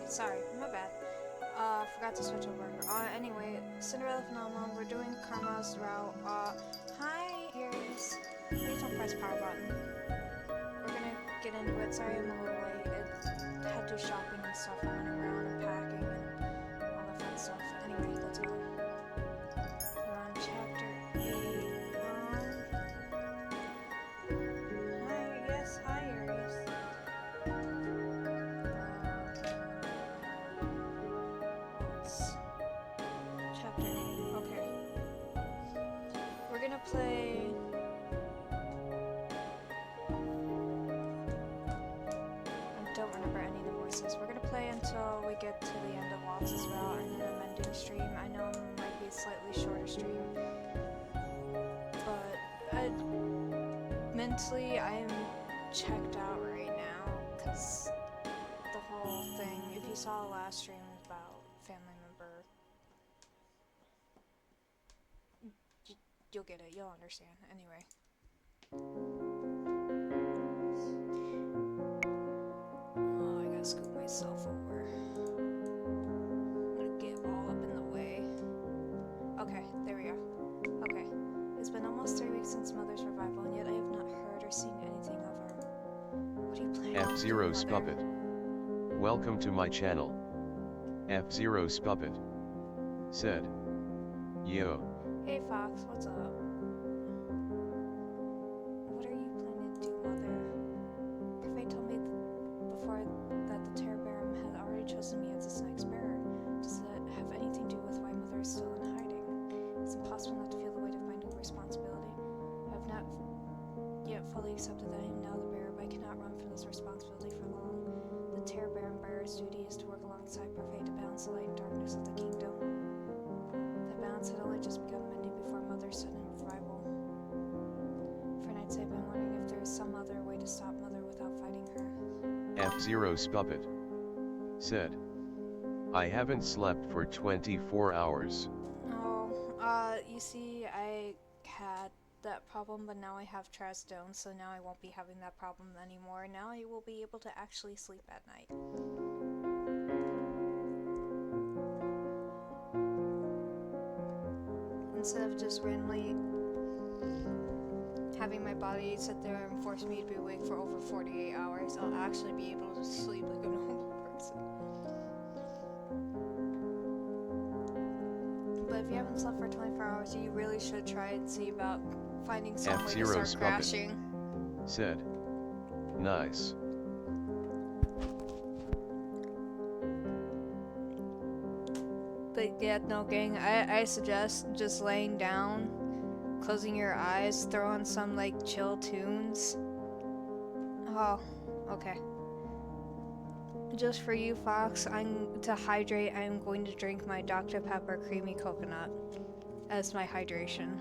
Sorry, my bad. Forgot to switch over. Anyway, Cinderella Phenomenon, we're doing Karma's route. Hi, Aries. Please don't press power button. We're gonna get into it. Sorry I'm a little late. I had to do shopping and stuff and running around and packing and all that fun stuff. Anyway, let's go. We're on chapter 8. Hi, yes, hi, Aries. Chapter 8. Okay. We're gonna play. I don't remember any of the voices. We're gonna play until we get to the end of Walt's route and then I'm ending stream. I know it might be a slightly shorter stream, but mentally I'm checked out right now because the whole thing, if you saw the last stream, is about family member. You'll get it, you'll understand. Anyway. Oh, I gotta scoop myself over. I'm gonna get all up in the way. Okay, there we go. Okay. It's been almost 3 weeks since Mother's revival, and yet I have not heard or seen anything of her. What are you planning on doing, F-Zero's Mother? Puppet. Welcome to my channel. F-Zero's Puppet said. Yo. Hey Fox, what's up? What are you planning to do, Mother? Kafei told me before that the Terror Baron had already chosen me as its next bearer. Does that have anything to do with why Mother is still in hiding? It's impossible not to feel the weight of my new responsibility. I have not yet fully accepted that I am now the bearer, but I cannot run from this responsibility for long. The Terror Baron bearer's duty is to work alongside Parfait to balance the light and darkness of the kingdom. That balance had only just begun mending before Mother's sudden revival. For nights I've been wondering if there is some other way to stop Mother without fighting her. F-Zero's Puppet said. I haven't slept for 24 hours. Oh, you see, I had that problem, but now I have trazodone, so now I won't be having that problem anymore. Now I will be able to actually sleep at night. Instead of just randomly having my body sit there and force me to be awake for over 48 hours, I'll actually be able to sleep like a normal person. But if you haven't slept for 24 hours, you really should try and see about finding some way to F-Zero's start Puppet crashing. said. Nice. But yeah, no gang, I suggest just laying down, closing your eyes, throw on some like chill tunes. Oh, okay. Just for you, Fox, to hydrate, I'm going to drink my Dr. Pepper Creamy Coconut as my hydration.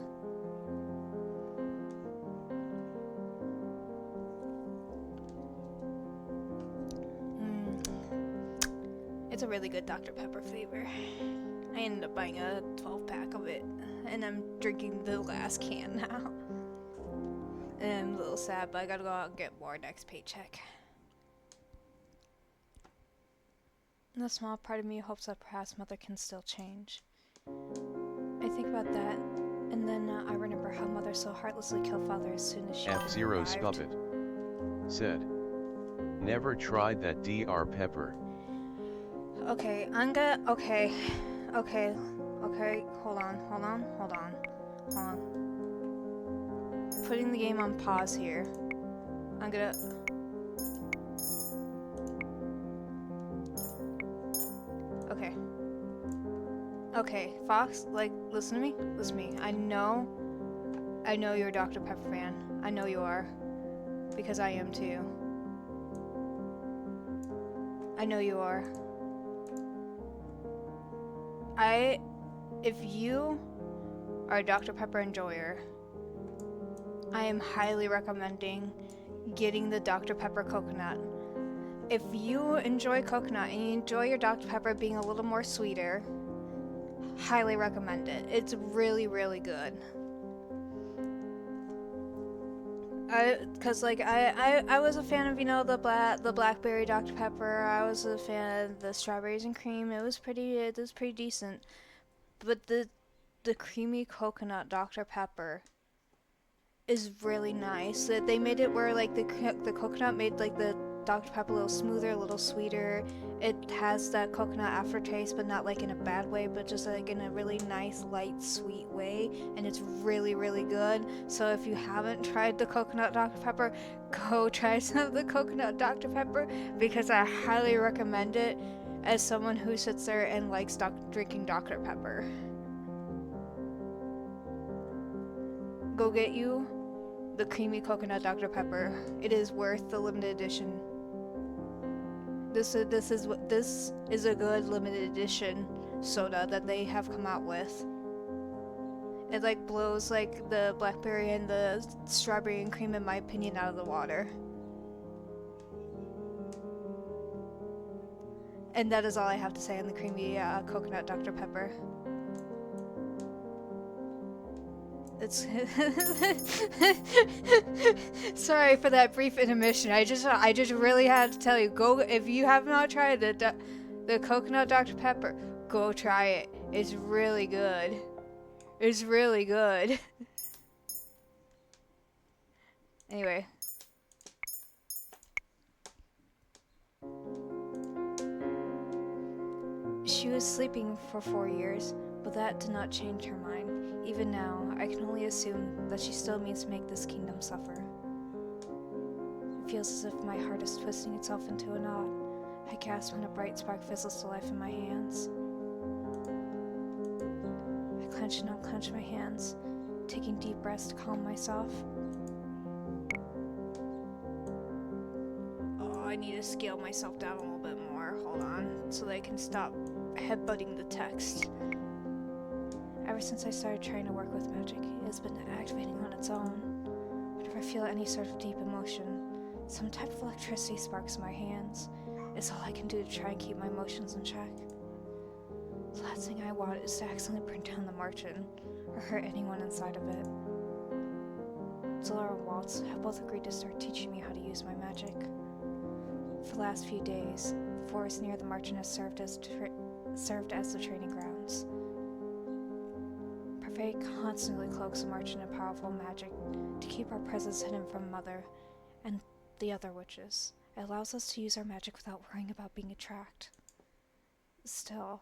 It's a really good Dr. Pepper flavor. I ended up buying a 12-pack of it, and I'm drinking the last can now. And I'm a little sad, but I gotta go out and get more next paycheck. And a small part of me hopes that perhaps Mother can still change. I think about that, and then I remember how Mother so heartlessly killed Father as soon as she F-Zero's arrived. Puppet said. Never tried that Dr. Pepper. Okay, okay, hold on. Putting the game on pause here. I'm gonna... Okay, Fox, like, listen to me. I know you're a Dr. Pepper fan. I know you are. Because I am too. I know you are. If you are a Dr. Pepper enjoyer, I am highly recommending getting the Dr. Pepper coconut. If you enjoy coconut and you enjoy your Dr. Pepper being a little more sweeter, highly recommend it. It's really, really good. Cause like I was a fan of, you know, the blackberry Dr. Pepper. I was a fan of the strawberries and cream. It was pretty decent. But the creamy coconut Dr. Pepper is really nice. They made it where like the coconut made like the Dr. Pepper a little smoother, a little sweeter. It has that coconut aftertaste, but not like in a bad way, but just like in a really nice, light, sweet way. And it's really, really good. So if you haven't tried the coconut Dr. Pepper, go try some of the coconut Dr. Pepper because I highly recommend it as someone who sits there and likes drinking Dr. Pepper. Go get you the creamy coconut Dr. Pepper. It is worth the limited edition. This is a good limited edition soda that they have come out with. It like blows like the blackberry and the strawberry and cream, in my opinion, out of the water. And that is all I have to say on the creamy coconut Dr. Pepper. It's sorry for that brief intermission. I just really had to tell you, go if you have not tried the coconut Dr. Pepper, go try it. It's really good. It's really good. Anyway. She was sleeping for 4 years, but that did not change her mind. Even now, I can only assume that she still means to make this kingdom suffer. It feels as if my heart is twisting itself into a knot. I gasp when a bright spark fizzles to life in my hands. I clench and unclench my hands, taking deep breaths to calm myself. Oh, I need to scale myself down a little bit more. Hold on, so that I can stop headbutting the text. Ever since I started trying to work with magic, it has been activating on its own. Whenever I feel any sort of deep emotion, some type of electricity sparks in my hands. It's all I can do to try and keep my emotions in check. The last thing I want is to accidentally bring down the margin, or hurt anyone inside of it. Zora and Walt have both agreed to start teaching me how to use my magic. For the last few days, the forest near the margin has served as the training grounds. Parfait constantly cloaks the margin in powerful magic to keep our presence hidden from Mother and the other witches. It allows us to use our magic without worrying about being tracked. Still,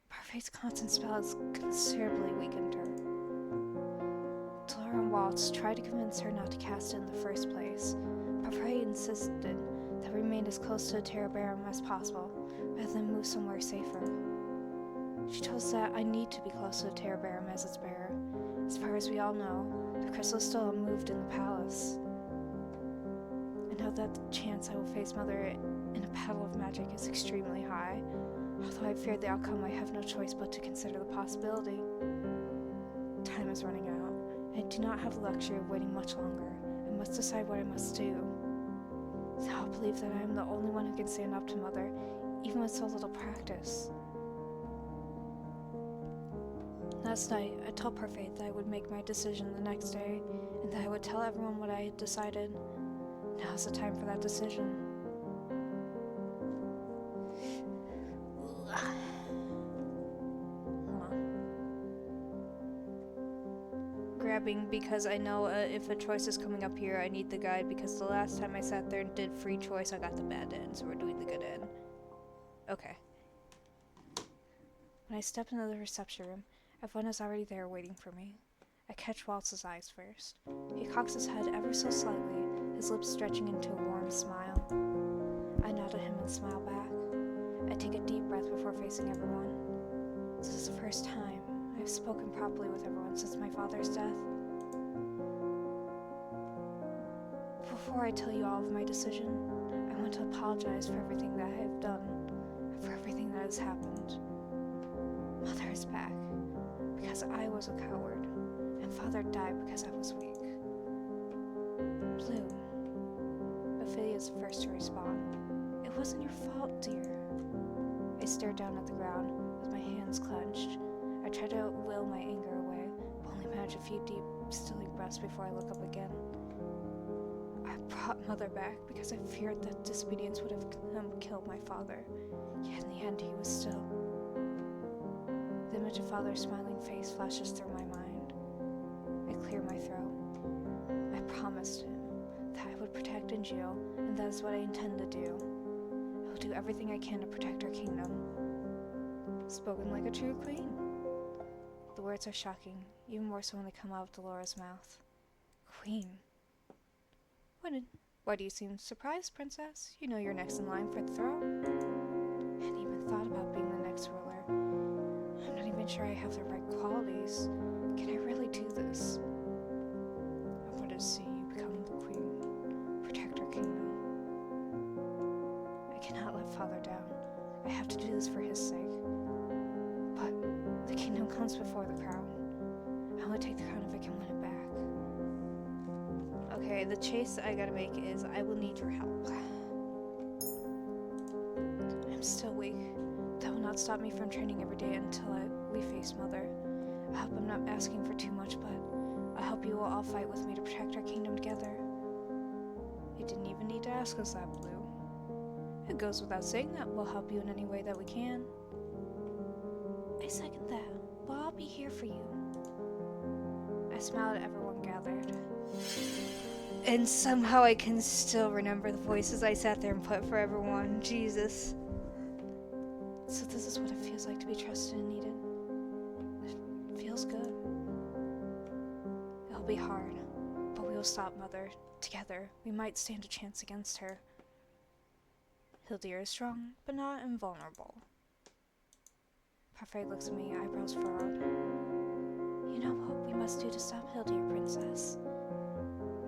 Parfait's constant spell has considerably weakened her. Zora and Walt tried to convince her not to cast it in the first place. Parfait insisted that we remain as close to the Terrabarum as possible, rather than move somewhere safer. She told us that I need to be close to the Terrabarum as its bearer. As far as we all know, the crystal is still unmoved in the palace. I know that the chance I will face Mother in a battle of magic is extremely high. Although I fear the outcome, I have no choice but to consider the possibility. Time is running out, and I do not have the luxury of waiting much longer. I must decide what I must do. So I believe that I am the only one who can stand up to Mother, even with so little practice. Last night, I told Parfait that I would make my decision the next day, and that I would tell everyone what I had decided. Now's the time for that decision. Hold on. Grabbing because I know if a choice is coming up here, I need the guide, because the last time I sat there and did free choice, I got the bad end, so we're doing the good end. Okay. When I step into the reception room, everyone is already there waiting for me. I catch Walt's eyes first. He cocks his head ever so slightly, his lips stretching into a warm smile. I nod at him and smile back. I take a deep breath before facing everyone. This is the first time I have spoken properly with everyone since my father's death. Before I tell you all of my decision, I want to apologize for everything that I have done, and for everything that has happened. Mother is back, because I was a coward, and Father died because I was weak. Bloom. Ophelia is the first to respond. It wasn't your fault, dear. I stare down at the ground, with my hands clenched. I try to will my anger away, but only manage a few deep, stilling breaths before I look up again. brought Mother back because I feared that disobedience would have killed my father. Yet in the end, he was still. The image of Father's smiling face flashes through my mind. I clear my throat. I promised him that I would protect Angel, and that is what I intend to do. I will do everything I can to protect our kingdom. Spoken like a true queen. The words are shocking, even more so when they come out of Dolores' mouth. Queen. Why do you seem surprised, princess? You know you're next in line for the throne. I hadn't even thought about being the next ruler. I'm not even sure I have the right qualities. Can I really do this? I want to see you become the queen. Protect our kingdom. I cannot let Father down. I have to do this for his sake. But the kingdom comes before the crown. I only take the crown if I can win it back. Okay, the chase I gotta make is I will need your help. I'm still weak. That will not stop me from training every day until we face Mother. I hope I'm not asking for too much, but I hope you will all fight with me to protect our kingdom together. You didn't even need to ask us that, Blue. It goes without saying that we'll help you in any way that we can. I second that. Well, I'll be here for you. I smiled at everyone gathered. And somehow I can still remember the voices I sat there and put for everyone. Jesus. So this is what it feels like to be trusted and needed. It feels good. It'll be hard, but we will stop Mother. Together, we might stand a chance against her. Hildyr is strong, but not invulnerable. Parfait looks at me, eyebrows furrowed. You know what we must do to stop Hildyr, princess?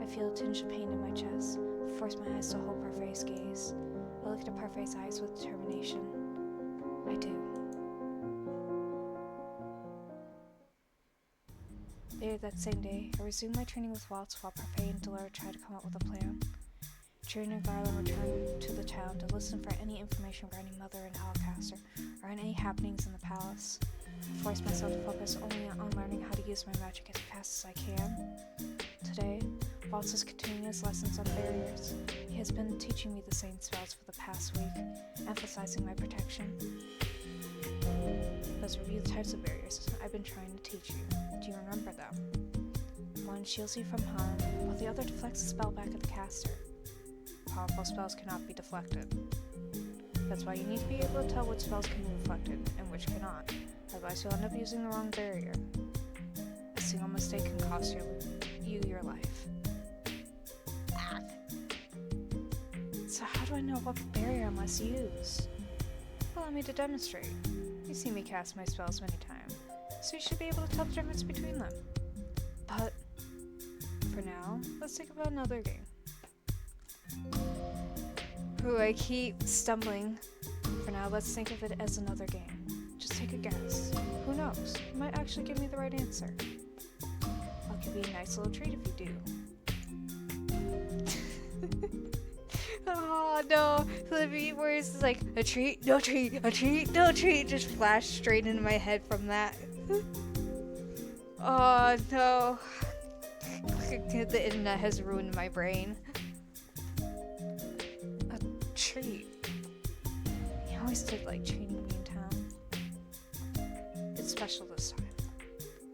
I feel a tinge of pain in my chest, force my eyes to hold Parfait's gaze. I look into Parfait's eyes with determination. I do. Later that same day, I resumed my training with Walt while Parfait and Delora tried to come up with a plan. Tyrion and Garland returned to the town to listen for any information regarding Mother and Alcaster, or any happenings in the palace. I forced myself to focus only on learning how to use my magic as fast as I can. Today, Walt is continuing his lessons on barriers. He has been teaching me the same spells for the past week, emphasizing my protection. Let's review the types of barriers I've been trying to teach you. Do you remember them? One shields you from harm, while the other deflects the spell back at the caster. Powerful spells cannot be deflected. That's why you need to be able to tell which spells can be deflected and which cannot, otherwise you'll end up using the wrong barrier. A single mistake can cost you your life. So how do I know what barrier I must use? Allow me to demonstrate. You've seen me cast my spells many times, so you should be able to tell the difference between them. But, for now, let's think about another game. Ooh, I keep stumbling. For now, let's think of it as another game. Just take a guess. Who knows? You might actually give me the right answer. I'll give you a nice little treat if you do. Oh no, the where it's like a treat, no treat, a treat, no treat, just flashed straight into my head from that. Oh no. The internet has ruined my brain. A treat. He always did like treating me in town. It's special this time.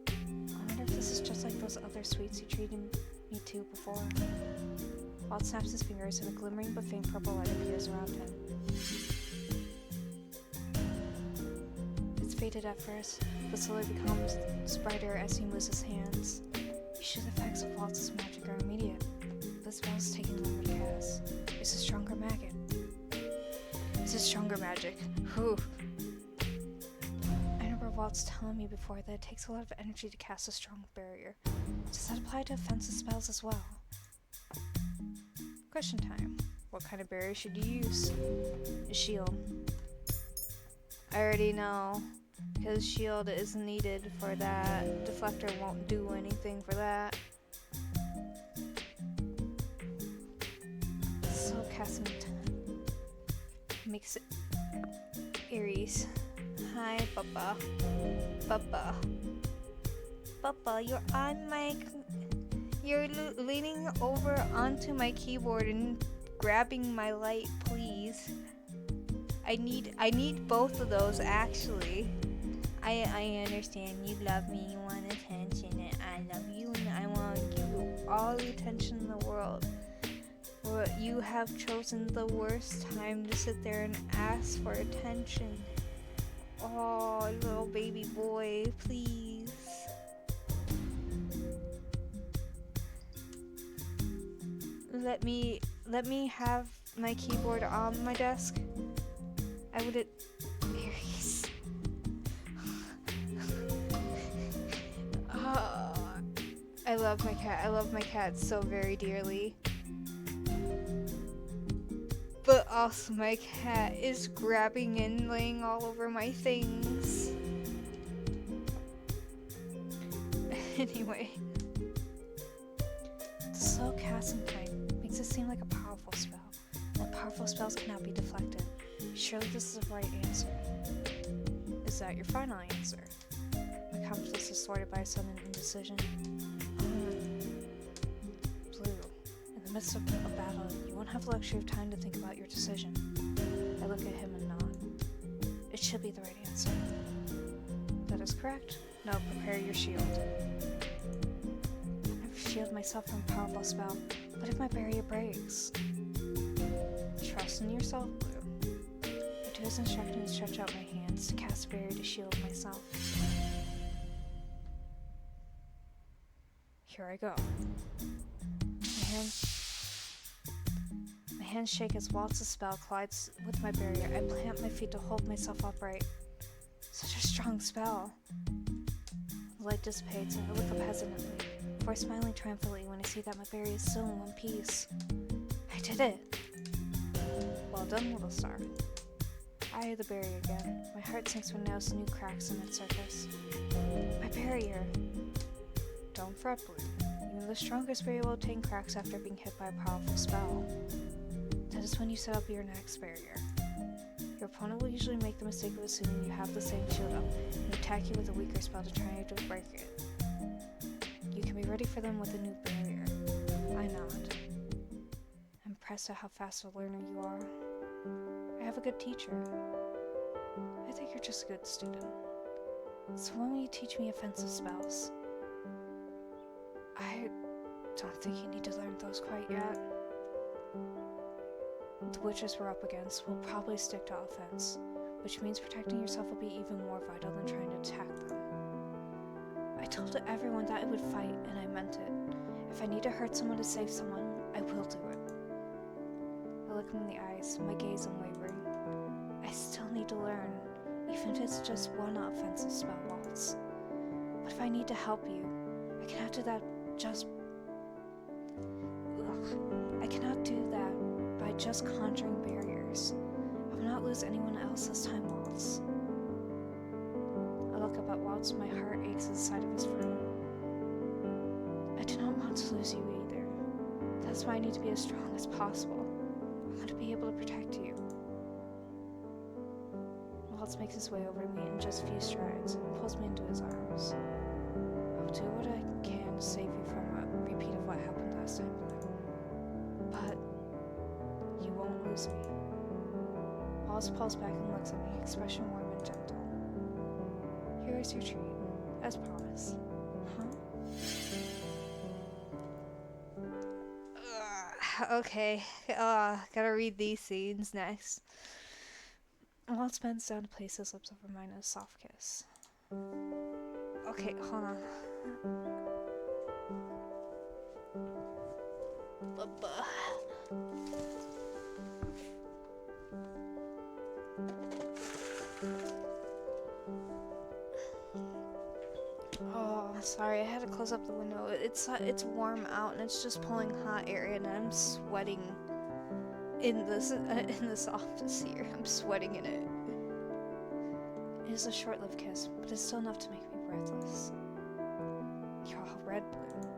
I wonder if this is just like those other sweets he treated me to before. Walt snaps his fingers and a glimmering but faint purple light appears around him. It's faded at first, but slowly becomes brighter as he moves his hands. Usually the effects of Walt's magic are immediate. This spell is taking longer to cast. It's a stronger magic. It's a stronger magic. Whew. I remember Walt's telling me before that it takes a lot of energy to cast a strong barrier. Does that apply to offensive spells as well? Question time. What kind of barrier should you use? A shield. I already know, because shield is needed for that. Deflector won't do anything for that. So casting makes it Aries. Hi, Papa. Papa. Papa, you're on my You're leaning over onto my keyboard and grabbing my light, please. I need both of those actually. I understand you love me, you want attention, and I love you, and I want to give you all the attention in the world. But you have chosen the worst time to sit there and ask for attention. Oh, little baby boy, please. Let me have my keyboard on my desk. I wouldn't. Here he is. I love my cat. I love my cat so very dearly. But also my cat is grabbing and laying all over my things. Anyway. The slow casting point makes it seem like a powerful spell, and powerful spells cannot be deflected. Surely this is the right answer. Is that your final answer? My confidence is thwarted by a sudden indecision. Blue. In the midst of a battle, you won't have the luxury of time to think about your decision. I look at him and nod. It should be the right answer. That is correct. Now prepare your shield. I never shield myself from a powerful spell. What if my barrier breaks? Trust in yourself, Blue. I do as instructed and stretch out my hands to cast a barrier to shield myself. Here I go. My hands shake as Walt's spell collides with my barrier. I plant my feet to hold myself upright. Such a strong spell. The light dissipates and I look up hesitantly, before smiling triumphantly when I see that my barrier is still in one piece. I did it! Well done, little star. I eye the barrier again. My heart sinks when I notice new cracks in its surface. My barrier! Don't fret, Blue. Even the strongest barrier will obtain cracks after being hit by a powerful spell. That is when you set up your next barrier. Your opponent will usually make the mistake of assuming you have the same shield up and attack you with a weaker spell to try to break it. You can be ready for them with a new barrier. I nod. I'm impressed at how fast a learner you are. I have a good teacher. I think you're just a good student. So when will you teach me offensive spells? I don't think you need to learn those quite yet. The witches we're up against will probably stick to offense, which means protecting yourself will be even more vital than trying to attack them. I told everyone that I would fight, and I meant it. If I need to hurt someone to save someone, I will do it. I look him in the eyes, my gaze unwavering. I still need to learn, even if it's just one offensive spell, Waltz. But if I need to help you, I cannot do that I cannot do that by just conjuring barriers. I will not lose anyone else this time, Waltz. I look up at Waltz, my heart aches at the sight of his frown. I do not want to lose you either. That's why I need to be as strong as possible. I want to be able to protect you. Waltz makes his way over to me in just a few strides and pulls me into his arms. I'll do what I can to save you from a repeat of what happened last time, but you won't lose me. Waltz pulls back and looks at me, expression warm and gentle. Here is your treat, as promised. Huh? Okay, gotta read these scenes next. Waltz bends down to place his lips over mine in a soft kiss. Okay, hold on. Oh, sorry, I had to close up the window. It's warm out and it's just pulling hot air in, and I'm sweating in this office here. I'm sweating in it. It is a short-lived kiss, but it's still enough to make me breathless. You're all red, Blue.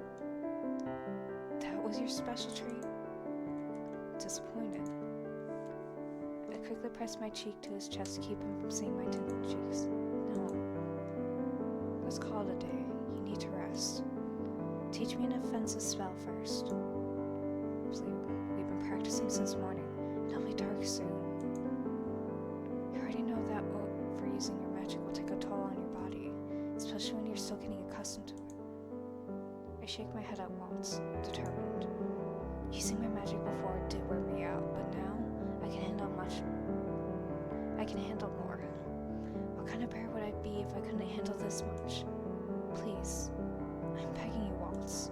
That was your special treat? Disappointed. I quickly pressed my cheek to his chest to keep him from seeing my tingling cheeks. No. Let's call it a day. You need to rest. Teach me an offensive spell first. Blue, we've been practicing since morning. It'll be dark soon. You already know that overusing your magic will take a toll on your body, especially when you're still getting accustomed to it. I shake my head at Walt, determined. Using my magic before did wear me out, but now I can handle more. What kind of bear would I be if I couldn't handle this much? Please, I'm begging you, Walt.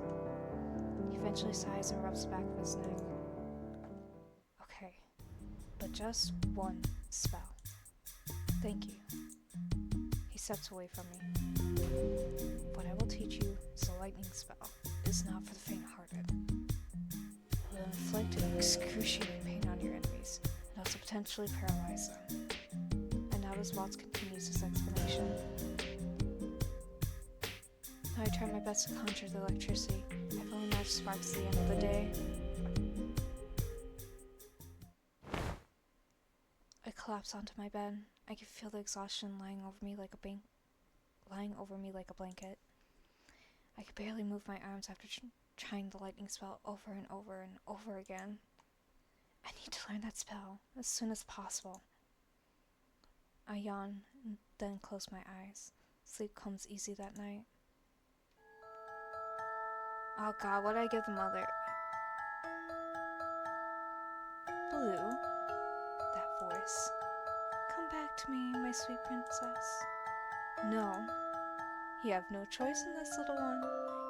He eventually sighs and rubs the back of his neck. Okay, but just one spell. Thank you. He steps away from me. What I will teach you is a lightning spell. It is not for the faint-hearted. It will inflict excruciating pain on your enemies and also potentially paralyze them. And now as Walt continues his explanation. Now I try my best to conjure the electricity. I've only managed sparks at the end of the day. I collapse onto my bed. I can feel the exhaustion lying over me like a blanket. I could barely move my arms after trying the lightning spell over and over and over again. I need to learn that spell as soon as possible. I yawn and then close my eyes. Sleep comes easy that night. Oh God, what did I give the mother? Blue, that voice. Come back to me, my sweet princess. No, you have no choice in this, little one.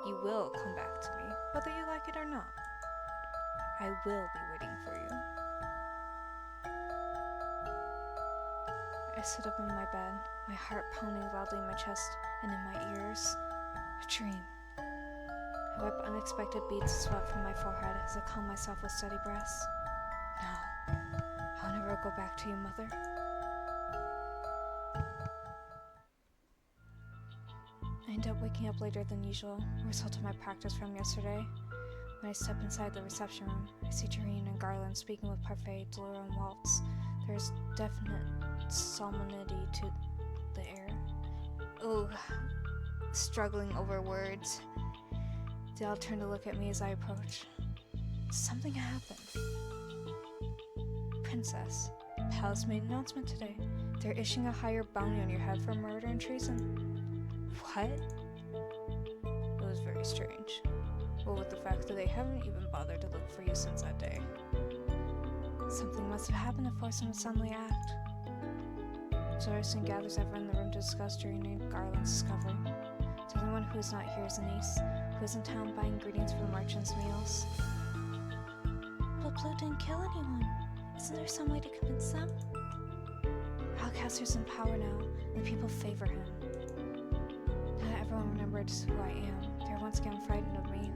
You will come back to me, whether you like it or not. I will be waiting for you. I sit up in my bed, my heart pounding loudly in my chest and in my ears. A dream. I wipe unexpected beads of sweat from my forehead as I calm myself with steady breaths. No, I'll never go back to you, mother. I end up waking up later than usual, a result of my practice from yesterday. When I step inside the reception room, I see Jareen and Garland speaking with Parfait, Delora, and Waltz. There is definite solemnity to the air. Ugh, struggling over words. They all turn to look at me as I approach. Something happened. Princess, the palace made an announcement today. They're issuing a higher bounty on your head for murder and treason. What? It was very strange. Well, with the fact that they haven't even bothered to look for you since that day. Something must have happened to force them to suddenly act. Joyce gathers everyone in the room to discuss Jareen and Garland's discovery. The only one who is not here is Anise, who is in town buying ingredients for the merchants' meals. But Blue didn't kill anyone. Isn't there some way to convince them? Alcaster's in power now, and the people favor him. Now that everyone remembers who I am, they're once again frightened of me.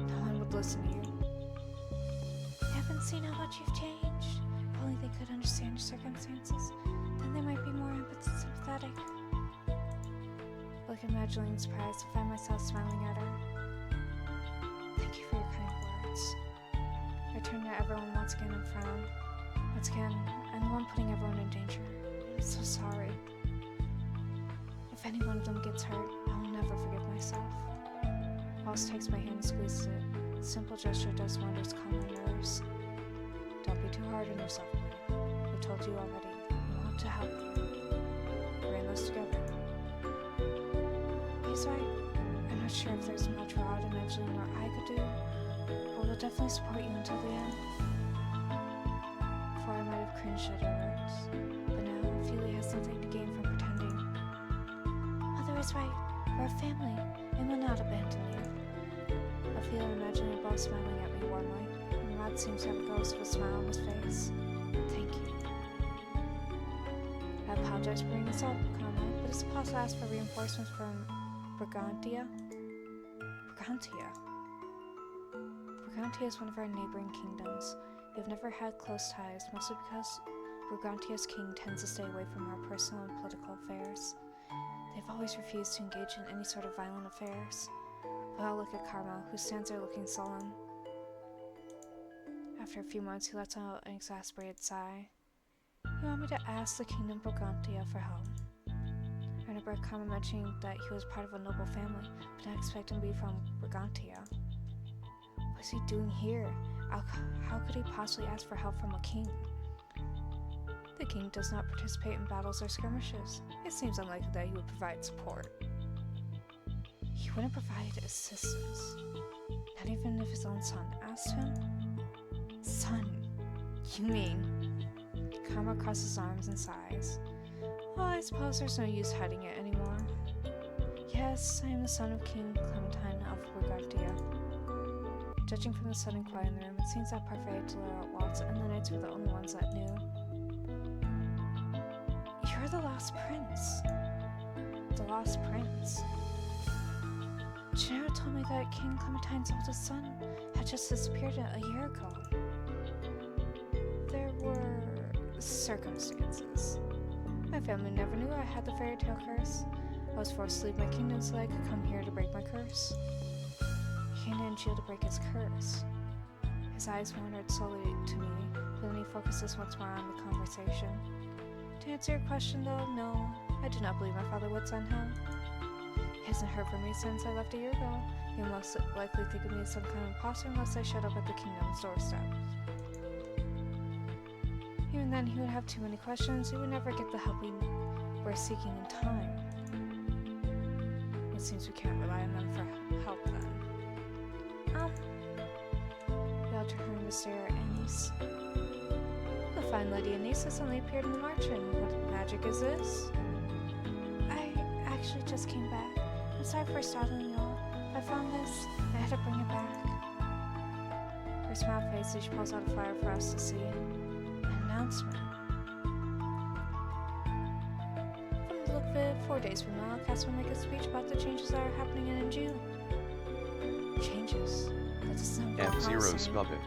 No one would listen to you. They haven't seen how much you've changed. If only they could understand your circumstances, then they might be more sympathetic. Look at Magdalene surprised to find myself smiling at her. Thank you for your kind words. I turn to everyone once again and frown. Once again, I'm the one putting everyone in danger. I'm so sorry. If any one of them gets hurt, I will never forgive myself. Waltz takes my hand and squeezes it. The simple gesture does wonders to calm my nerves. Don't be too hard on yourself, Blue. I told you already. I want to help you. We're in this together. He's right. I'm not sure if there's much Rod and Angeline or I could do, but we'll definitely support you until the end. Before I might have cringed at her words, but now I feel he has something to gain from pretending. Mother is right. We're a family, and will not abandon you. I feel and imagine your boss smiling at me warmly, and Rod seems to have a ghost of a smile on his face. Thank you. I apologize for bringing this up, Carmel, but is it possible to ask for reinforcements from Brigantia? Brigantia is one of our neighboring kingdoms. We have never had close ties, mostly because Brigantia's king tends to stay away from our personal and political affairs. They've always refused to engage in any sort of violent affairs. But I'll look at Carmel, who stands there looking sullen. After a few moments, he lets out an exasperated sigh. You want me to ask the kingdom Brigantia for help? I remember Karma mentioning that he was part of a noble family, but I expect him to be from Brigantia. What is he doing here? How could he possibly ask for help from a king? The king does not participate in battles or skirmishes. It seems unlikely that he would provide support. He wouldn't provide assistance, not even if his own son asked him. Son, you mean? Karma crosses his arms and sighs. Well, I suppose there's no use hiding it anymore. Yes, I am the son of King Clementine of Brigantia. Judging from the sudden quiet in the room, it seems that Parfait, Walt, and the knights were the only ones that knew. You're the lost prince. The lost prince. Gennaro told me that King Clementine's oldest son had just disappeared a year ago. There were circumstances. My family never knew I had the fairy tale curse. I was forced to leave my kingdom so that I could come here to break my curse. He came to Angel to break his curse. His eyes wandered slowly to me, but then he focuses once more on the conversation. To answer your question though, no, I do not believe my father would send him. He hasn't heard from me since I left a year ago. He will most likely think of me as some kind of imposter unless I showed up at the kingdom's doorstep. Even then, he would have too many questions. He would never get the help we're seeking in time. It seems we can't rely on them for help then. We all turn to stare at Anise. The fine Lady Anise has suddenly appeared in the margin. What magic is this? I actually just came back. I'm sorry for startling you all. I found this. I had to bring it back. Her smile fades as she pulls out a flyer for us to see. An announcement. From the look of it, 4 days from now, Cass will make a speech about the changes that are happening in Anjou. Changes? That does not sound F-Zero's Puppet.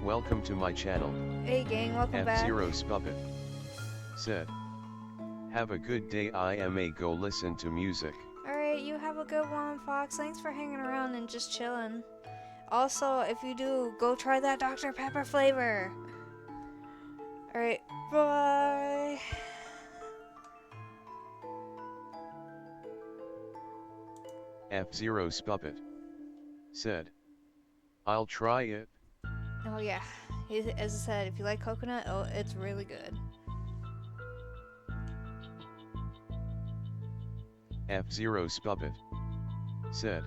Welcome to my channel. Hey gang, welcome back. F-Zero's Puppet said, have a good day. I am a go listen to music. Alright, you have a good one, Fox. Thanks for hanging around and just chilling. Also, if you do, go try that Dr. Pepper flavor. Alright, bye. F-Zero's Puppet said, I'll try it. Oh yeah, as I said, if you like coconut, oh, it's really good. F-Zero's Puppet said,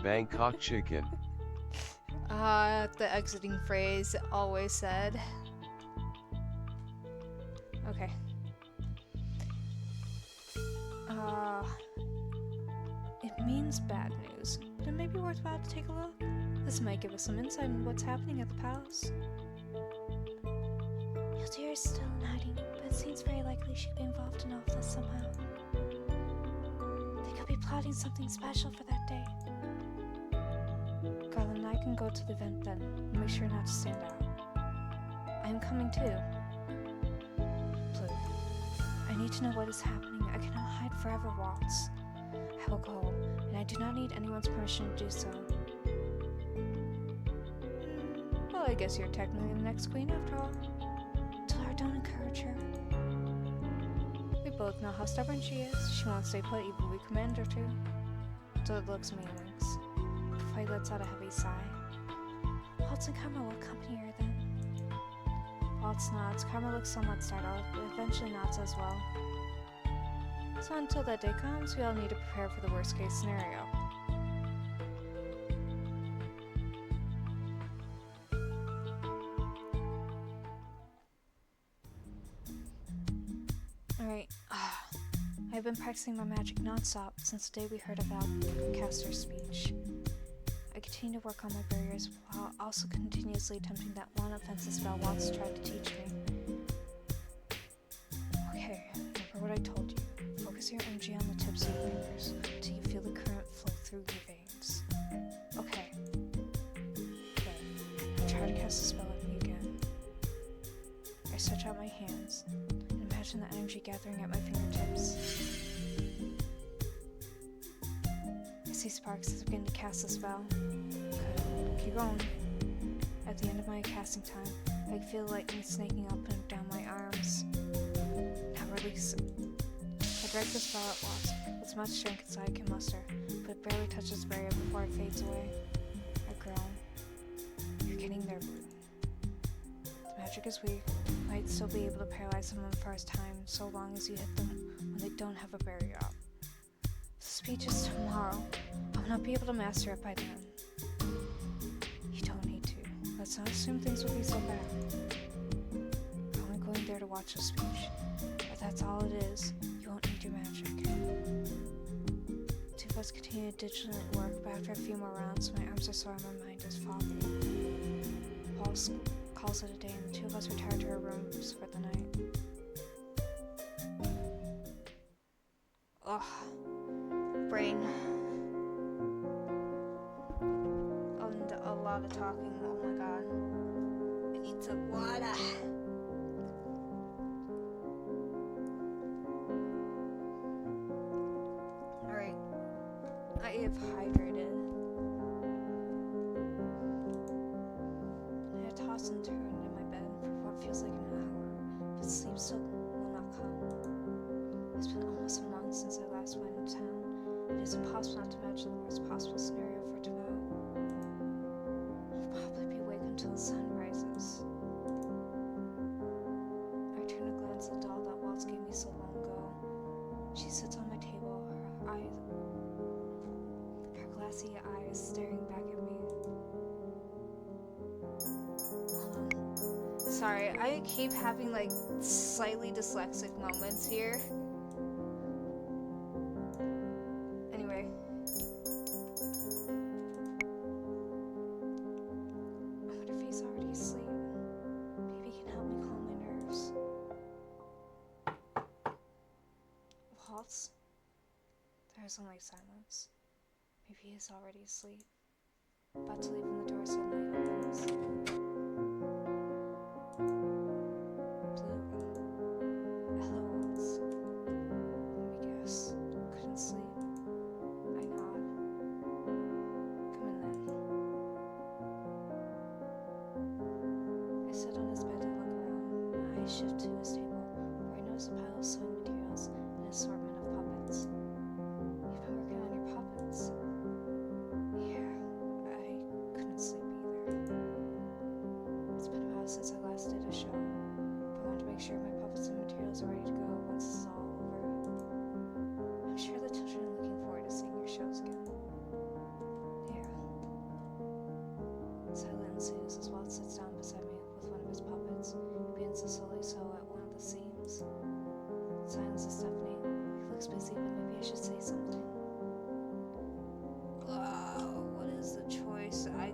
Bangkok chicken. The exiting phrase always said. Okay. It means bad news, but it may be worthwhile to take a look. This might give us some insight into what's happening at the palace. Hildir is still in hiding, but it seems very likely she'd be involved in all of this somehow. They could be plotting something special for that day. Garland and I can go to the event then, and make sure not to stand out. I am coming too. Blue, I need to know what is happening. I cannot hide forever, Waltz. I will go, and I do not need anyone's permission to do so. Well, I guess you're technically the next queen after all. Tell her don't encourage her. We both know how stubborn she is. She won't stay put even if we command her to. Toad looks at me and winks. Before he lets out a heavy sigh. Waltz and Karma will accompany her then. Waltz nods. Karma looks somewhat startled, but eventually nods as well. So until that day comes, we all need to prepare for the worst case scenario. Alright, I've been practicing my magic non-stop since the day we heard about Castor's speech. I continue to work on my barriers while also continuously attempting that one offensive spell Waltz tried to teach me. Okay, remember what I told you. Focus your energy on the tips of your fingers until you feel the current flow through your veins. Okay. Good. Try to cast a spell at me again. I stretch out my hands and imagine the energy gathering at my fingertips. I see sparks as I begin to cast the spell. Good. Keep going. At the end of my casting time, I feel lightning snaking up and down my arms. Now release it. I break the spell at once. As much strength as I can muster, but it barely touches the barrier before it fades away. I groan. You're getting there, Blue. The magic is weak. You might still be able to paralyze someone for a time, so long as you hit them when they don't have a barrier up. The speech is tomorrow. I will not be able to master it by then. You don't need to. Let's not assume things will be so bad. You're only going there to watch a speech. If that's all it is, you won't need your magic. Two of us continue to diligently work, but after a few more rounds, my arms are sore and my mind is foggy. Walt calls it a day, and the two of us retire to our rooms for the night. Ugh. Brain. And a lot of talking. Oh my god. I need some water. Alright. I have hydrated. I toss and turn in my bed for what feels like an hour, but sleep still will not come. It's been almost a month since I last went into town. It is impossible not to imagine the worst possible scenario for tomorrow. I'll probably be awake until the sun rises. I return to glance at the doll that Walt gave me so long ago. She sits on my table, her glassy eyes staring back at me. Hold on. Sorry, I keep having like slightly dyslexic moments here. Anyway. I wonder if he's already asleep. Maybe he can help me calm my nerves. Waltz? There is only silence. Maybe he is already asleep. About to leave when the door suddenly opens. Blue. Hello, Waltz. Let me guess. Couldn't sleep. I nod. Come in then. I sit on his bed and look around. My eyes shift to his table, where I notice a pile of sewing materials and an assortment of puppets. You've been working on your puppets. Yeah, I couldn't sleep either. It's been a while since I last did a show, but I wanted to make sure my puppets and materials are ready to go once this is all over. I'm sure the children are looking forward to seeing your shows again. Yeah. Silence ensues as Walt sits down beside me with one of his puppets. He begins to slowly sew at one of the seams. Silence is deafening. He looks busy, but maybe I should say something. What is the choice? I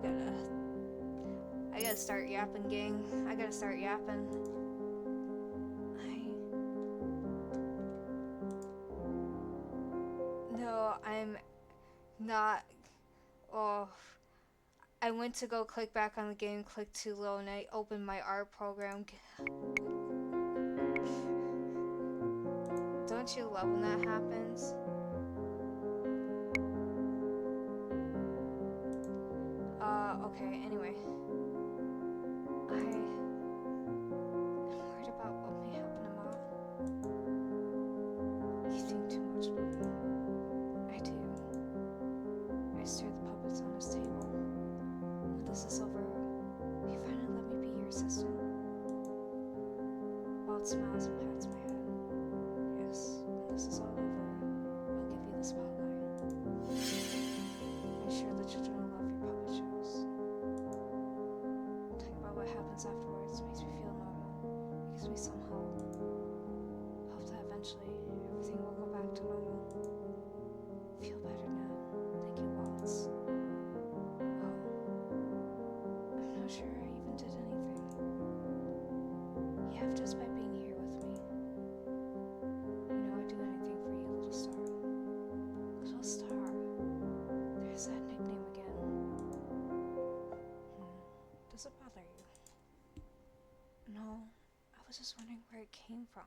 gotta start yapping, gang. I gotta start yapping. No, I'm not. Oh. I went to go click back on the game, clicked too low, and I opened my art program. Don't you love when that happens? Okay, anyway. I'm worried about what may happen to Mom. You think too much, Blue. I do. I stare at the puppets on his table. When this is over, will you finally let me be your assistant? Walt smiles and pats my head. Yes, when this is all over, I'll give you the spotlight. I'm sure the children will love your puppet shows. Talking about what happens afterwards makes me feel normal. It gives me some hope. Hope that eventually everything will go back to normal. Feel better now. Thank you, Waltz. Oh, I'm not sure I even did anything. You have just by being here with me. You know I'd do anything for you, little star. Little star. There's that nickname again. Does it bother you? No, I was just wondering where it came from.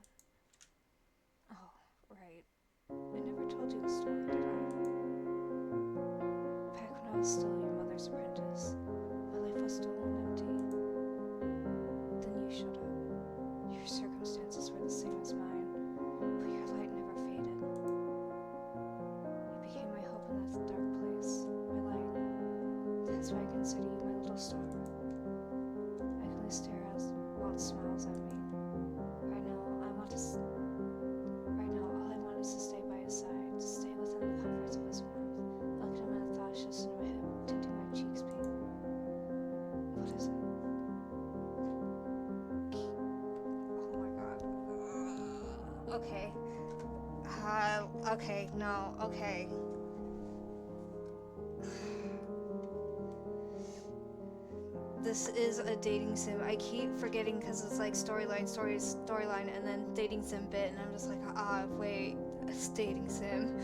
Oh, right. I never told you the story, did I? Back when I was still your mother's apprentice, my life was dull and empty. Then you showed up. Your circumstances were the same as mine, but your light never faded. Okay. Okay, no, okay. This is a dating sim. I keep forgetting because it's like storyline, and then dating sim bit, and I'm just like, wait, it's dating sim.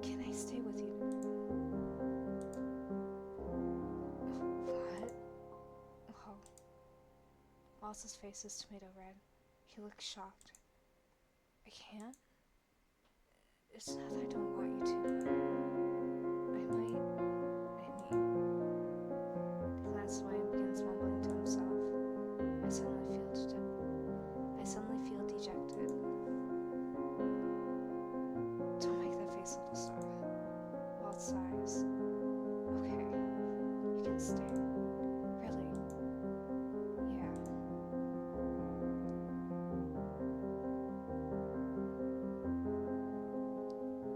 Can I stay with you? What? Oh. Walt's face is tomato red. He looks shocked. I can't? It's not that I don't want you to. I mean... He glances away and begins mumbling to himself. I suddenly feel dejected. Don't make that face, little star. Walt sighs. Okay, you can stay. Really? Yeah.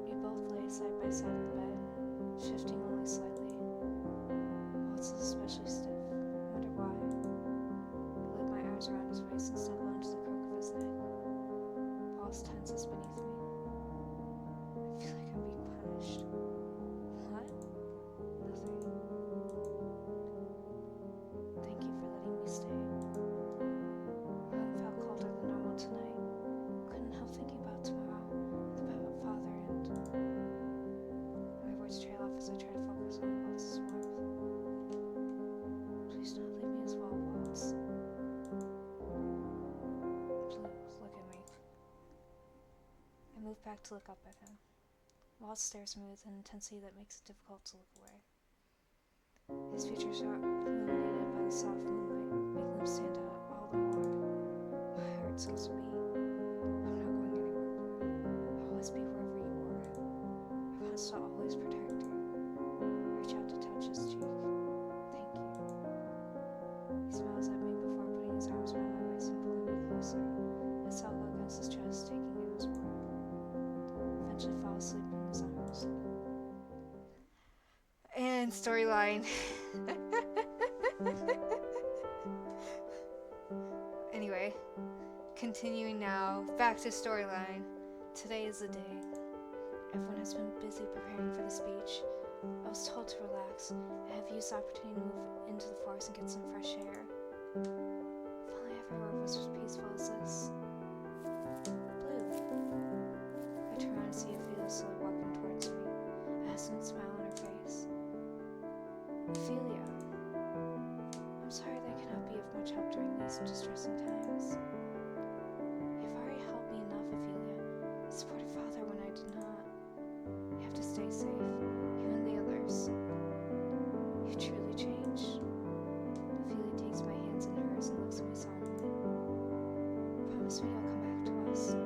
We both lay side by side in the bed, shifting only slightly. Walt's is especially stiff. I wonder why. I laid my arms around his waist and snuggled into the crook of his neck. Walt's tenses beneath me. I feel like I'm being punished. What? Nothing. Thank you for letting me stay. My room felt colder than normal tonight. Couldn't help thinking about tomorrow, and about father, and... My words trail off as I try to focus on Walt's warmth. Please don't leave me as well, Waltz. Blue, look at me. I move back to look up at him. Walt stares at me with an intensity that makes it difficult to look away. His features are illuminated by the soft moonlight, making them stand out all the more. My heart skips a beat. I'm not going anywhere. I'll always be wherever you are. I promise to always protect you. I reach out to touch his cheek. Thank you. He smiles at me before putting his arms around my waist and pulling me closer. His elbow against his chest, taking in his warmth. Eventually fall asleep in his arms. And storyline. Anyway, continuing now, back to storyline. Today is the day. Everyone has been busy preparing for the speech. I was told to relax and have used the opportunity to move into the forest and get some fresh air. If only everywhere was as peaceful as this. Blue. I turn around and see Ophelia slowly walking towards me, a hesitant smile on her face. Ophelia. I'm sorry that I cannot be of much help during these distressing times. You've already helped me enough, Ophelia. You supported father when I did not. You have to stay safe, you and the others. You truly changed. Ophelia takes my hands in hers and looks at me solemnly. Promise me you'll come back to us. I'll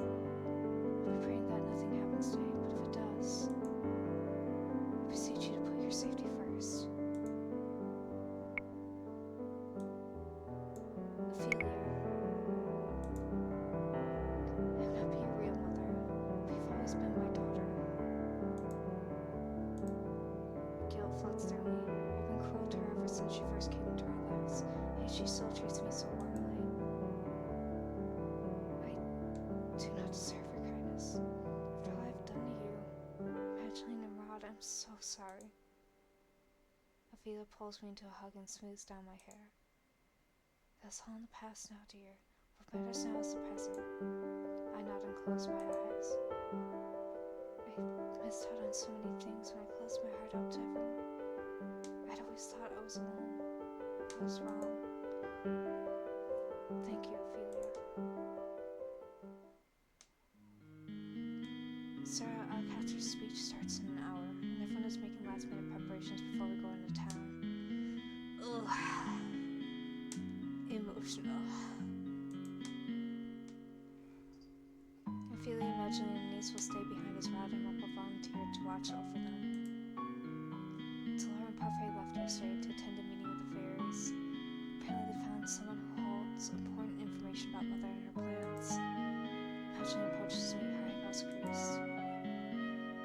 be praying that nothing happens today, but if it does, I beseech you to put your safety first. Ophelia. I may not be your real mother, but you've always been my daughter. Guilt floods through me. I've been cruel to her ever since she first came into our lives, and she still treats me so warmly. I do not deserve your kindness. After all I've done to you, Evangeline and Rod, I'm so sorry. Ophelia pulls me into a hug and smooths down my hair. That's all in the past now, dear. What matters now is the present. I nod and close my eyes. I missed out on so many things when I closed my heart out to everyone. I'd always thought I was alone. I was wrong. Thank you, Ophelia. Sarah Alcater's speech starts in an hour, and everyone is making last-minute preparations before we go into town. Ugh. Emotional. Ophelia, Evangeline, and niece will stay behind as Rod and Walt will volunteer to watch over them. Delora and Parfait left yesterday to attend a meeting with the fairies. Apparently they found someone who holds important information about Mother and her plans. Evangeline approaches me, her eyebrows creased.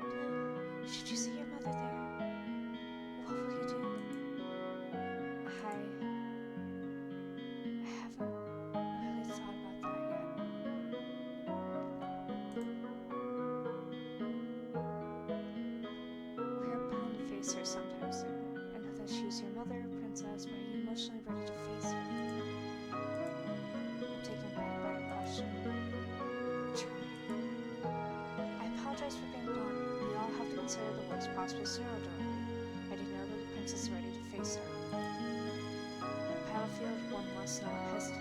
Blue, should you see your mother there? What will you do? I face her sometime soon. I know that she's your mother, princess, but are you emotionally ready to face her? I'm taken back by your question. I apologize for being blunt. We all have to consider the worst possible scenario, don't we? I do know that the princess is ready to face her. On the battlefield, one must not hesitate.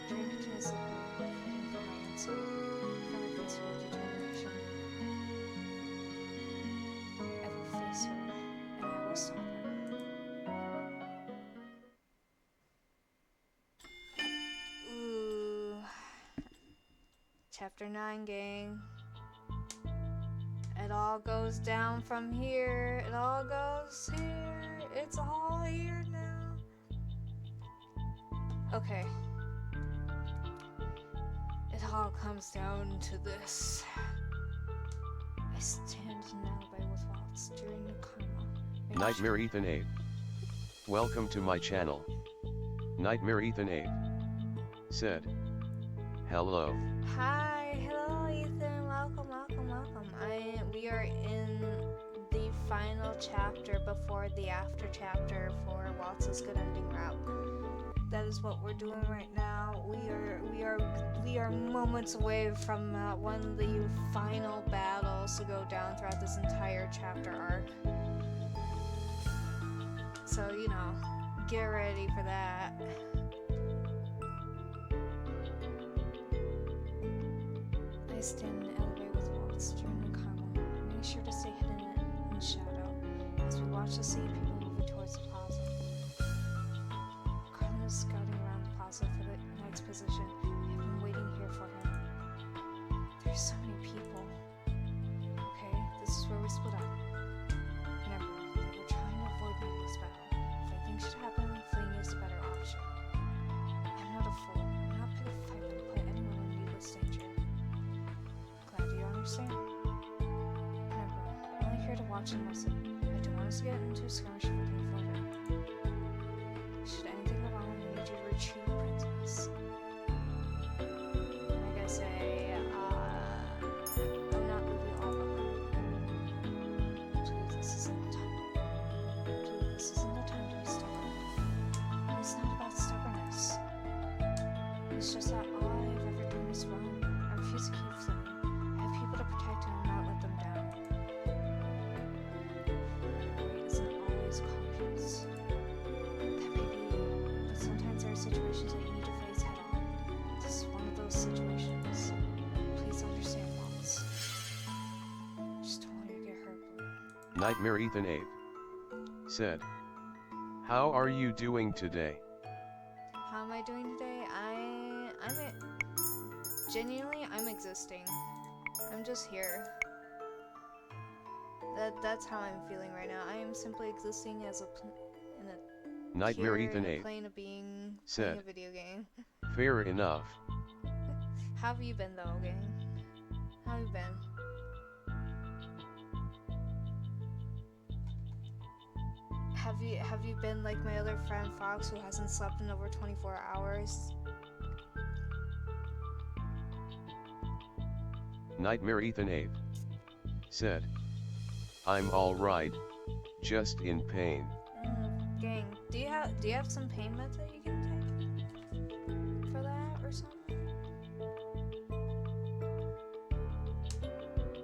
Drake continues fighting for my answer. From my face with determination. I will face her, and I will stop her. Ooh. Chapter 9, gang. It all goes down from here. It all goes here. It's all here now. Okay. It all comes down to this. I stand in an alleyway with Walt, staring at karma. Nightmare Ethan 8. Welcome to my channel. Nightmare Ethan 8 said, hello. Hi, hello Ethan. Welcome. We are in the final chapter before the after chapter for Walt's Good Ending route. That is what we're doing right now. We are moments away from one of the final battles to go down throughout this entire chapter arc. So, you know, get ready for that. I stand in the alleyway with Walt, staring at karma, making sure to stay hidden in shadow as we watch the sea people moving towards the plaza. Carmen is scouting around the plaza for the knight's position. We have been waiting here for him. There's so many people. Okay, this is where we split up. Remember that we're trying to avoid this battle. If anything should happen, fleeing is the better option. I'm not a fool. I'm not pick a fight and put anyone in needless danger. Glad you understand. Remember, I'm only here to watch and listen. I don't want us to get into a skirmish with any further. Should anything go wrong, we need you to retreat, princess. Like I say, I'm not moving all over. Please, this isn't the time. Please, this isn't the time to be stubborn. It's not about stubbornness. It's just that all I've ever done is run. I refuse to keep fleeing. I have people to protect and not let them down. Running isn't always cautious. That may be you, but sometimes there are situations that you need to face head on. This is one of those situations. Please understand, Wallace. Just don't want you to get hurt, Blue. Nightmare Ethan 8 said, how are you doing today? How am I doing today? Genuinely, I'm existing. I'm just here. That's how I'm feeling right now. I am simply existing as in a Nightmare pure Ethan 8 plane of being said, playing a video game. fair enough. How have you been though, gang? How have you been? Have you been like my other friend Fox who hasn't slept in over 24 hours? Nightmare Ethan 8 said, I'm alright, just in pain. Gang, do you have some pain meds that you can take for that or something?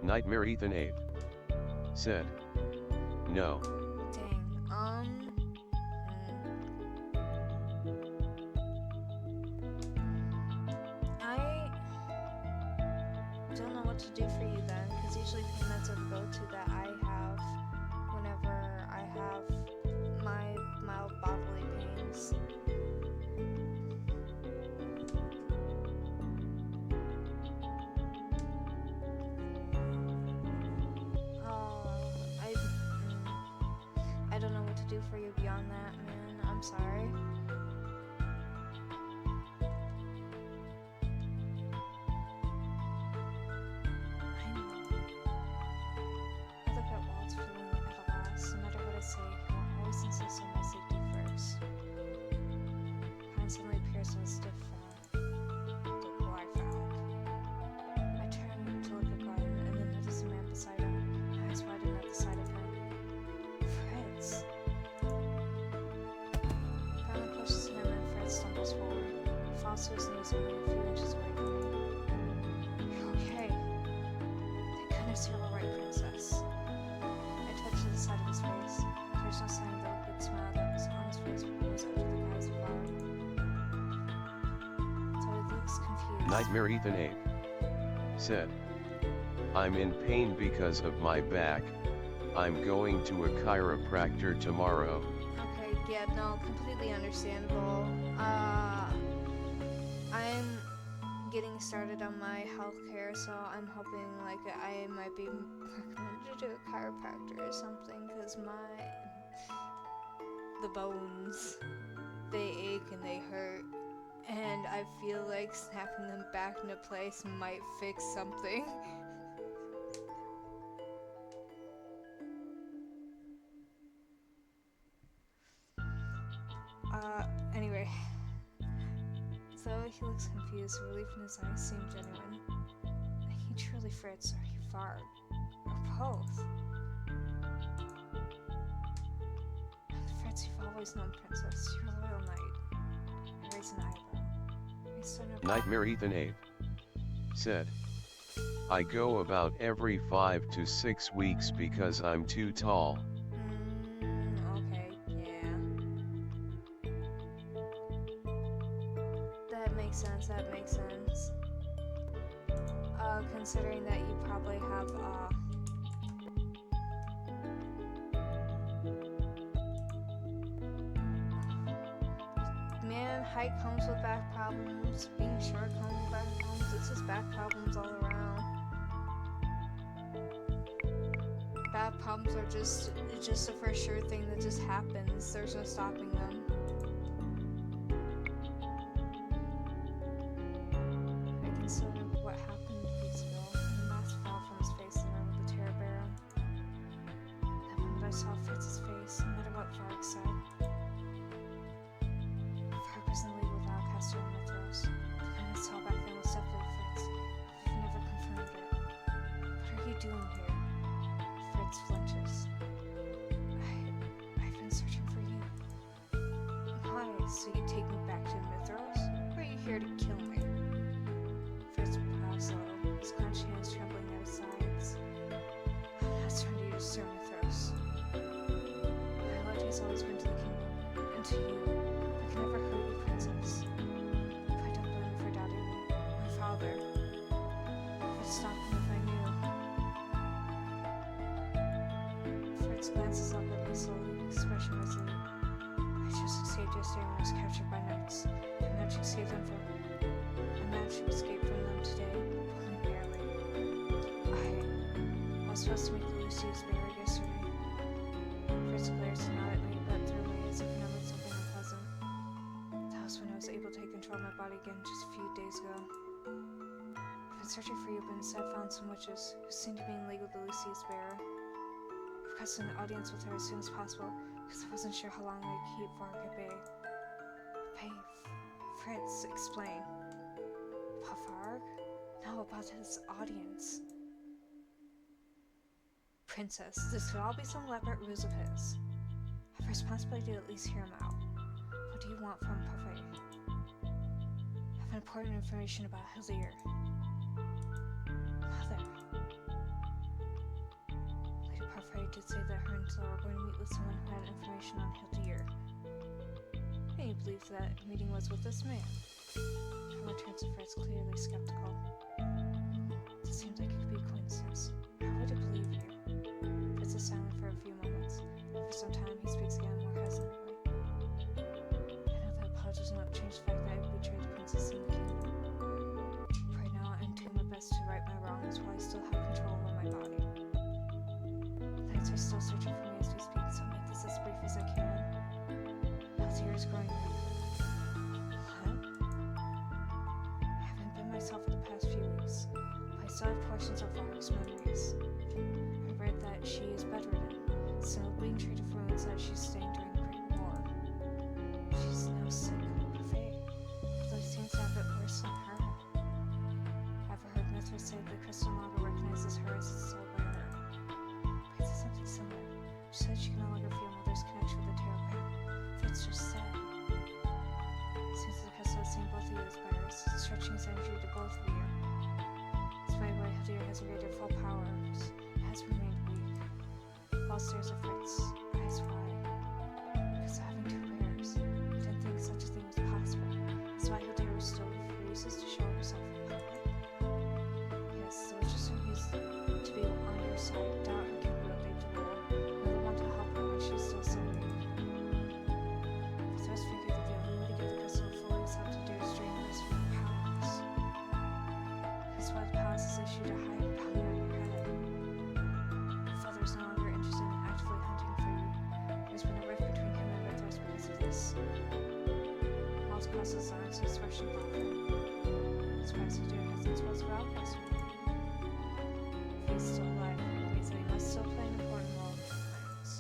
Nightmare Ethan 8 said, no. Dang. I don't know what to do for you then, because usually pain meds are the go-to that I have whenever I have my mild bodily pains. I don't know what to do for you beyond that, man. I'm sorry. I know. I look Yes, you're all right, princess. I touched the side of his face. There's no sign of the liquid smile that was on his face when he was under the guise of awe. So he looks confused. Nightmare Ethan Ave said, I'm in pain because of my back. I'm going to a chiropractor tomorrow. Okay, yeah, no, completely understandable. I'm getting started on my healthcare, so I'm hoping like I might be recommended to a chiropractor or something, because the bones, they ache and they hurt, and I feel like snapping them back into place might fix something. Anyway. So he looks confused, relief in his eyes seemed genuine. He truly Fritz, or you Varg, or both. Fritz, you've always known Princess. You're a loyal knight. I raise an eyebrow. Nightmare Ethan Ave said, I go about every 5 to 6 weeks because I'm too tall. Okay, yeah. That makes sense. Considering that you probably have, man, height comes with back problems, being short comes with back problems, it's just back problems all around. Back problems are just a for sure thing that just happens, there's no stopping them. Consider what happened weeks ago. The mask fell from his face and over the terror barrel. That moment I saw Fritz's face, no matter what Varg said. Varg was in league with Outcaster and Mythos. The man I saw back then was definitely Fritz. We've never confirmed it. What are you doing here? Fritz flinches. I've been searching for you. Why? So you take me back to Mythos? Or are you here to kill me? Fritz brows low, his clenched hands trembling at his sides. I'm not turning to you, Sir Mythos. My loyalty has always been to the kingdom, and to you. I can never hurt you, Princess. I don't blame you for doubting me. My father would stop him if I knew. Fritz glances up at me slowly, expression resolute. I just escaped yesterday when I was captured by knights. I managed to escape them from them today, only barely. I was supposed to make Lucy's bear yesterday. Fritz glares and nodded at me, but threw away as if remembered something unpleasant. That was when I was able to take control of my body again just a few days ago. I've been searching for you, but instead found some witches who seem to be in league with the Lucy's bearer. I've requested an audience with her as soon as possible, because I wasn't sure how long I'd keep Varg at bay. Fritz, explain. About Varg? No, about his audience. Princess, this could all be some elaborate ruse of his. I have a responsibility to at least hear him out. What do you want from Parfait? I have important information about Hillier. Mother. Lady Parfait did say that her and Zilla were going to meet with someone who had information on Hillier. And you believe that meeting was with this man? Her returns to Fritz clearly skeptical. It seems like it could be a coincidence. How would I believe you? Fritz is silent for a few moments. For some time, he speaks again more hesitantly. I know that apologies will not change the fact that I betrayed the princess and the kingdom. Right now, I'm doing my best to right my wrongs while I still have control over my body. Knights are still searching for me as we speak, so I'll make this as brief as I can. Altair is growing weak. What? I haven't been myself for the past few weeks, but I still have portions of Varg's memories. I read that she is bedridden, still being treated for wounds that she sustained during the Great War. She's now sick, Parfait, although she seems to have it worse than her. I've heard Mithras say the crystal model recognizes her as its sole bearer. But it's something similar. She said she can no longer feel Mother's connection with the Terrorgram. Fritz just said. Seems the crystal has seen both of you as bearers, stretching its energy to both of you. Despite what Hillier has rated full powers, Walt stares at Fritz, eyes wide. Because having two bears, he didn't think such a thing was possible. That's why Hilda still refuses to show herself in public. Yes, those just refuse to be on your side, doubt her capability to rule, and they want to help her when she's still so weak. Fritz figured that the only way to get the crystal fully is have to do is drain the rest from your powers. That's why the palace has issued a high bounty on your head. Your father is no longer interested in actively hunting for you. There's been a rift between him and Mithras because of this. Walt crosses his arms, his expression laughing. Surprised to do it hasn't spoiled the outcast. If he's still alive, it means that he must still play an important role in the plans.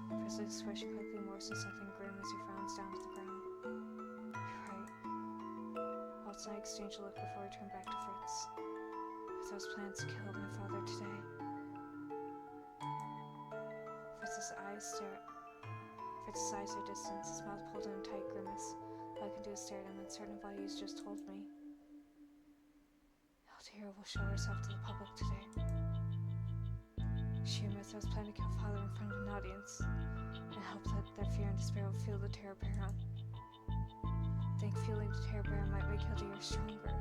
Fritz's expression quickly morphs into something grim as he frowns down to the ground. You're right. Walt and I exchange a look before we turn back to Fritz. With those plans to kill my father today. Fritz's eyes are distant, his mouth pulled in a tight grimace. All I can do is stare at him, uncertain of what he's just told me. Hilda will show herself to the public today. She and Mithras plan to kill father in front of an audience, and hope that their fear and despair will fuel the terror baron. I think fueling the terror baron might make Hilda stronger.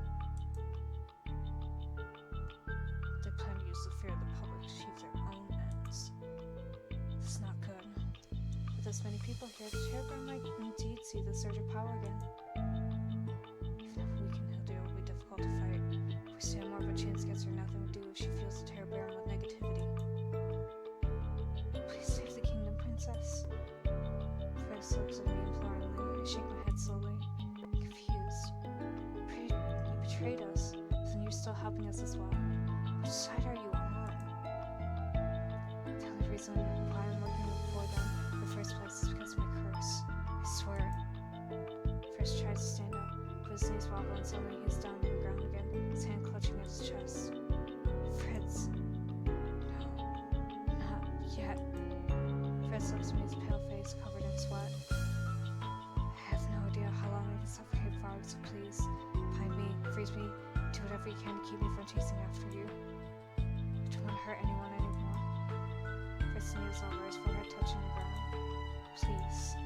They plan to use the fear of the public to achieve their own ends. This is not good. With as many people here, the terror baron might indeed see the surge of power again. Even if we can Hilda, it will be difficult to fight. If we stand more of a chance against her, nothing would do if she fuels the terror baron with negativity. Please save the kingdom, princess. Fritz looks at me imploringly. I shake my head slowly, confused. You betrayed us, but then you're still helping us as well. Which side are you on? The only reason why I'm working for them in the first place is because of my curse. I swear. Fritz tries to stand up, but his knees wobble and suddenly he's down on the ground again, his hand clutching at his chest. Fritz. No, not yet. Fritz looks at me, his pale face covered in sweat. I have no idea how long I can suffocate for, so please, find me, freeze me, do whatever you can to keep me from chasing after you. I don't want to hurt anyone anymore. Fritz knees over, his forehead touching the ground. Please.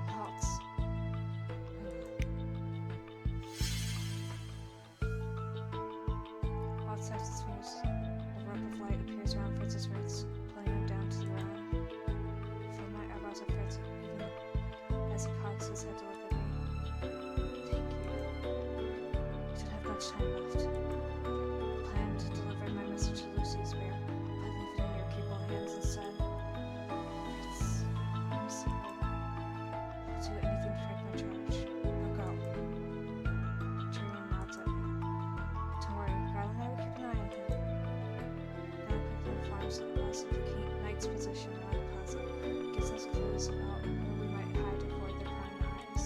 Walt. Walt snaps his fingers. A rope of light appears around Fritz's wrists, pulling him down to the ground. I feel my eyebrows at Fritz, even as he cocks his head to look at me. Thank you. I don't have much time left. I plan to deliver my message to Lucy's bear, but leave it in your capable hands instead. Fritz, I'm sorry. I'll do anything to protect my charge. Now go. Tyrion nods at me. Don't worry, Growler and I will keep an eye on him. Now quickly informs us of the knight's position around the plaza. Gives us clues about where we might hide to avoid their prying eyes.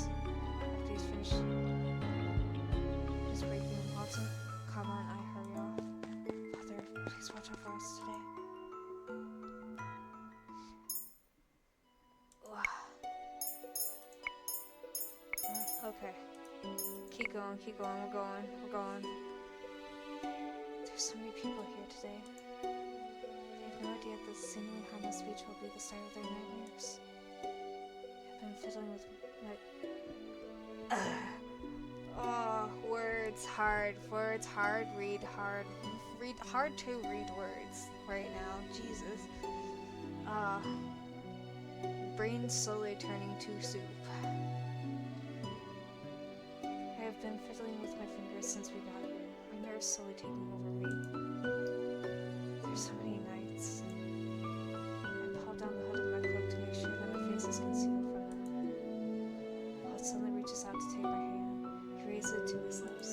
After he's finished his briefing, Watson, Kama, and I hurry off. Father, please watch out for us today. Okay. Keep going, we're going. There's so many people here today. They have no idea that the seemingly harmless speech will be the start of their nightmares. I've been fiddling with my... words hard, hard to read words right now, Jesus. Brain slowly turning to soup. I have been fiddling with my fingers since we got here, my nerves slowly taking over me. There's so many nights. I pull down the hood of my cloak to make sure that my face is concealed from them. Walt suddenly reaches out to take my hand. He raises it to his lips.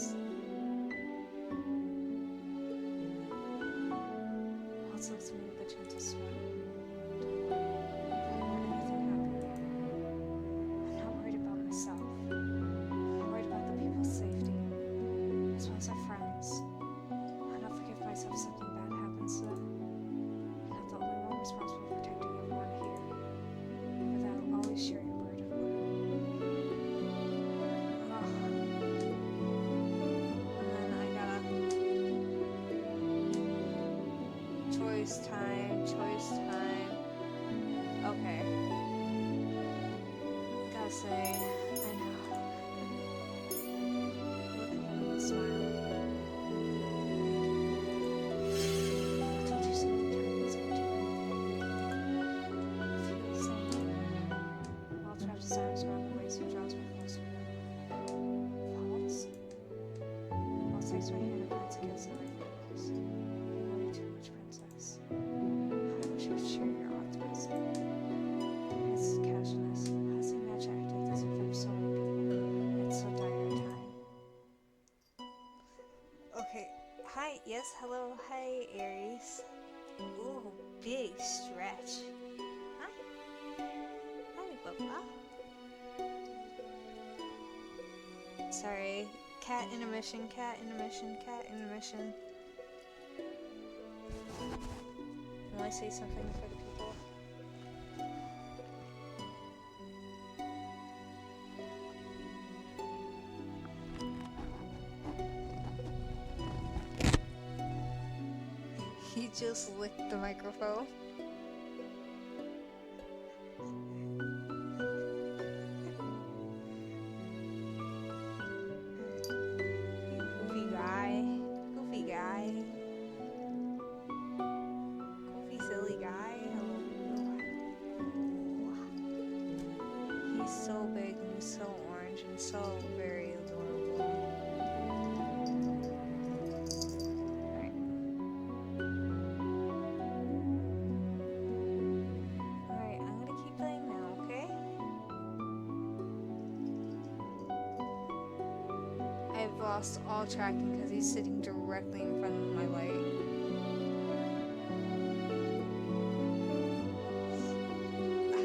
Walt looks at me with a gentle smile. Don't worry. I'm not worried about myself. I'm worried about the people's safety, as well as our friends. I'll not forgive myself if something bad happens to them. I'm not the only one responsible for protecting everyone here. Remember that I'll always share your burden. gotta say, I know. Look at them and smile. I told you so many times I would do anything. I feel the same way. Walt wraps his arms around my waist and draws me closer to him. Walt? Walt takes my hand and plants a kiss on my fingers. You worry too much, princess. I wish I could share your optimism. It's casualness, passing match active as if there's so many people. It's so dire a time. Okay, hi, yes, hello, hi, Aries. Ooh, big stretch. Hi. Hi, Bubba. Sorry, cat intermission, cat intermission, cat intermission. Will I say something for the people? He just licked the microphone. Goofy guy. Goofy guy. Goofy silly guy. He's so big and he's so orange and so very adorable. Alright, I'm gonna keep playing now, okay? I've lost all tracking because he's sitting directly in front of my light.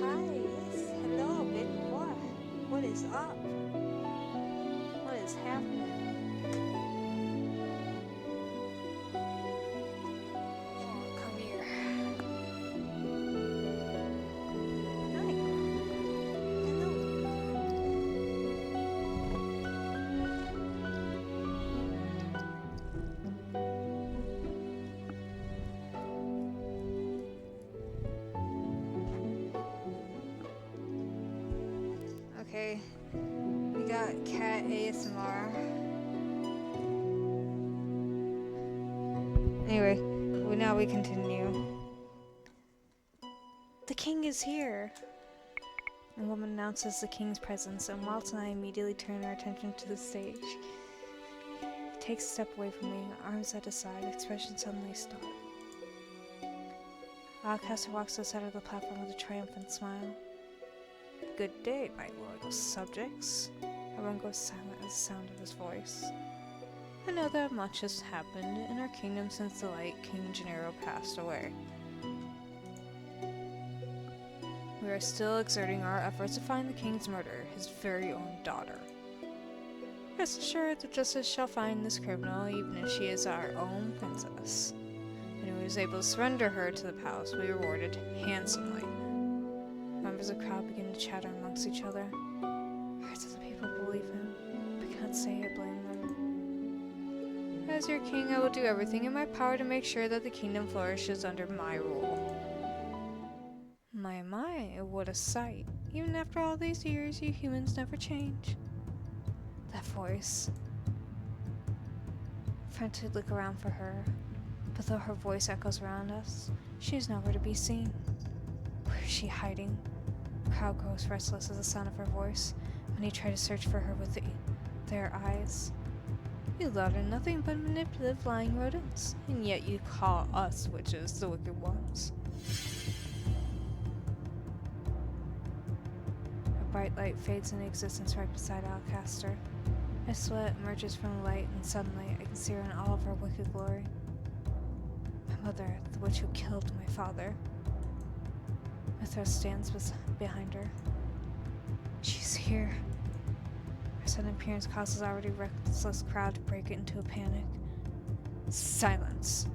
Hi, yes, hello, big boy. What is up? What is happening? Oh, come here. Hi. Hello. Okay, we got cat ASMR. Anyway, now we continue. The king is here! A woman announces the king's presence, and Walt and I immediately turn our attention to the stage. He takes a step away from me, arms at his side, expression suddenly stopped. Alcaster walks to the side of the platform with a triumphant smile. Good day, my loyal subjects. Everyone goes silent at the sound of his voice. I know that much has happened in our kingdom since the late King Gennaro passed away. We are still exerting our efforts to find the king's murderer, his very own daughter. Rest assured that justice shall find this criminal, even if she is our own princess. And who is able to surrender her to the palace will be rewarded handsomely. Members of the crowd begin to chatter amongst each other. Hearts of the people believe him, but cannot say I blame them. As your king, I will do everything in my power to make sure that the kingdom flourishes under my rule. My, what a sight. Even after all these years, you humans never change. That voice. Frantically look around for her, but though her voice echoes around us, she is nowhere to be seen. Where is she hiding? The crowd grows restless at the sound of her voice. Many try to search for her with their eyes. You lot are nothing but manipulative lying rodents, and yet you call us witches the wicked ones. A bright light fades into existence right beside Alcaster. A silhouette emerges from the light, and suddenly I can see her in all of her wicked glory. My mother, the witch who killed my father. Mithra stands behind her. She's here. Her sudden appearance causes the already restless crowd to break into a panic. Silence!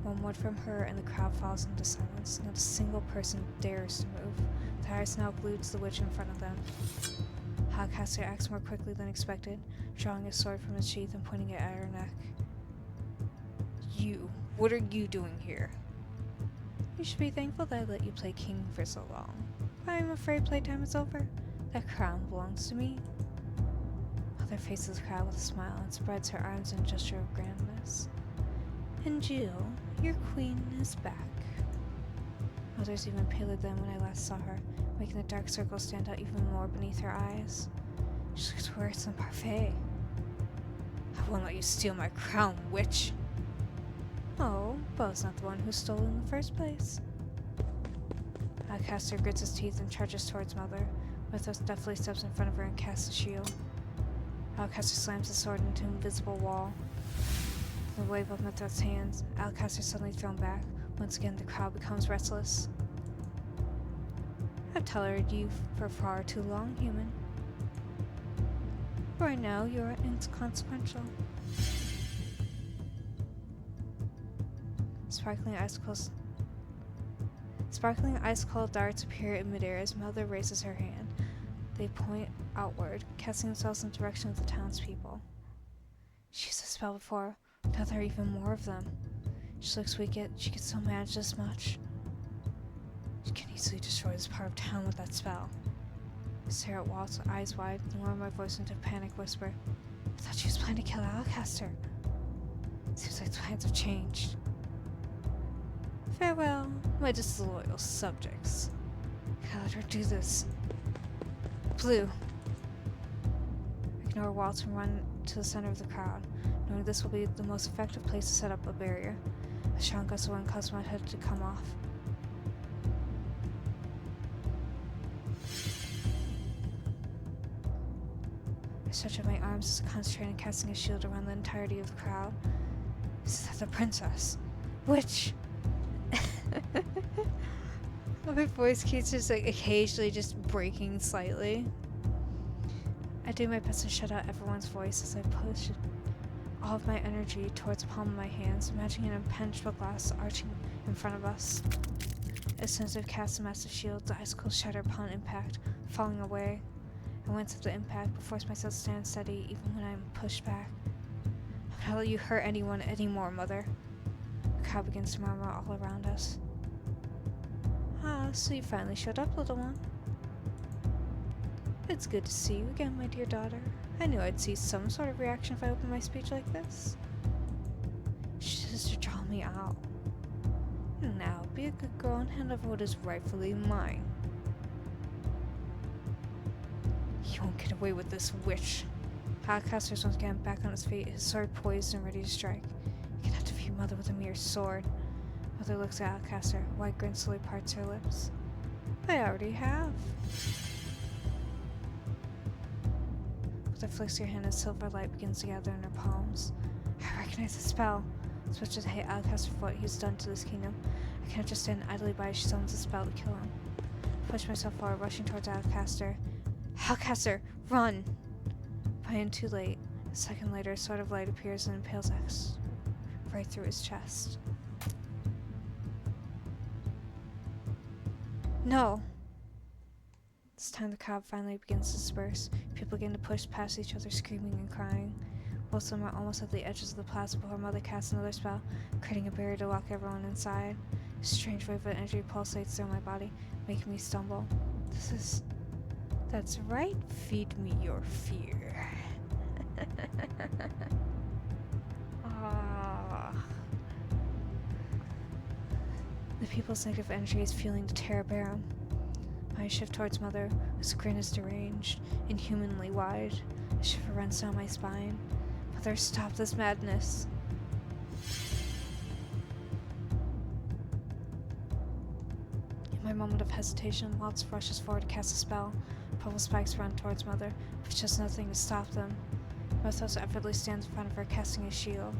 One word from her and the crowd falls into silence. Not a single person dares to move. The eyes now glued to the witch in front of them. Alcaster acts more quickly than expected, drawing his sword from its sheath and pointing it at her neck. You, what are you doing here? You should be thankful that I let you play king for so long. But I'm afraid playtime is over. That crown belongs to me. Mother faces the crowd with a smile and spreads her arms in a gesture of grandness. And Jill, your queen is back. Mother's even paler than when I last saw her, making the dark circles stand out even more beneath her eyes. She looks worse than parfait. I won't let you steal my crown, witch! Oh, Beau's not the one who stole it in the first place. Alcaster grits his teeth and charges towards Mother. Mythos deftly steps in front of her and casts a shield. Alcaster slams his sword into an invisible wall. In the wave of Mythos' hands, Alcaster is suddenly thrown back. Once again, the crowd becomes restless. I've tolerated you for far too long, human. Right now, you're inconsequential. Sparkling ice-cold darts appear in midair as Mother raises her hand. They point outward, casting themselves in the direction of the townspeople. She used a spell before, now there are even more of them. She looks weak, yet she can still manage this much. She can easily destroy this part of town with that spell. I stare at Walt, eyes wide, and lower my voice into a panic whisper. I thought she was planning to kill Alcaster. Seems like plans have changed. Farewell, my disloyal subjects. I can't let her do this. Blue. Ignore Walt and run to the center of the crowd, knowing this will be the most effective place to set up a barrier. A strong gust of wind caused my head to come off. I stretch out my arms as I concentrate on casting a shield around the entirety of the crowd. Is that the princess? Which? My voice keeps just occasionally just breaking slightly. I do my best to shut out everyone's voice as I push all of my energy towards the palm of my hands, imagining an impenetrable glass arching in front of us. As soon as I've cast a massive shield, the icicles shatter upon impact, falling away. I wince at the impact, but force myself to stand steady even when I'm pushed back. I'm not letting you hurt anyone anymore, Mother. The crowd begins to murmur all around us. Ah, so you finally showed up, little one. It's good to see you again, my dear daughter. I knew I'd see some sort of reaction if I opened my speech like this. She says to draw me out. Now, be a good girl and hand over what is rightfully mine. You won't get away with this, witch. Alcaster's once again back on his feet, his sword poised and ready to strike. You cannot defeat your mother with a mere sword. Mother looks at Alcaster, a wide grin slowly parts her lips. I already have. Mother flicks her hand as silver light begins to gather in her palms. I recognize the spell. As much as I hate Alcaster for what he's done to this kingdom, I cannot just stand idly by as she summons a spell to kill him. I push myself forward, rushing towards Alcaster. Alcaster, run! But I am too late. A second later, a sword of light appears and impales X right through his chest. No! This time the crowd finally begins to disperse. People begin to push past each other, screaming and crying. Most of them are almost at the edges of the plaza before Mother casts another spell, creating a barrier to lock everyone inside. A strange wave of energy pulsates through my body, making me stumble. That's right, feed me your fear. The people's negative energy is fueling the terror baron. I shift towards Mother, whose grin is deranged, inhumanly wide. A shiver runs down my spine. Mother, stop this madness. In my moment of hesitation, Walt rushes forward to cast a spell. Purple spikes run towards Mother, but just nothing to stop them. Mythos effortlessly stands in front of her, casting his shield.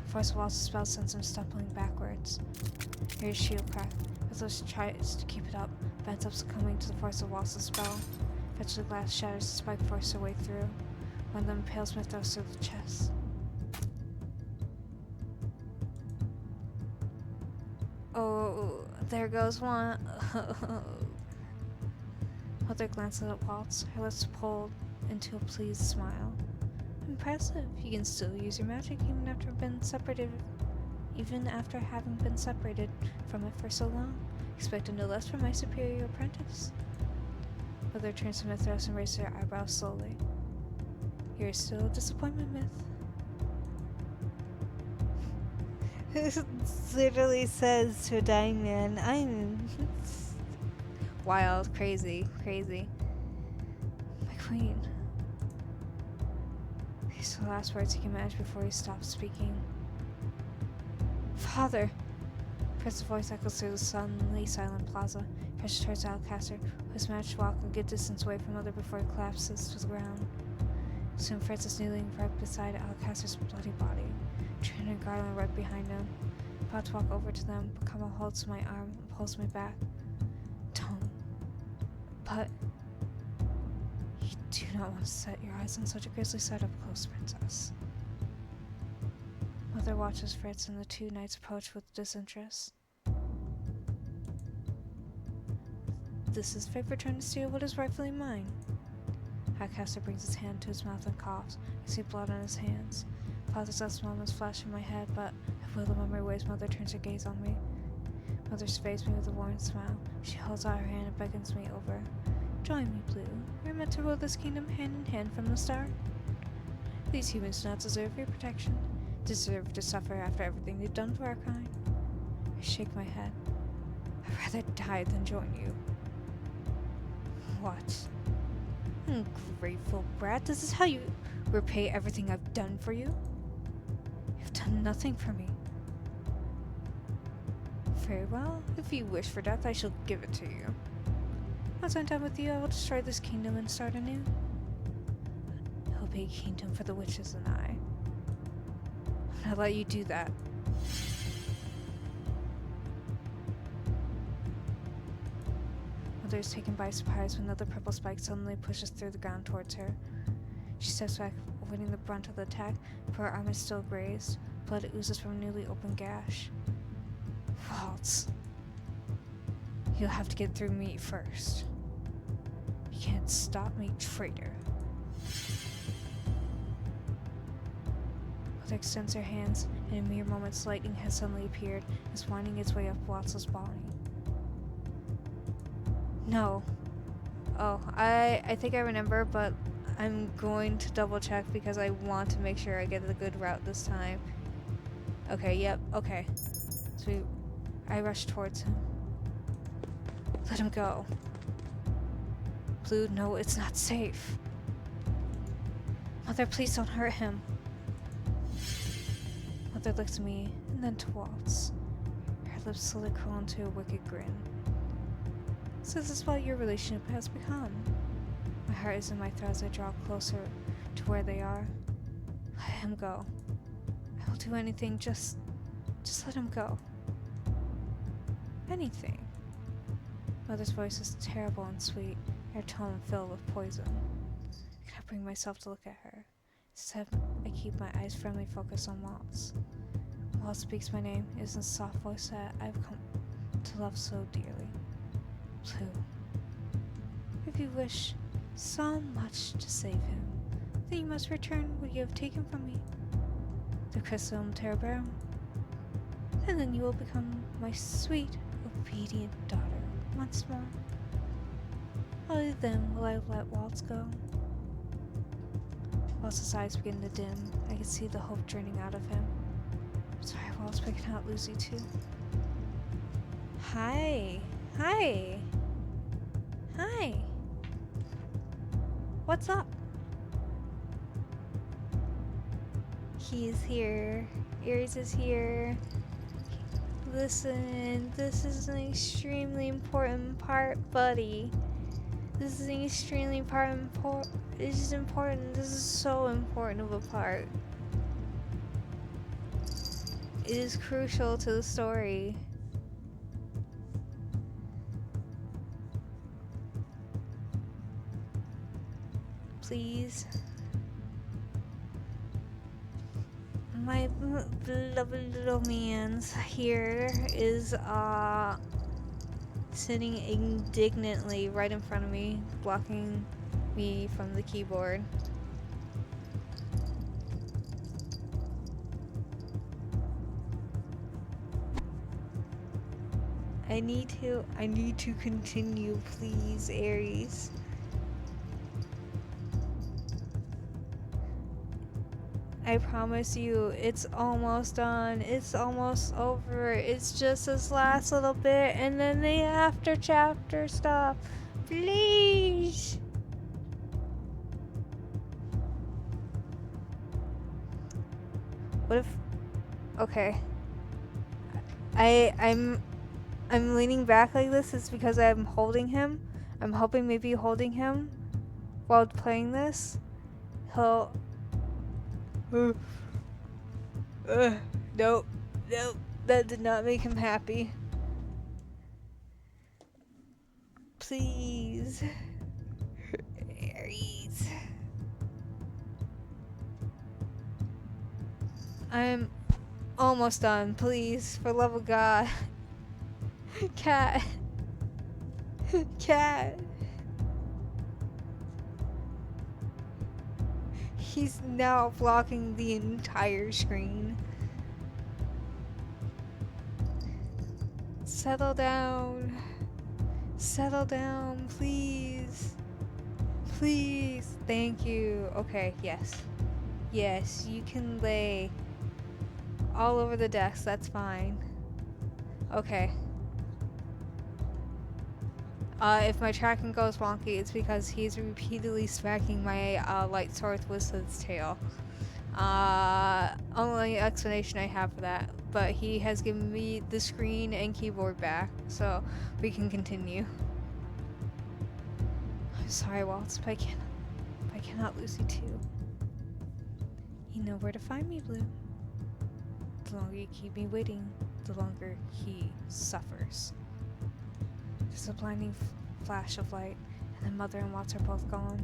The force of Walt's spell sends him stumbling backwards. Here's shield crack. Mythos tries to keep it up, but ends up succumbing to the force of Walt's spell. Eventually, the glass shatters, the spike forces her way through. One of them impales Mythos through the chest. Oh, there goes one. Mother glances at Walt, her lips pulled into a pleased smile. Impressive. You can still use your magic even after having been separated from it for so long. Expected no less from my superior apprentice. Mother turns to Mythos and raises her eyebrows slowly. You're still a disappointment, Myth. It literally says to a dying man, I'm wild, crazy. My queen. These are the last words he can manage before he stops speaking. Father! Prince's voice echoes through the suddenly silent plaza. Rushes towards Alcaster, who has managed to walk a good distance away from Mother before he collapses to the ground. Soon Fritz is kneeling right beside Alcaster's bloody body, Trin and Garland right behind him. About to walk over to them, but Kamal holds my arm and pulls me back. Don't. But you do not want to set your eyes on such a grisly sight up close, Princess. Mother watches Fritz and the two knights approach with disinterest. This is fate for trying to steal what is rightfully mine. Alcaster brings his hand to his mouth and coughs. I see blood on his hands. Father's last moments flash in my head, but at will the memory waves, Mother turns her gaze on me. Mother surveys me with a warm smile. She holds out her hand and beckons me over. Join me, Blue. We're meant to rule this kingdom hand in hand from the start. These humans do not deserve your protection. Deserve to suffer after everything they've done for our kind. I shake my head. I'd rather die than join you. What? Ungrateful brat, this is how you repay everything I've done for you? You've done nothing for me. Very well, if you wish for death, I shall give it to you. Once I'm done with you, I will destroy this kingdom and start anew. It will be a kingdom for the witches and I. I'll let you do that. Mother is taken by surprise when another purple spike suddenly pushes through the ground towards her. She steps back, avoiding the brunt of the attack, but her arm is still grazed. Blood oozes from a newly opened gash. Walt. You'll have to get through me first. You can't stop me, traitor. Mother extends her hands, and in mere moments lightning has suddenly appeared and is winding its way up Walt's body. No. Oh, I think I remember, but I'm going to double check because I want to make sure I get the good route this time. Okay, yep, okay. So I rush towards him. Let him go. Blue, no, it's not safe. Mother, please don't hurt him. Mother looks at me and then to Waltz. Her lips slowly curl into a wicked grin. So this is what your relationship has become. My heart is in my throat as I draw closer to where they are. Let him go. I will do anything, just let him go. Anything. Mother's voice is terrible and sweet, her tone filled with poison. I cannot bring myself to look at her. Instead, I keep my eyes firmly focused on Waltz. Walt speaks my name. It is in a soft voice that I've come to love so dearly. Blue. If you wish so much to save him, then you must return what you have taken from me. The crystal Terrabarum. And then you will become my sweet, obedient daughter once more. Only then will I let Waltz go. Waltz's eyes begin to dim. I can see the hope draining out of him. I'm sorry, Waltz, but I cannot lose you too. Hi. Hi. Hi. What's up? He is here. Ares is here. Listen, this is an extremely important part, buddy. This is an extremely important This is important. This is so important of a part. It is crucial to the story. Please. My beloved little man's here is sitting indignantly right in front of me, blocking me from the keyboard. I need to continue, please, Ares. I promise you, it's almost done. It's almost over. It's just this last little bit, and then the after chapter stuff. Please. What if? Okay. I'm leaning back like this. It's because I'm holding him. I'm hoping maybe holding him while playing this, he'll. Nope. Nope. That did not make him happy. Please. Aries. I'm almost done. Please, for love of God. Cat. Cat. He's now blocking the entire screen. Settle down. Settle down, please. Please. Thank you. Okay, yes. Yes, you can lay all over the desk. That's fine. Okay. If my tracking goes wonky, it's because he's repeatedly smacking my light sword with his tail. Only explanation I have for that. But he has given me the screen and keyboard back, so we can continue. I'm sorry, Walt, but I cannot lose you too. You know where to find me, Blue. The longer you keep me waiting, the longer he suffers. There's a blinding flash of light, and then Mother and Walt are both gone.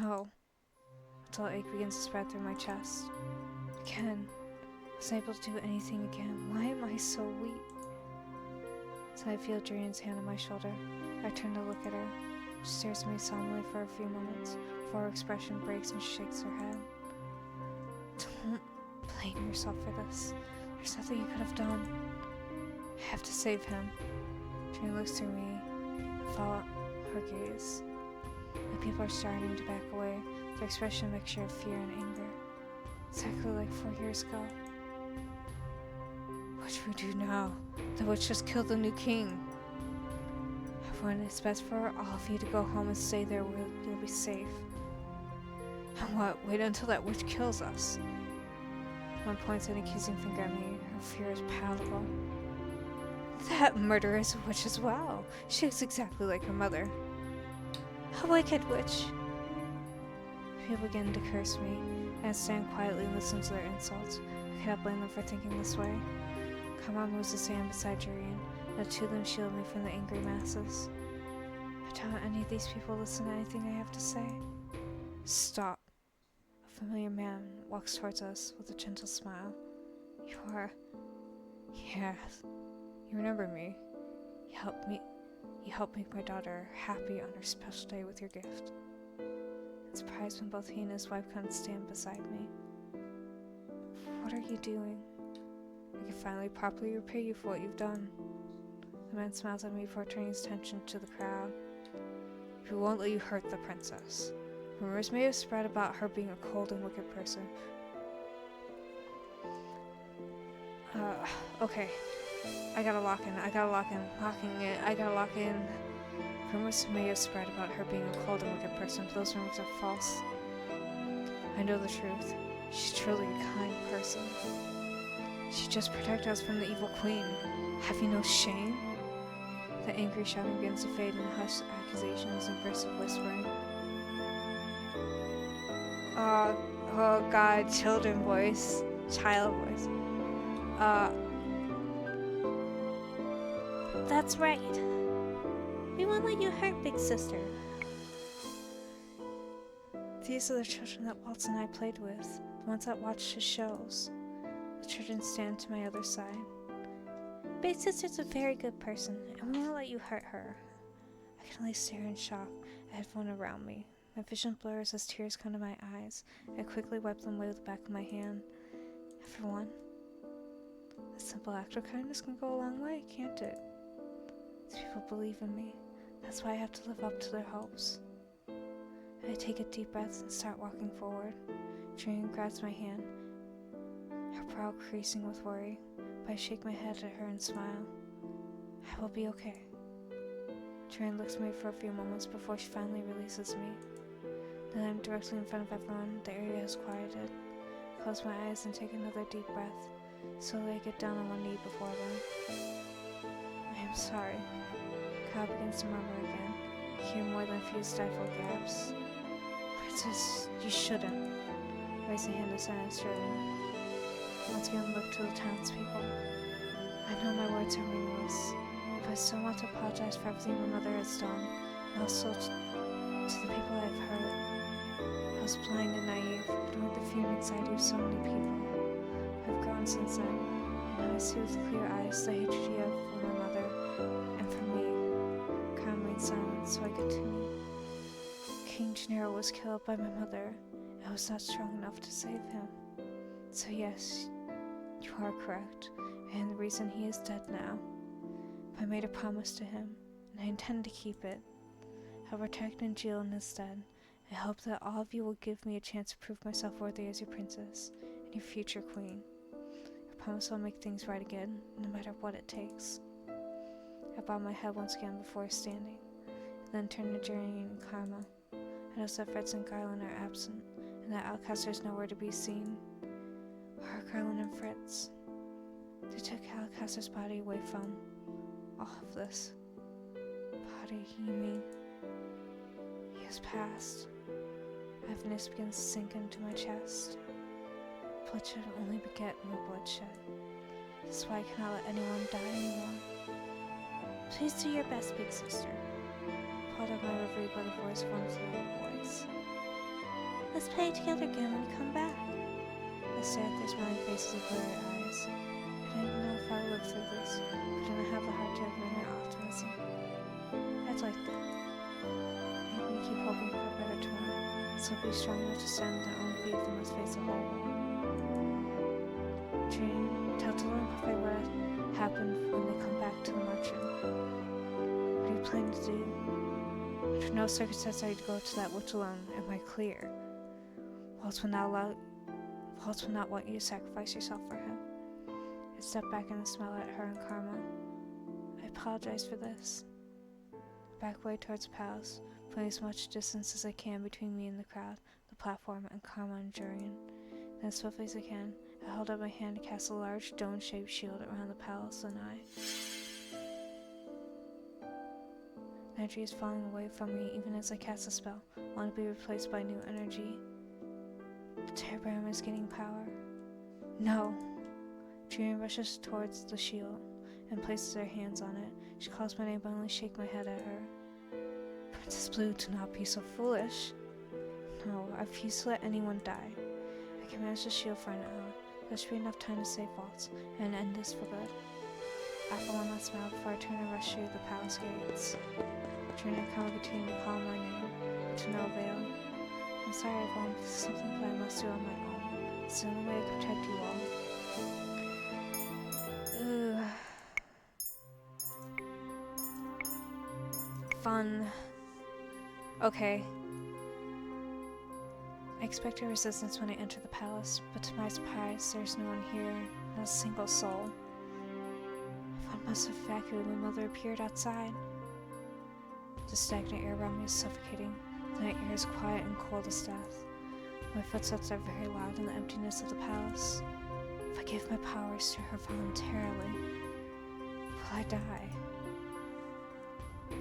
No. Until ache begins to spread through my chest. Again. I wasn't able to do anything again. Why am I so weak? So I feel Julian's hand on my shoulder. I turn to look at her. She stares at me solemnly for a few moments, before her expression breaks and she shakes her head. Don't blame yourself for this. There's nothing you could have done. I have to save him. Julian looks through me, follow her gaze. The people are starting to back away, their expression a mixture of fear and anger. Exactly like 4 years ago. What should we do now? The witch just killed the new king. Everyone, it's best for all of you to go home and stay there where you'll be safe. And what? Wait until that witch kills us. One points an accusing finger at me. Her fear is palatable. That murderer is a witch as well. She looks exactly like her mother. A wicked witch. People begin to curse me, and I stand quietly and listen to their insults. I cannot blame them for thinking this way. Kamran moves to stand beside Jurian, and the two of them shield me from the angry masses. I don't want any of these people to listen to anything I have to say. Stop. A familiar man walks towards us with a gentle smile. You are... Yes. You remember me. You helped make my daughter happy on her special day with your gift. I'm surprised when both he and his wife couldn't stand beside me. What are you doing? I can finally properly repay you for what you've done. The man smiles at me before turning his attention to the crowd. We won't let you hurt the princess. Rumors may have spread about her being a cold and wicked person. Okay. I gotta lock in. Rumors may have spread about her being a cold and wicked person, but those rumors are false. I know the truth. She's truly a kind person. She just protected us from the evil queen. Have you no shame? The angry shouting begins to fade in hushed accusations and bursts of whispering. Oh god, children voice. Child voice. That's right. We won't let you hurt Big Sister. These are the children that Walt and I played with, the ones that watched his shows. The children stand to my other side. Big Sister's a very good person, and we won't let you hurt her. I can only stare in shock at everyone around me. My vision blurs as tears come to my eyes. I quickly wipe them away with the back of my hand. Everyone, a simple act of kindness can go a long way, can't it? These people believe in me. That's why I have to live up to their hopes. I take a deep breath and start walking forward. Trin grabs my hand, her brow creasing with worry, but I shake my head at her and smile. I will be okay. Trin looks at me for a few moments before she finally releases me. Then I'm directly in front of everyone. The area has quieted. I close my eyes and take another deep breath. Slowly I get down on one knee before them. I am sorry. Kyle begins to murmur again. I hear more than a few stifled gasps. Princess, you shouldn't. Raise a hand to silence Jordan. Once again look to the townspeople. I know my words are meaningless, but I still want to apologize for everything my mother has done, and also to the people I've hurt. I was blind and naive, knowing the fear and anxiety of so many people. I've grown since then, and now I see with clear eyes the hatred you have for my mother, and for me. Crown remained silent, so I continued. King Gennaro was killed by my mother, and I was not strong enough to save him. So yes, you are correct, and the reason he is dead now. But I made a promise to him, and I intend to keep it. I'll protect and Jill in his stead. I hope that all of you will give me a chance to prove myself worthy as your princess, and your future queen. I promise I'll make things right again, no matter what it takes. I bow my head once again before standing, then turn to Journey and Karma. I notice that Fritz and Garland are absent, and that Alcaster is nowhere to be seen. Where are Garland and Fritz? They took Alcaster's body away from all of this. Body, you mean? He has passed. Heaviness begins to sink into my chest. Bloodshed only beget more bloodshed. This is why I cannot let anyone die anymore. Please do your best, big sister. Pulled up my reverie by the voice of one little voice. Let's play together again when you come back. I stare at their smiling faces with blurry eyes. I didn't know if I would live through this, but I didn't have the heart to admit their optimism. I'd like that. Make me keep hoping for a better tomorrow, so be strong enough to stand on their own feet and must face the whole world. Dream, tell Dylan and Puffy what happened when they come back to the merchant. What are you planning to do? Under no circumstance are you to go to that witch alone, am I clear? Walt will not want you to sacrifice yourself for him. I step back and smile at her and Karma. I apologize for this. I back away towards the palace, putting as much distance as I can between me and the crowd, the platform, and Karma and Jurian. Then as swiftly as I can, I hold up my hand to cast a large dome-shaped shield around the palace and energy is falling away from me even as I cast a spell, wanting to be replaced by new energy. The Terrabram is gaining power. No! Jurian rushes towards the shield and places her hands on it. She calls my name, but I only shake my head at her. Princess Blue, do not be so foolish. No, I refuse to let anyone die. I can manage the shield for an hour. There should be enough time to save Walt and end this for good. After one last smile before I turn and rush through the palace gates. Trying to come between me, call my name, but to no avail. I'm sorry, everyone, this is something that I must do on my own. It's the only way to protect you all. Fun. Okay. I expected resistance when I entered the palace, but to my surprise, there's no one here, not a single soul. Everyone must have evacuated when Mother appeared outside. The stagnant air around me is suffocating. The night air is quiet and cold as death. My footsteps are very loud in the emptiness of the palace. If I give my powers to her voluntarily, will I die?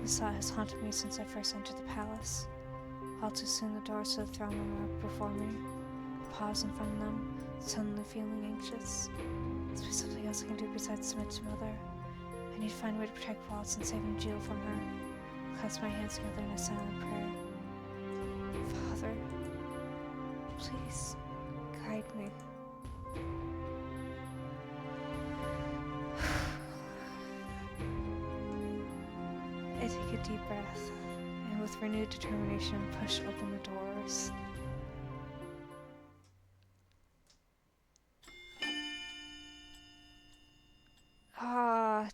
This thought has haunted me since I first entered the palace. All too soon the doors to the throne room are before me. I pause in front of them, suddenly feeling anxious. There's something else I can do besides submit to Mother. I need to find a way to protect Walt and saving Jill from her. I clasp my hands together in a silent prayer. Father, please, guide me. I take a deep breath, and with renewed determination, push open the doors.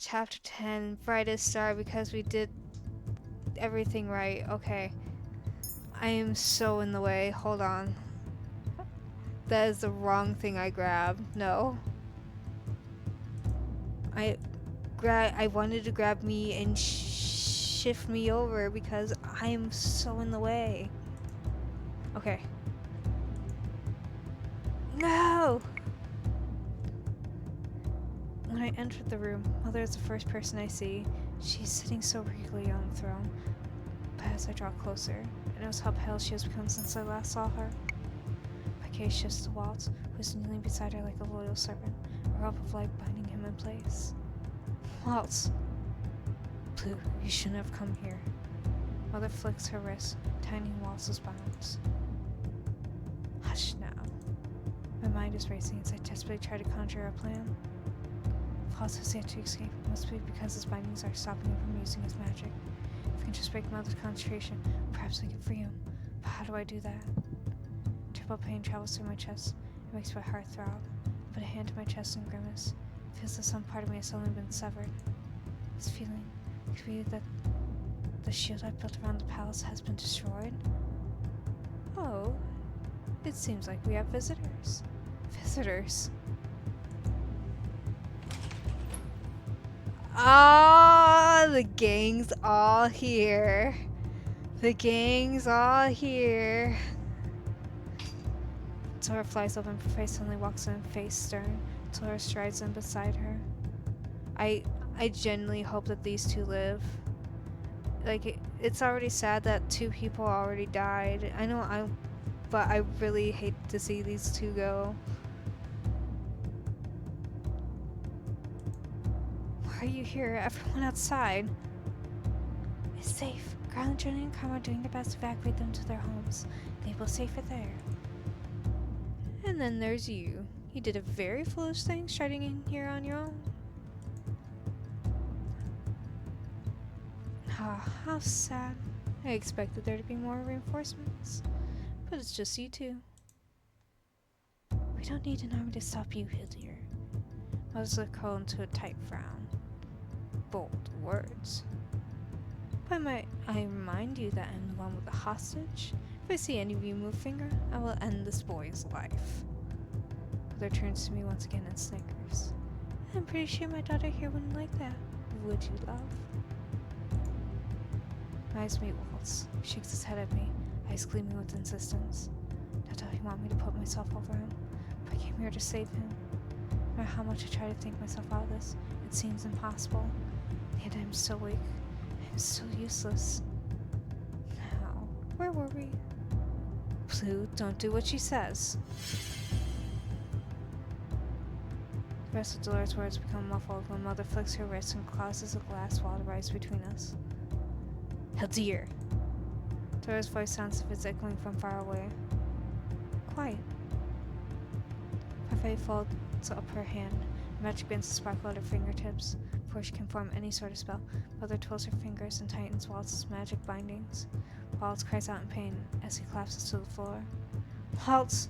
Chapter 10, brightest star, because we did everything right. Okay. I am so in the way. Hold on. That is the wrong thing I grabbed. No. I wanted to grab me and shift me over because I am so in the way. Okay. No! When I entered the room, Mother is the first person I see. She's sitting so regally on the throne. But as I draw closer, I notice how pale she has become since I last saw her. My gaze shifts to Walt, who is kneeling beside her like a loyal servant, a rope of light binding him in place. Walt! Blue, you shouldn't have come here. Mother flicks her wrist, tightening Walt's bonds. Hush now. My mind is racing as I desperately try to conjure a plan. If Walt has yet to escape, it must be because his bindings are stopping him from using his magic. If I can just break Mother's concentration, perhaps I can free him. But how do I do that? Terrible pain travels through my chest. It makes my heart throb. I put a hand to my chest and grimace. It feels as some part of me has suddenly been severed. This feeling could be that the shield I built around the palace has been destroyed. Oh, it seems like we have visitors. Visitors. Ah, the gang's all here. The gang's all here. The door flies open, Faye suddenly walks in, face stern. Laura strides in beside her. I genuinely hope that these two live. Like, it's already sad that 2 people already died. But I really hate to see these 2 go. Why are you here? Everyone outside. It's safe. Garland, Jenny, and Carmen are doing their best to evacuate them to their homes. They will safer there. And then there's you. You did a very foolish thing striding in here on your own. Ah, how sad. I expected there to be more reinforcements. But it's just you 2. We don't need an army to stop you, Hildier. Mother's lip curled into a tight frown. Bold words. But might I remind you that I'm the one with the hostage? If I see any of you move a finger, I will end this boy's life. Mother turns to me once again and snickers. I'm pretty sure my daughter here wouldn't like that. Would you, love? My eyes meet Walt's. He shakes his head at me, eyes gleaming with insistence. Now does he want me to put myself over him? But I came here to save him. No matter how much I try to think myself out of this, it seems impossible. And I'm still weak. I'm still useless. Now, where were we? Blue, don't do what she says. The rest of Dolores' words become muffled when Mother flicks her wrist and causes a glass wall to rise between us. Hildier! Dolores' voice sounds as if it's echoing from far away. Quiet. Parfait folds up her hand. Magic begins to sparkle at her fingertips. Before she can form any sort of spell, Mother twirls her fingers and tightens Walt's magic bindings. Walt cries out in pain as he collapses to the floor. Walt!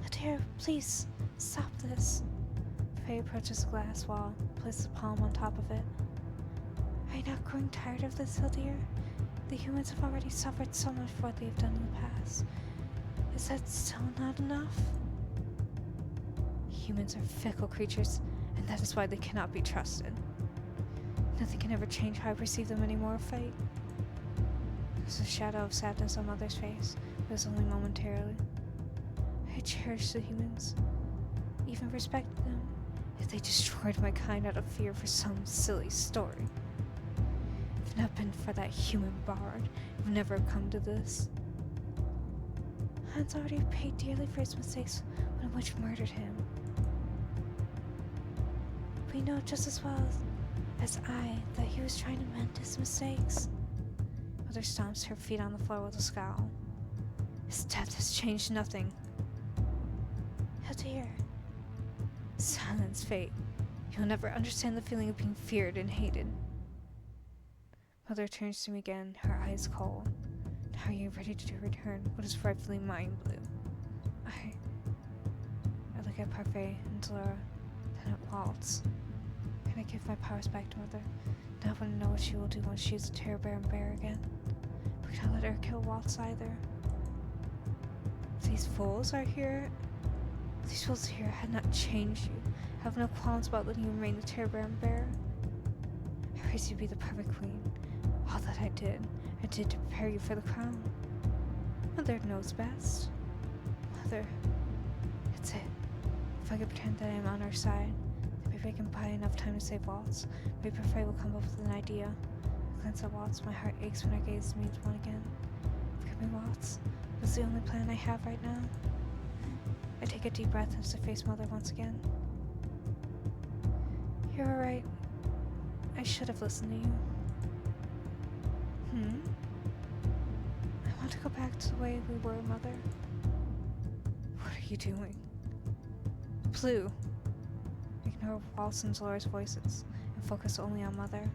Hildier, please, stop this. Faye approaches the glass wall, places a palm on top of it. Are you not growing tired of this, Hildier? The humans have already suffered so much for what they've done in the past. Is that still not enough? Humans are fickle creatures, and that is why they cannot be trusted. Nothing can ever change how I perceive them anymore, Faye. There's a shadow of sadness on Mother's face, but it's only momentarily. I cherish the humans, even respected them, yet they destroyed my kind out of fear for some silly story. If it had not been for that human bard, it would never have come to this. Hans already paid dearly for his mistakes when a witch murdered him. We know just as well as I that he was trying to mend his mistakes. Mother stomps her feet on the floor with a scowl. His death has changed nothing. Hildier. Silence, Fate. You'll never understand the feeling of being feared and hated. Mother turns to me again, her eyes cold. Now you're ready to return what is rightfully mine, Blue. I look at Parfait and Laura, then at Waltz. Can I give my powers back to Mother? Now I want to know what she will do when she is a terror bear again. I cannot let her kill Walt either. These fools are here. These fools here had not changed you. I have no qualms about letting you remain the Terror Bearer. I raised you to be the perfect queen. All that I did to prepare you for the crown. Mother knows best. Mother, it's it. If I could pretend that I am on her side, then maybe I can buy enough time to save Waltz. Maybe Fray will come up with an idea. I glance at Waltz, my heart aches when our gaze meets one again. Forgive me, Waltz. That's the only plan I have right now. I take a deep breath as I face Mother once again. You're alright. I should have listened to you. I want to go back to the way we were, Mother. What are you doing? Blue. Ignore Waltz and Zola's voices and focus only on Mother.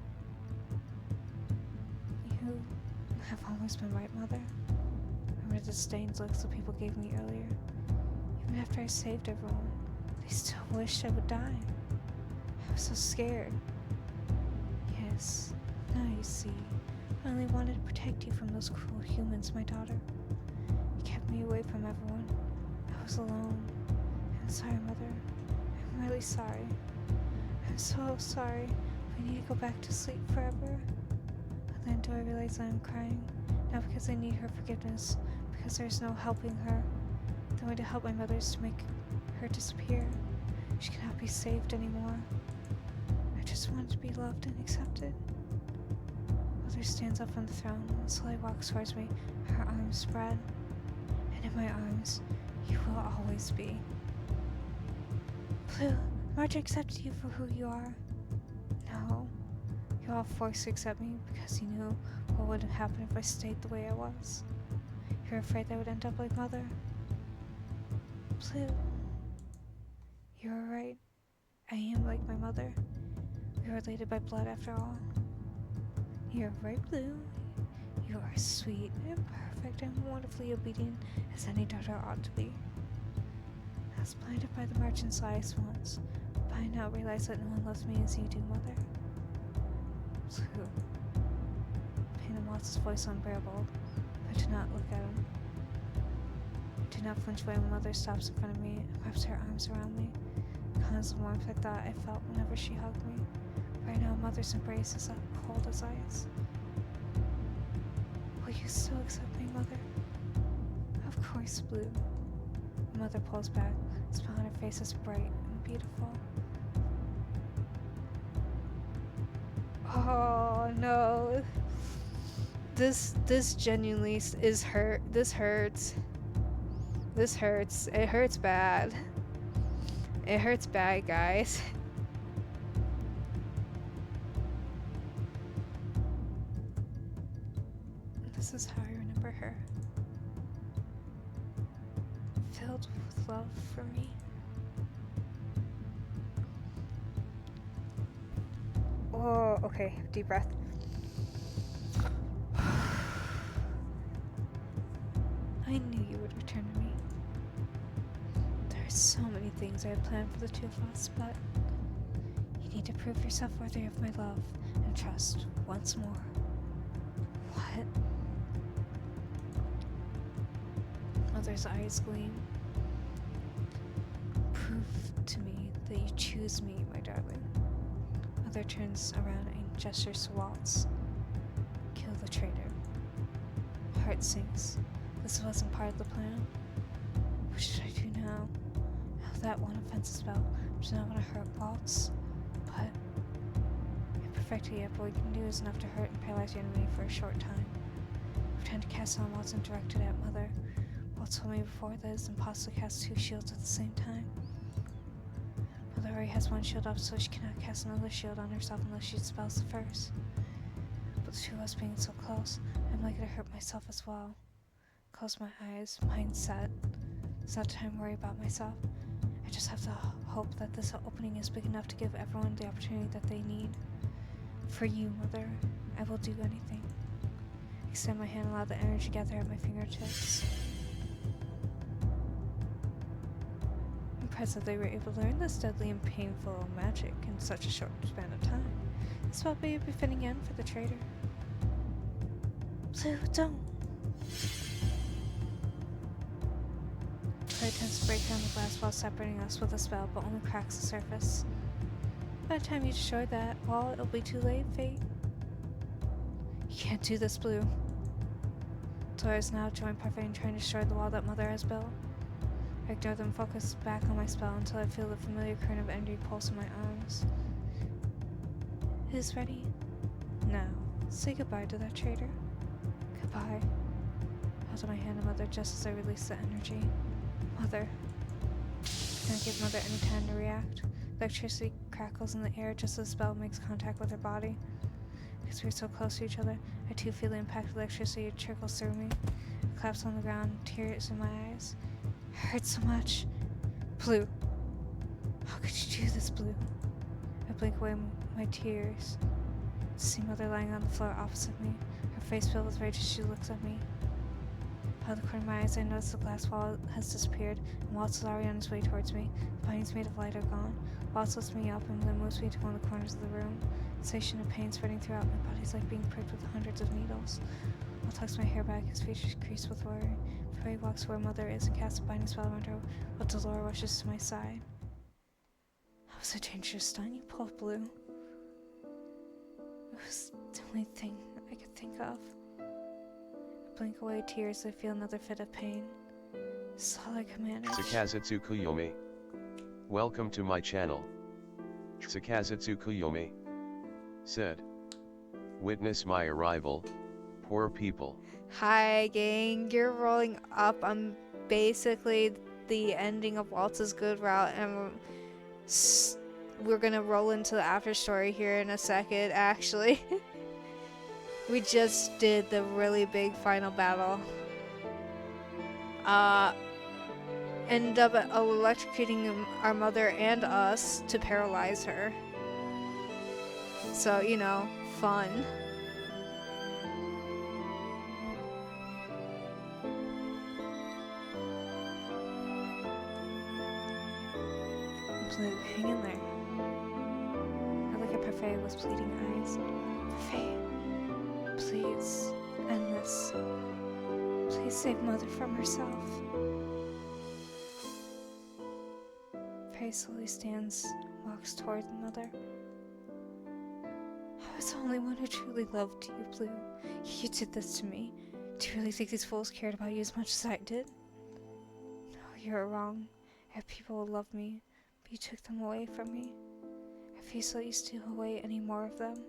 You have always been right, Mother. I read the disdained looks the people gave me earlier. Even after I saved everyone, they still wished I would die. I was so scared. Yes, now you see. I only wanted to protect you from those cruel humans, my daughter. You kept me away from everyone. I was alone. I'm sorry, Mother. I'm really sorry. I'm so sorry. We need to go back to sleep forever. But then do I realize I am crying? Not because I need her forgiveness, because there's no helping her. The way to help my mother is to make her disappear. She cannot be saved anymore. I just wanted to be loved and accepted. Mother stands up from the throne and slowly walks towards me, her arms spread. And in my arms, you will always be. Blue, Marge accepted you for who you are. No, you all forced to accept me because you knew what would happen if I stayed the way I was. You're afraid I would end up like Mother. Blue, you're right. I am like my mother. We are related by blood after all. You're right, Blue. You are sweet and perfect and wonderfully obedient as any daughter ought to be. I was blinded by the merchant's eyes once, but I now realize that no one loves me as you do, Mother. Blue. Pain in Walt's voice unbearable, but I do not look at him. I do not flinch when my mother stops in front of me and wraps her arms around me. Constant warmth I thought I felt whenever she hugged me. Right now, Mother's embrace is cold as ice. Will you still accept me, Mother? Of course, Blue. Mother pulls back. The smile on her face is bright and beautiful. Oh no. This genuinely is hurt. This hurts. This hurts. It hurts bad. It hurts bad, guys. This is how I remember her. Filled with love for me. Oh, okay. Deep breath. I knew you would return to me. There are so many things I had planned for the two of us, but you need to prove yourself worthy of my love and trust once more. What? Mother's eyes gleam. Prove to me that you choose me, my darling. Mother turns around and gestures to Waltz. Kill the traitor. Heart sinks. This wasn't part of the plan. What should I do now? Now that one offense is about, I do not want to hurt Waltz, but imperfectly yet, what we can do is enough to hurt and paralyze the enemy for a short time. Pretend to cast on Waltz and direct it at Mother. Walt told me before that it's impossible to cast two shields at the same time. Mother already has one shield up, so she cannot cast another shield on herself unless she dispels the first. But the two of us being so close, I'm likely to hurt myself as well. Close my eyes, mind set. It's not time to worry about myself. I just have to hope that this opening is big enough to give everyone the opportunity that they need. For you, Mother, I will do anything. Extend my hand and allow the energy to gather at my fingertips. I'm impressed that they were able to learn this deadly and painful magic in such a short span of time. This will be a befitting end for the traitor. Blue, don't! attempts to break down the glass wall separating us with a spell, but only cracks the surface. By the time you destroy that wall, it'll be too late, Fate. You can't do this, Blue. Dolores now joined Parfait in trying to destroy the wall that Mother has built. I ignore them, focus back on my spell until I feel the familiar current of energy pulse in my arms. It is ready. Now, say goodbye to that traitor. Goodbye. I held my hand to Mother just as I released the energy. Mother. I give Mother any time to react. Electricity crackles in the air just as the spell makes contact with her body. Because we're so close to each other, I too feel the impact of electricity. It trickles through me. I collapse on the ground, tears in my eyes. It hurts so much. Blue. How could you do this, Blue? I blink away my tears. To see Mother lying on the floor opposite me, her face filled with rage as she looks at me. Out of the corner of my eyes, I notice the glass wall has disappeared, and Walt is already on his way towards me. The bindings made of light are gone. Walt lifts me up and then moves me to one of the corners of the room. The sensation of pain spreading throughout my body is like being pricked with hundreds of needles. Walt tucks my hair back, his features creased with worry. Before he walks where Mother is and casts a binding spell around her, while Delora rushes to my side. That was a dangerous stunt you pulled, Blue. It was the only thing I could think of. I blink away tears as I feel another fit of pain. This is all I can manage. Sakazutsu Kuyomi. Welcome to my channel. Sakazutsu Kuyomi said. Witness my arrival, poor people. Hi, gang. You're rolling up on basically the ending of Walt's Good Route, and we're gonna roll into the after story here in a second, actually. We just did the really big final battle. Ended up electrocuting our Mother and us to paralyze her. So, you know, fun. Blue, hang in there. I look at Parfait with pleading eyes. Parfait, please end this. Please save Mother from herself. Parfait slowly stands, walks toward Mother. I was the only one who truly loved you, Blue. You did this to me. Do you really think these fools cared about you as much as I did? No, you're wrong. I have people who love me. You took them away from me. If you let you steal away any more of them.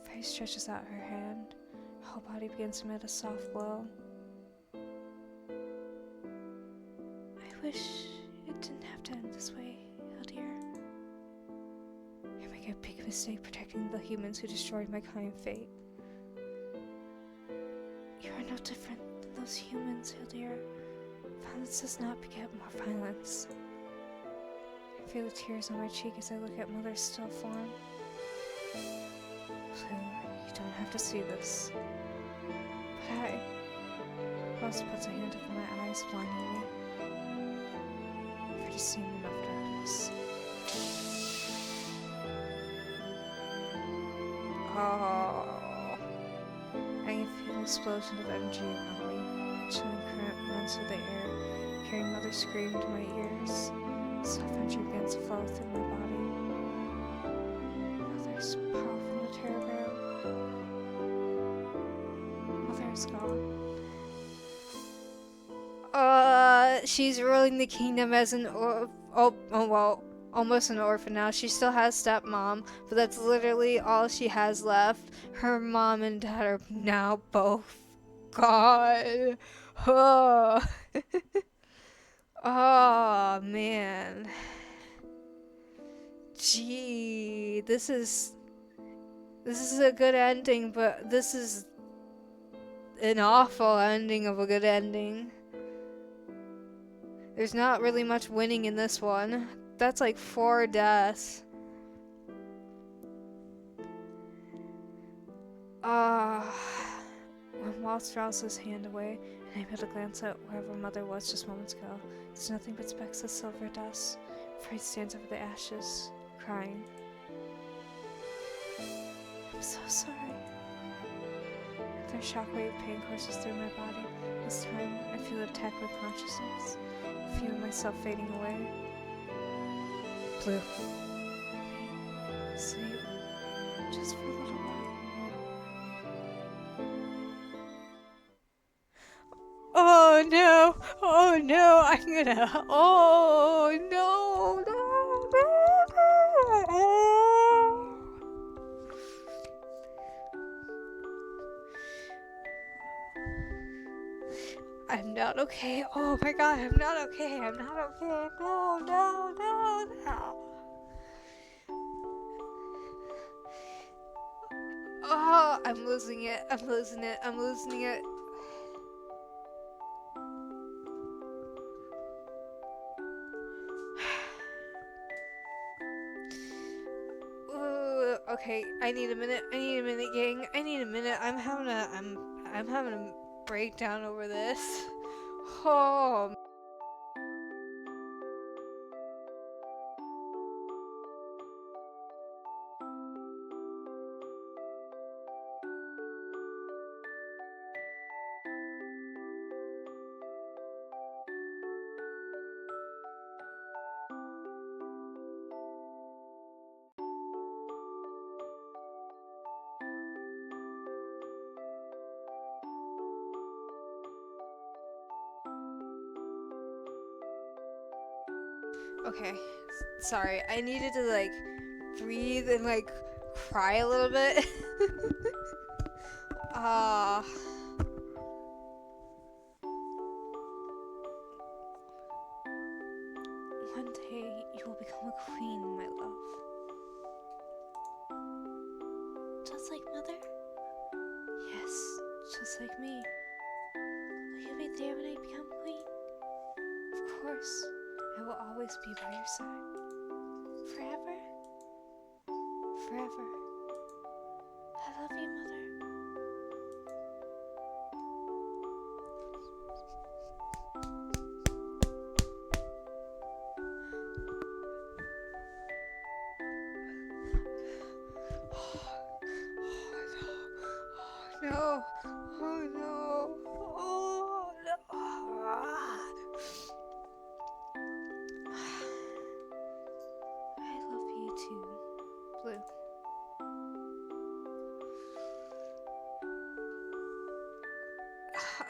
Faye stretches out her hand. Her whole body begins to emit a soft glow. I wish it didn't have to end this way, Hildir. You're making a big mistake protecting the humans who destroyed my kind fate. You are no different than those humans, Hildir. Violence does not beget more violence. I feel the tears on my cheek as I look at Mother's still form. Blue, you don't have to see this. But I... Walt puts a hand over my eyes, blinding me. I've already seen enough darkness. Oh. I can feel an explosion of energy around me. A chilling current runs through the air, hearing Mother's scream to my ears. Soft energy begins to flow through my body. Mother's powerful in the Terrorgram. Mother is gone. She's ruling the kingdom as an almost an orphan now. She still has stepmom, but that's literally all she has left. Her mom and dad are now both gone. Oh. Oh man. Gee, this is a good ending, but this is an awful ending of a good ending. There's not really much winning in this one. That's like 4 deaths. When Walt draws his hand away, and I'm able to glance at wherever Mother was just moments ago, it's nothing but specks of silver dust. Fred stands over the ashes, crying. I'm so sorry. Another shockwave of pain courses through my body. This time, I feel attacked with consciousness. I feel myself fading away. Blue. Sleep. Just for a little while. Oh no! Oh no! I'm gonna. Oh no! I'm not okay. Oh my god, I'm not okay. I'm not okay. No, no, no, no. Oh, I'm losing it. I'm losing it. I'm losing it. Ooh, okay, I need a minute. I need a minute, gang. I need a minute. I'm having a breakdown over this. Oh. Okay, sorry. I needed to like breathe and like cry a little bit. Ah. One day, you will become a queen, my love. Just like Mother? Yes, just like me. Will you be there when I become queen? Of course. I will always be by your side. Forever? Forever. I love you, Mother. No. Oh no. Oh no. I love you too, Blue.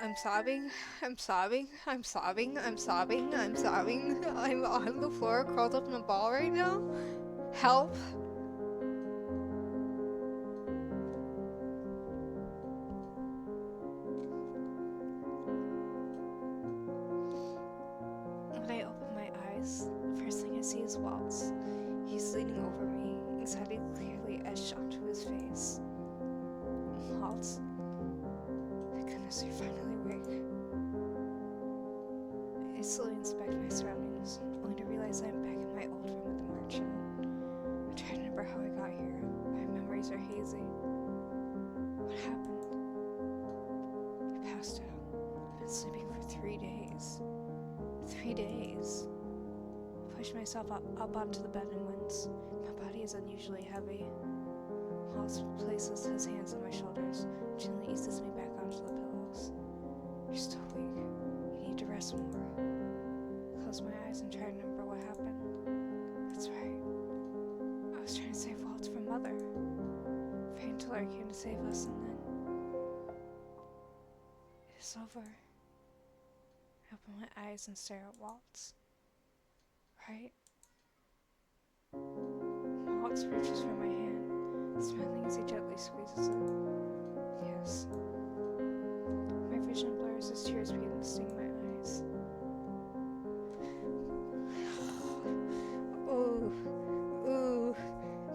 I'm sobbing. I'm sobbing. I'm sobbing. I'm sobbing. I'm sobbing. I'm on the floor, curled up in a ball right now. Help. When I open my eyes, the first thing I see is Walt. He's leaning over me, anxiety clearly etched onto his face. Walt, thank goodness you're finally awake. I slowly inspect my surroundings, only to realize I'm back in my old room with the merchant. I try to remember how I got here, but my memories are hazy. What happened? I passed out. I've been sleeping for 3 days. 3 days. I push myself up onto the bed and wince. My body is unusually heavy. Walt places his hands on my shoulders, gently eases me back onto the pillows. You're still weak. You need to rest more. I close my eyes and try to remember what happened. That's right. I was trying to save Walt from Mother. Fate until I came to save us, and then it is over. I open my eyes and stare at Walt's. Right? Walt reaches for my hand, smiling as he gently squeezes it. Yes. My vision blurs as tears begin to sting my eyes. Ooh. Ooh.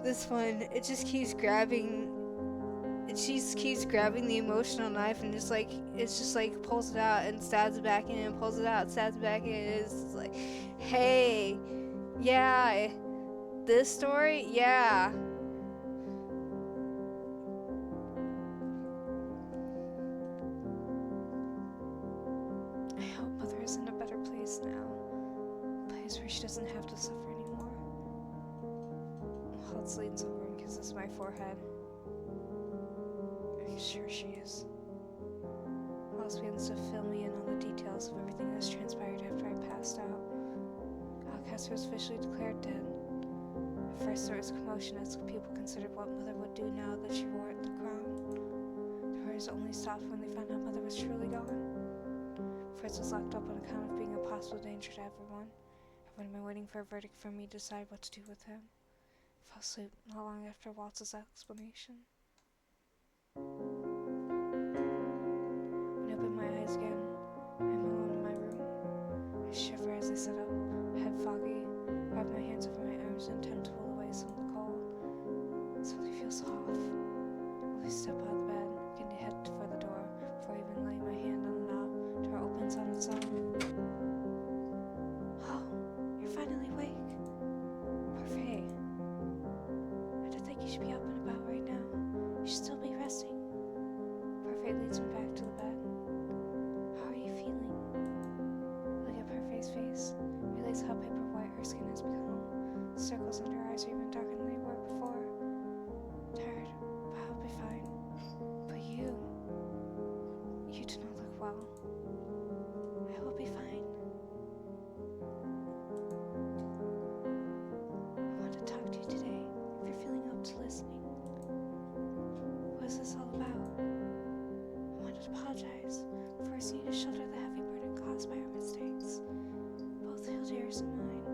This one, it just keeps grabbing. It just keeps grabbing the emotional knife and just like it's just like pulls it out and stabs it back in and pulls it out, stabs it back in. It's just like, hey, yeah, this story, yeah. I hope Mother is in a better place now. A place where she doesn't have to suffer anymore. Walt leans over and kisses my forehead. I'm sure she is. Alice begins to fill me in on the details of everything that has transpired after I passed out. Alcester was officially declared dead. At first there was commotion as people considered what Mother would do now that she wore the crown. The prayers only stopped when they found out Mother was truly gone. Fritz was locked up on account of being a possible danger to everyone. Everyone had been waiting for a verdict for me to decide what to do with him. I fell asleep not long after Walt's explanation. When I opened my eyes again, I'm alone in my room. I shiver as I sit up, head foggy, wrap my hands over my arms and attempt to pull away some of the cold. Something feels off. I step out of the bed, begin to head for the door before I even lay my hand on the knob. The door opens on its own. Oh, you're finally awake. Parfait. I don't think you should be up and about right now. You should still be resting. Parfait leads me back to the bed. How are you feeling? Look at Parfait's face. Realize how paper white her skin has become. Circles under her eyes are even darker than they were before. Tired, but I'll be fine. But you do not look well. I will be fine. I want to talk to you today, if you're feeling up to listening. What is this all about? I want to apologize for forcing you to shoulder the heavy burden caused by our mistakes, both Hildyar's and mine.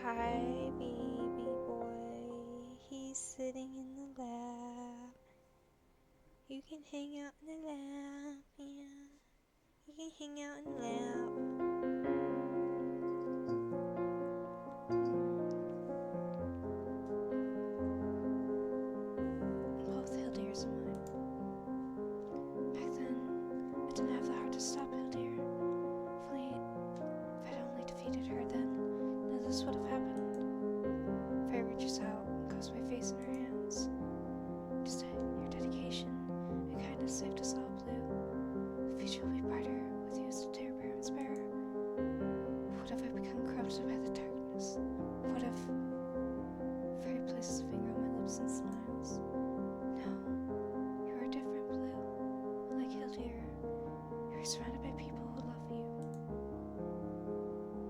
Hi, baby boy. He's sitting in the lab. You can hang out in the lab, yeah. You can hang out in the lab. Both Hildyar's and mine. Back then, I didn't have the heart to stop Hildyar. If I'd only defeated her then, none of this would have happened. Faye reaches out and cups my face in her hands. Just your dedication and kindness saved us all, Blue. The future will be brighter with you as the terror bearer and sparer. What if I become corrupted by the darkness? What if Faye places a finger on my lips and smiles? No, you are different, Blue. Like Hildyar, you are surrounded by people who love you.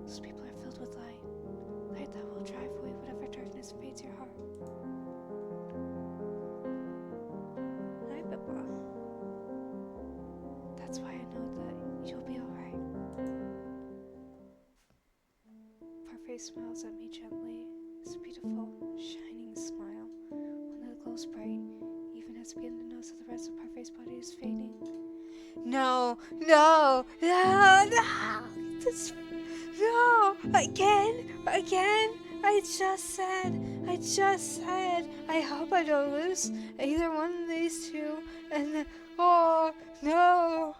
Those people are filled with light. Light that will drive away whatever darkness invades your heart. Hi, Papa. That's why I know that you'll be alright. Parfait smiles at me gently. It's a beautiful, shining smile. One that glows bright, even as I begin to notice that the rest of Parfait's body is fading. No. No, again. I just said, I hope I don't lose either one of these two. And then, oh, no,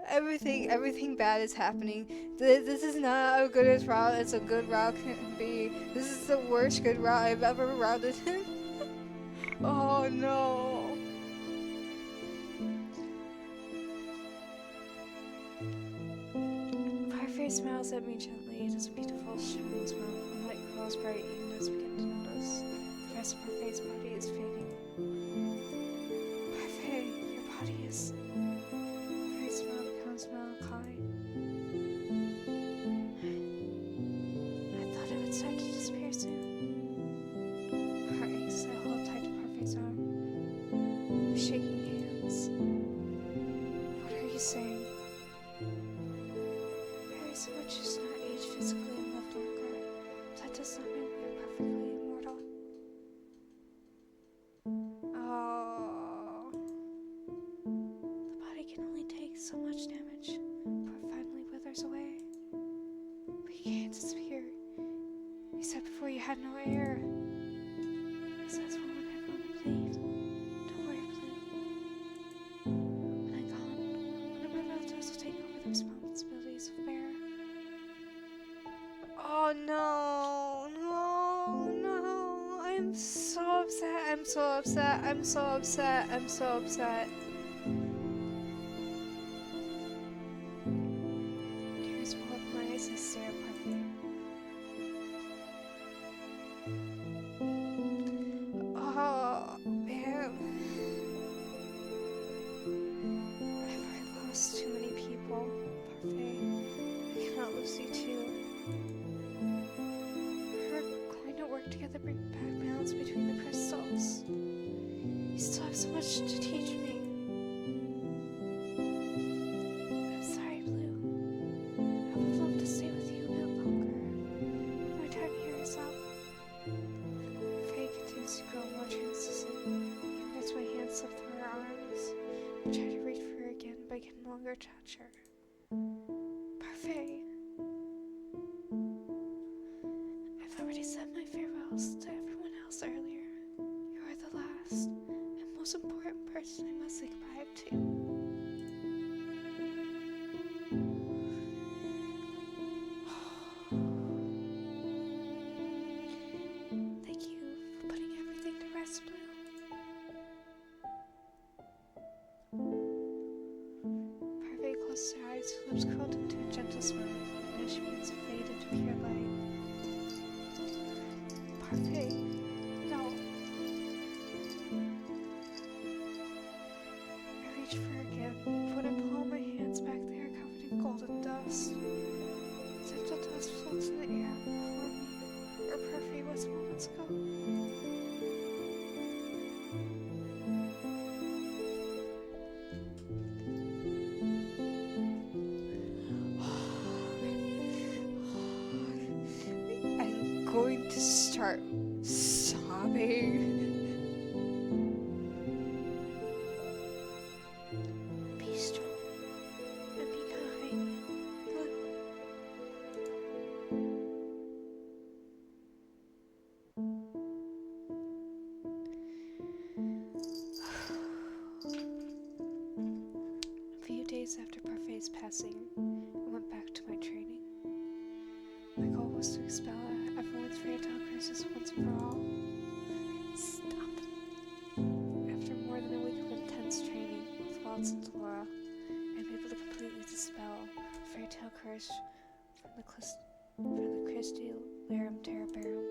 everything bad is happening. This is not as good as route as a good route can be. This is the worst good route I've ever routed in. Oh, no. Parfait smiles at me gently. It is a beautiful, shining smile. The light grows bright even as we begin to notice the rest of Parfait's body is fading. Parfait, your body is... Parfait's smile becomes melancholy. I thought it would start to disappear soon. Heart aches. I hold tight to Parfait's arm. We're shaking hands. What are you saying? So much does not age physically and live longer. That does not mean we are perfectly immortal. Oh. The body can only take so much damage before it finally withers away. But you can't disappear. You said before you had no air. Because that's what would everyone believed. Don't worry, Blue. When I'm gone, one of my relatives will take over the responsibilities of bearer. Oh no. I'm so upset. Tears well up my eyes and stare at Parfait. Oh, man. I've heard I try to reach for her again, but I can no longer touch her. Parfait. I've already said my farewells to everyone else earlier. You are the last and most important person I must say goodbye to. Thank you for putting everything to rest, Blue. Parfait closed her eyes, her lips curled into a gentle smile, and as she begins to fade into pure light. Parfait, no. I reach for her again, but I pull my hands back, they are covered in golden dust. Gentle dust floats in the air before me, where Parfait was moments ago. I'm going to start sobbing. Be strong and be kind. A few days after Parfait's passing, I went back to my training. My goal was to expel everyone's fairy tale curses once and for all. Stop. After more than a week of intense training with Walt and Cinderella, I'm able to completely dispel the fairy tale curse from the Crystalium Terrabarum.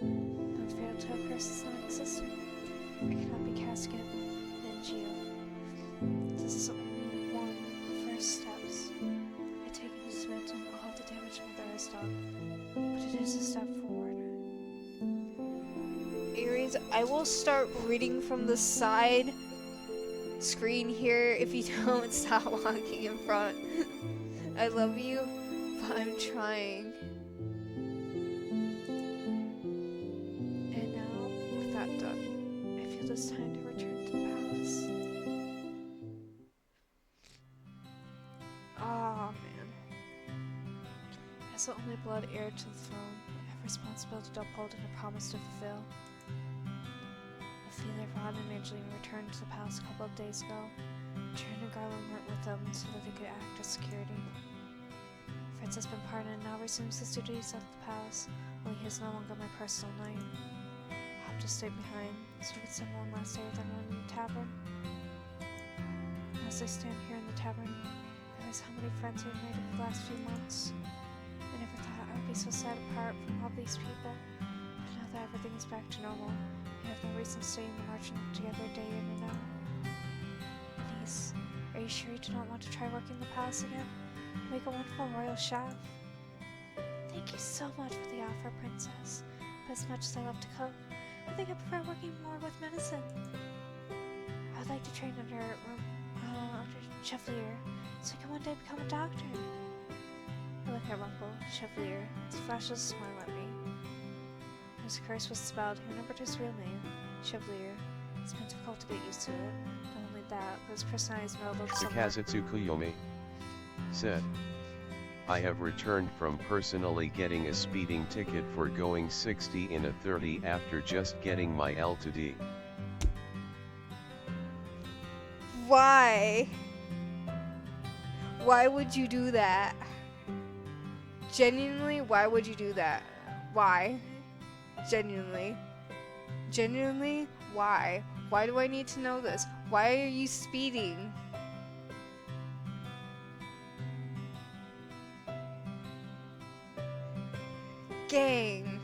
Now the fairy tale curse is non-existent. I cannot be cast again in NGO. This is only one of the first steps. I take in dismantling all the damage Mother has done, but it is a step forward. Aries, I will start reading from the side screen here if you don't stop walking in front. I love you, but I'm trying. And now, with that done, I feel it's time to return to the palace. Ah, man. As the only blood heir to the throne, I have responsibility to uphold and a promise to fulfill. Ophelia, Ron, and Angelina returned to the palace a couple of days ago. Trin and Garland went with them so that they could act as security. Fritz has been pardoned and now resumes his duties at the palace, only he is no longer my personal knight. I'll have to stay behind so we can spend one last day with everyone in the tavern. As I stand here in the tavern, I realize how many friends I've made over the last few months. I never thought I would be so sad apart from all these people, but now that everything is back to normal, we have no reason to stay in the marching together day in and out. Niece, are you sure you do not want to try working the palace again? Make a wonderful royal chef. Thank you so much for the offer, Princess. But as much as I love to cook, I think I prefer working more with medicine. I would like to train under Chevalier, so I can one day become a doctor. I look at Rumpel, Chevalier, he flashes a smile at me. When his curse was spelled, he remembered his real name, Chevalier. It's been difficult to get used to it. Not only that, but his personality is melded so much. Kazetsu Kuyomi said, I have returned from personally getting a speeding ticket for going 60 in a 30 after just getting my L to D. Why? Why would you do that? Genuinely, why would you do that? Why? Genuinely. Genuinely, why? Why do I need to know this? Why are you speeding? Gang.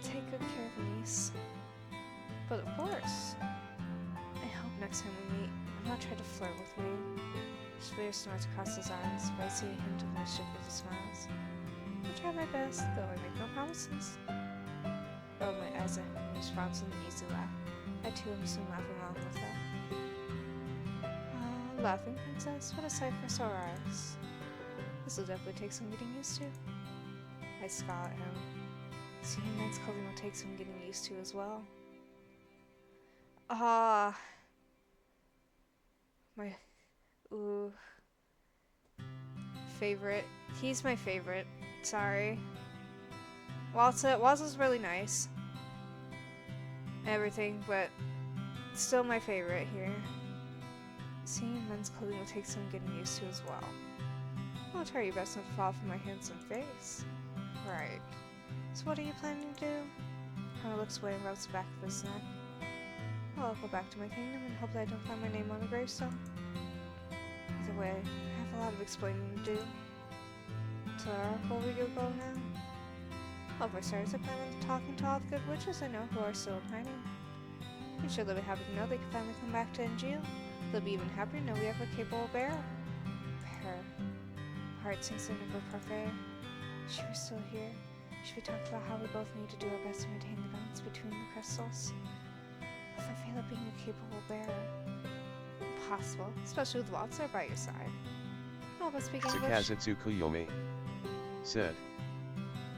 Take good care of Niece. But of course. I hope next time we meet, I'm not trying to flirt with me. Chevalier snorts across his arms, but I see a hint of mischief with his smiles. I'll try my best, though I make no promises. I roll my eyes at him, he responds with an easy laugh. I too am soon laughing along with that. Laughing princess, what a sight for sore eyes. This will definitely take some getting used to. I scowl at him. men's clothing will take some getting used to as well. Ah, my favorite. He's my favorite. Sorry. Walt's is really nice. Everything, but still my favorite here. Seeing men's clothing will take some getting used to as well. I'll try your best not to fall from my handsome face. Right. So what are you planning to do? Hannah looks away and rubs the back of his neck. Well, I'll go back to my kingdom and hope that I don't find my name on a gravestone. Either way, I have a lot of explaining to do. To the oracle we go now? Well, for starters, I plan on talking to all the good witches I know who are still in hiding. I'm sure they'll be happy to know they can finally come back to NGO. They'll be even happier to know we have a capable bearer. Bearer. Heart sinks into her parfait. If she were still here, should we talk about how we both need to do our best to maintain the balance between the crystals? If I fail at being a capable bearer, impossible, especially with Walt there by your side. Oh, but speaking of which, Sakazutsu Kuyomi said,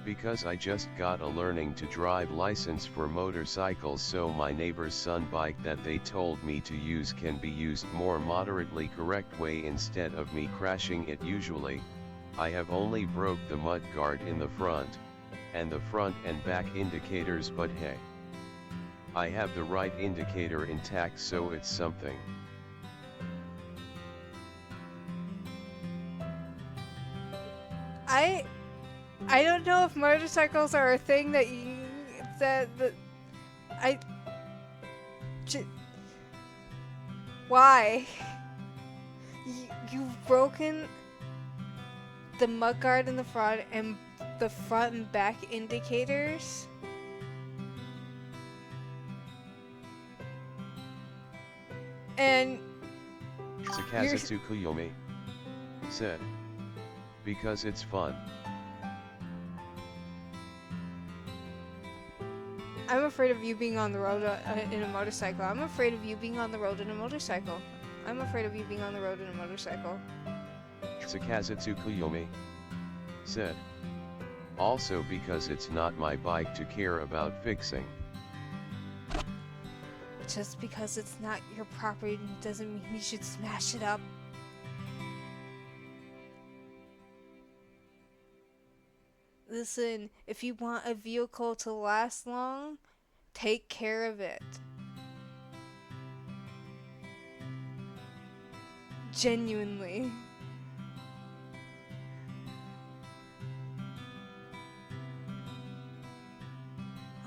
because I just got a learning to drive license for motorcycles, so my neighbor's son bike that they told me to use can be used more moderately correct way instead of me crashing it usually. I have only broke the mud guard in the front, and the front and back indicators, but hey, I have the right indicator intact, so it's something. I don't know if motorcycles are a thing that why? You've broken the mudguard in the front and the front and back indicators? And Sakazutsu Kuyomi said, because it's fun. I'm afraid of you being on the road in a motorcycle. I'm afraid of you being on the road in a motorcycle. I'm afraid of you being on the road in a motorcycle. Sakazutsu Kuyomi said, also because it's not my bike to care about fixing. Just because it's not your property doesn't mean you should smash it up. Listen, if you want a vehicle to last long, take care of it. Genuinely.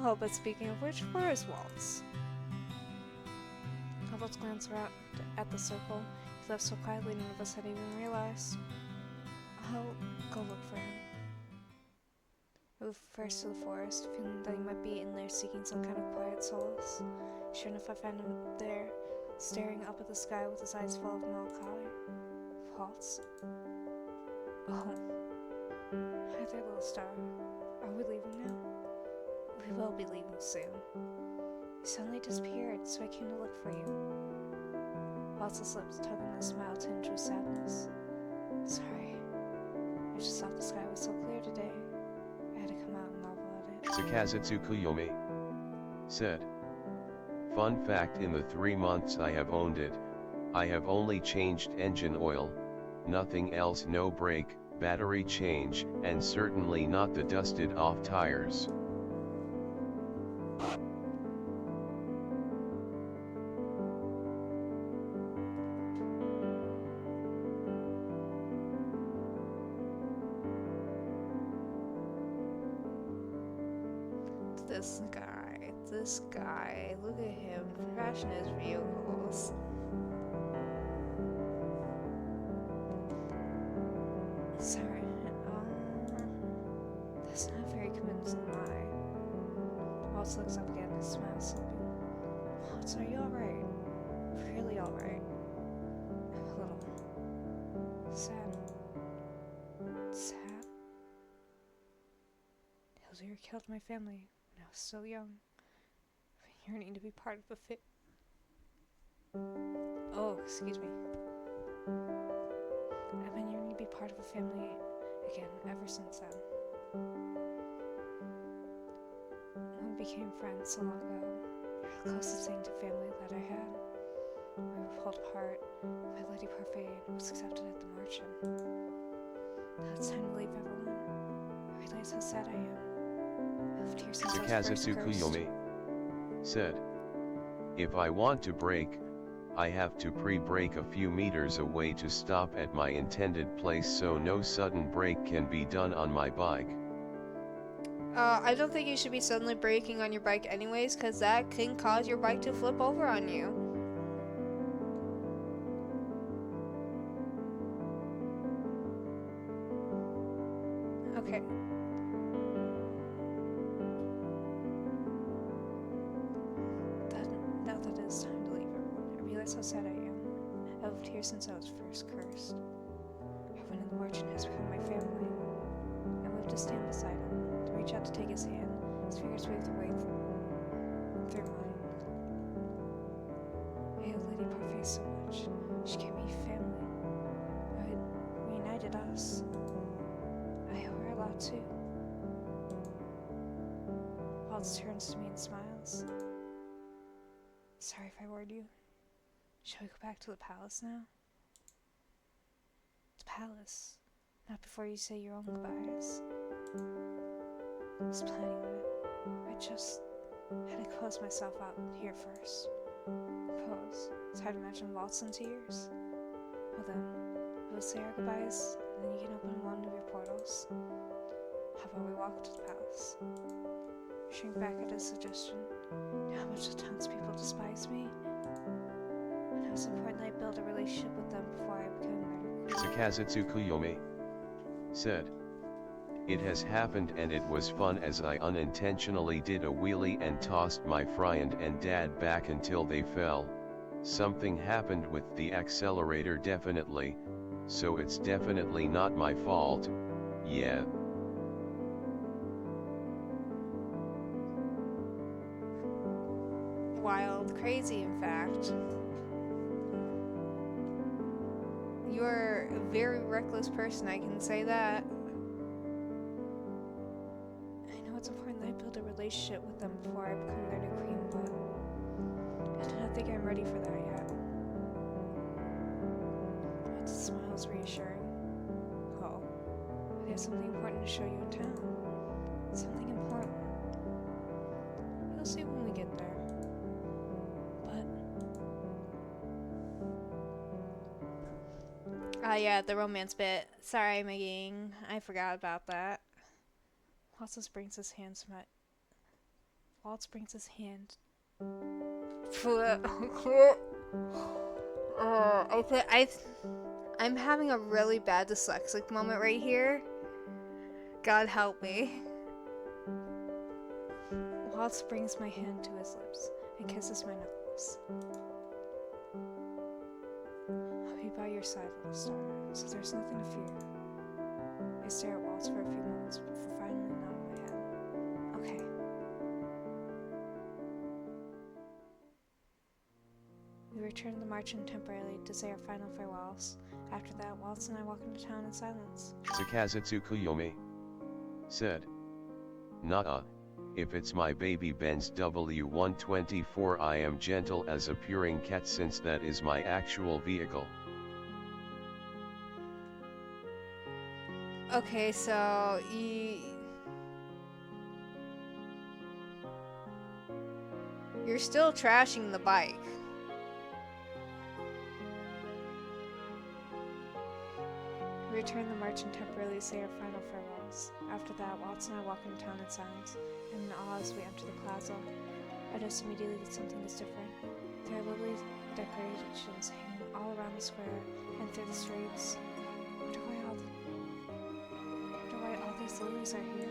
Oh, but speaking of which, where is Waltz? Waltz glanced around at the circle. He left so quietly none of us had even realized. I'll go look for him. Moved first to the forest, feeling that he might be in there seeking some kind of quiet solace. Sure enough, I found him there, staring up at the sky with his eyes full of melancholy. Waltz. Oh. Hi there, little star. Are we leaving now? We will be leaving soon. You suddenly disappeared, so I came to look for you. Waltz's lips tugging a smile tinged with sadness. Sorry. I just thought the sky was so clear today. I had to come out and marvel at it. Sakazutsu Kuyomi said, fun fact, in the 3 months I have owned it, I have only changed engine oil, nothing else, no brake, battery change, and certainly not the dusted off tires. This guy, look at him, crashing his vehicles. Sorry, that's not very convincing lie. Waltz looks up again and smiles slowly. Waltz, are you alright? Really alright? I'm a little sad. Sad? Hildur killed my family when I was so young. Yearning to be part of the Oh, excuse me. I've been yearning to be part of a family again ever since then. became friends so long ago. You're the closest thing to family that I had. We were pulled apart. My lady parfait was accepted at the margin. Now it's time to leave everyone. I realize how sad I am. I lived here since I was first Sakazutsuku cursed. Yomi said. If I want to brake, I have to pre-brake a few meters away to stop at my intended place so no sudden brake can be done on my bike. I don't think you should be suddenly braking on your bike anyways, because that can cause your bike to flip over on you. Okay. Now that it's time to leave everyone, I realize how sad I am. I lived here since I was first cursed. Everyone in the margin has become my family. I moved to stand beside him, to reach out to take his hand. His fingers waved their way through mine. I hated Lady Parfait so much. She gave me family. It reunited us. I owe her a lot too. Walt turns to me and smiles. Sorry if I worried you. Shall we go back to the palace now? The palace. Not before you say your own goodbyes. I was planning on it. I just had to close myself out here first. Pose. It's hard to imagine Walt's in tears. Well then, we'll say our goodbyes, and then you can open one of your portals. How about we walk to the palace? Shrink back at his suggestion. You know how much the townspeople despise me? And how it's important I build a relationship with them before I become their queen. Sakazutsuku Yomi said. It has happened and it was fun as I unintentionally did a wheelie and tossed my friend and dad back until they fell. Something happened with the accelerator definitely, so it's definitely not my fault, yeah. Wild, crazy, in fact. You're a very reckless person, I can say that. I know it's important that I build a relationship with them before I become their new queen, but I do not think I'm ready for that yet. Walt's smile is reassuring. Oh, I have something important to show you in town. Something important. You'll see when we get there. But Yeah, the romance bit. Sorry, Megan. I forgot about that. Waltz brings his hand to my. Waltz brings his hand. I'm having a really bad dyslexic moment right here. God help me. Waltz brings my hand to his lips and kisses my knuckles. I'll be by your side, little star, so there's nothing to fear. I stare at Waltz for a few moments before finally nodding my head. Okay. We return to the margin temporarily to say our final farewells. After that, Waltz and I walk into town in silence. Sakazutsuku Yomi said. Nah, if it's my baby Benz W124 I am gentle as a purring cat since that is my actual vehicle. Okay, so you're still trashing the bike. We return to the margin temporarily to say our final farewells. After that, Waltz and I walk into town in silence, and in awe as we enter the plaza. I notice immediately that something is different. There are lily decorations hanging all around the square and through the streets. I wonder why all these lilies are here.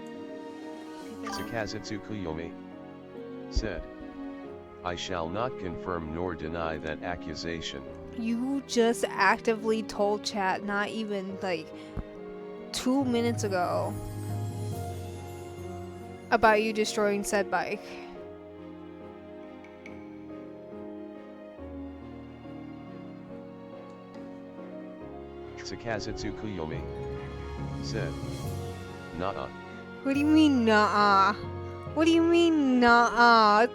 Sakazutsuku Yomi said. I shall not confirm nor deny that accusation. You just actively told chat not even like 2 minutes ago about you destroying said bike. Sakazutsuku Yomi said. Nah. What do you mean, nah? What do you mean, nuh-uh?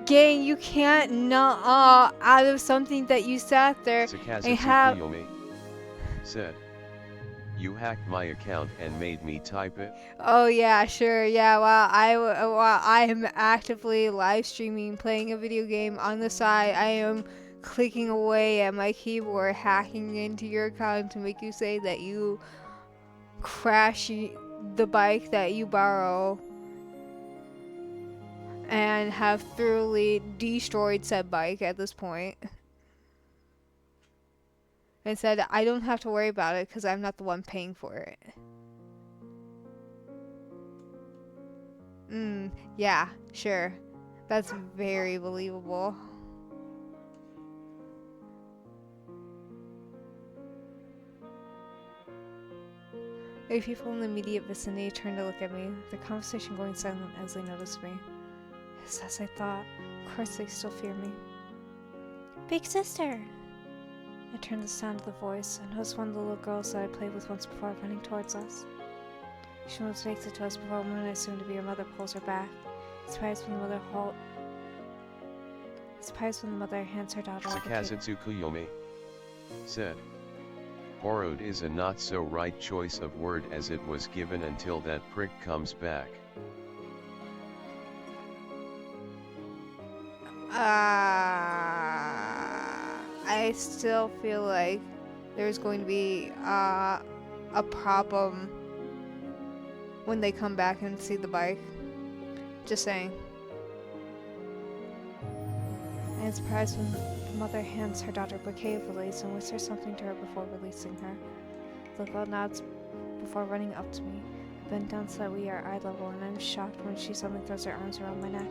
Gang, you can't nuh-uh out of something that you sat there and have... Sakazatsukuyomi said, "You hacked my account and made me type it?" Oh yeah, sure, yeah. While I am actively live streaming, playing a video game on the side, I am clicking away at my keyboard, hacking into your account to make you say that you crash the bike that you borrow and have thoroughly destroyed said bike at this point. And said, I don't have to worry about it because I'm not the one paying for it. Yeah, sure. That's very believable. A people in the immediate vicinity turned to look at me, their conversation going silent as they noticed me. It's as I thought. Of course they still fear me. Big sister! I turned to the sound of the voice and noticed one of the little girls that I played with once before running towards us. She almost makes it to us before one I assumed to be her mother pulls her back. Surprised when the mother hands her daughter a bouquet. Sakazatsukuyomi said, "Borrowed is a not so right choice of word as it was given until that prick comes back." I still feel like there's going to be a problem when they come back and see the bike. Just saying. I am surprised when the mother hands her daughter a bouquet of lilies and whispers something to her before releasing her. The girl nods before running up to me. I bend down so that we are eye level, and I'm shocked when she suddenly throws her arms around my neck.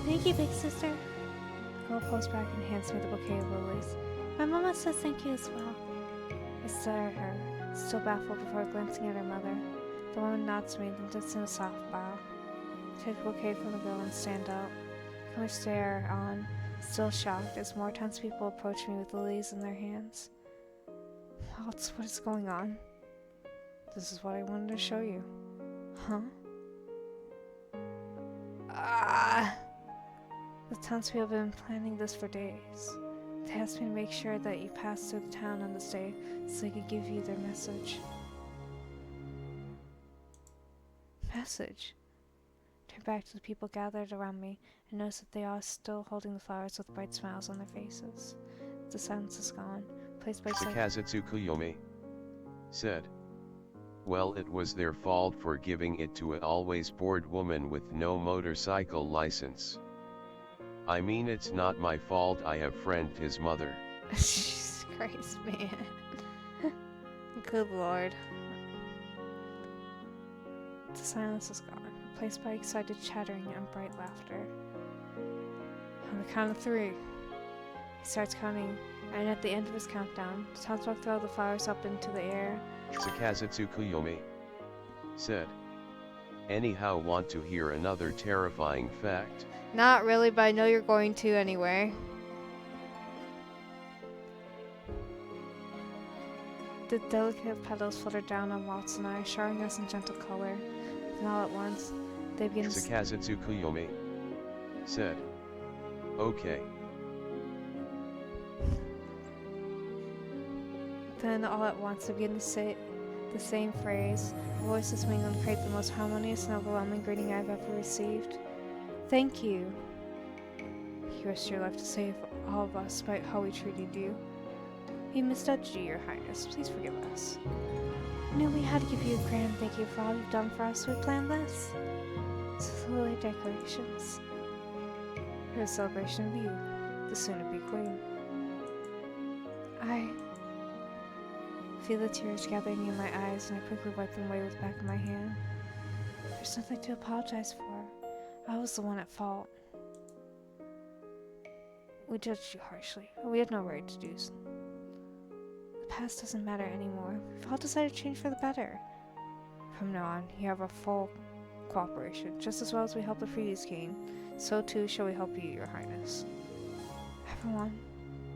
Thank you, big sister. The girl pulls back and hands me the bouquet of lilies. My mama says thank you as well. I stare at her, still baffled before glancing at her mother. The woman nods to me, then does in a soft bow. I take the bouquet from the girl and stand up. I can only stare on, still shocked, as more townspeople approach me with lilies in their hands. Walt, what is going on? This is what I wanted to show you. Huh? The townspeople have been planning this for days. They asked me to make sure that you passed through the town on this day so they could give you their message. Message? Turn back to the people gathered around me and notice that they are still holding the flowers with bright smiles on their faces. The silence is gone, placed by Sakazatsukuyomi said, "Well, it was their fault for giving it to an always bored woman with no motorcycle license. I mean, it's not my fault I have friended his mother." Jesus Christ, man. Good lord. The silence is gone, replaced by excited chattering and bright laughter. On the count of 3, he starts counting, and at the end of his countdown, the townsfolk throw the flowers up into the air. Sakazatsukuyomi said, "Anyhow, want to hear another terrifying fact?" Not really, but I know you're going to anyway. The delicate petals flutter down on Waltz and I, showering us in gentle color. Then all at once, they begin to... Sakazatsukuyomi said, "Okay." Then all at once, they begin to say the same phrase. Voices mingle and create the most harmonious and overwhelming greeting I've ever received. Thank you. You risked your life to save all of us despite how we treated you. We misjudged you, Your Highness. Please forgive us. We knew we had to give you a grand thank you for all you've done for us, so we planned this. So the lily decorations. For a celebration of you, the soon-to-be queen. I feel the tears gathering in my eyes, and I quickly wipe them away with the back of my hand. There's nothing to apologize for. I was the one at fault. We judged you harshly, but we had no right to do so. The past doesn't matter anymore. We've all decided to change for the better. From now on, you have our full cooperation. Just as well as we helped the previous king, so too shall we help you, Your Highness. Everyone,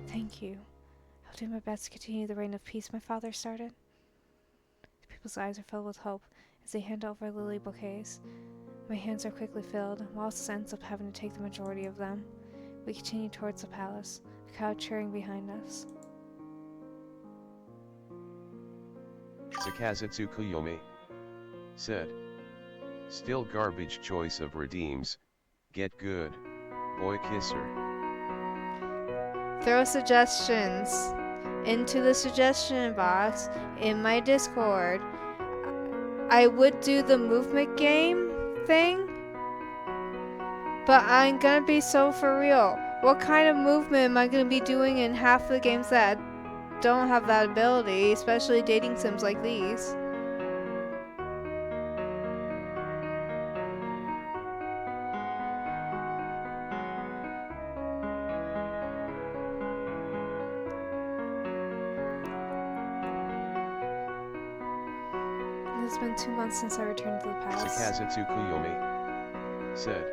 thank you. I'll do my best to continue the reign of peace my father started. The people's eyes are filled with hope, as they hand over lily bouquets. My hands are quickly filled. Walt ends up having to take the majority of them. We continue towards the palace, a crowd cheering behind us. Sakazatsu Kuyomi said. Still garbage choice of redeems. Get good. Boy kisser. Throw suggestions into the suggestion box in my Discord. I would do the movement game thing, but I'm gonna be so for real. What kind of movement am I gonna be doing in half the games that don't have that ability, especially dating sims like these? It's been 2 months since I returned to the palace. Sakazatsu Kuyomi said.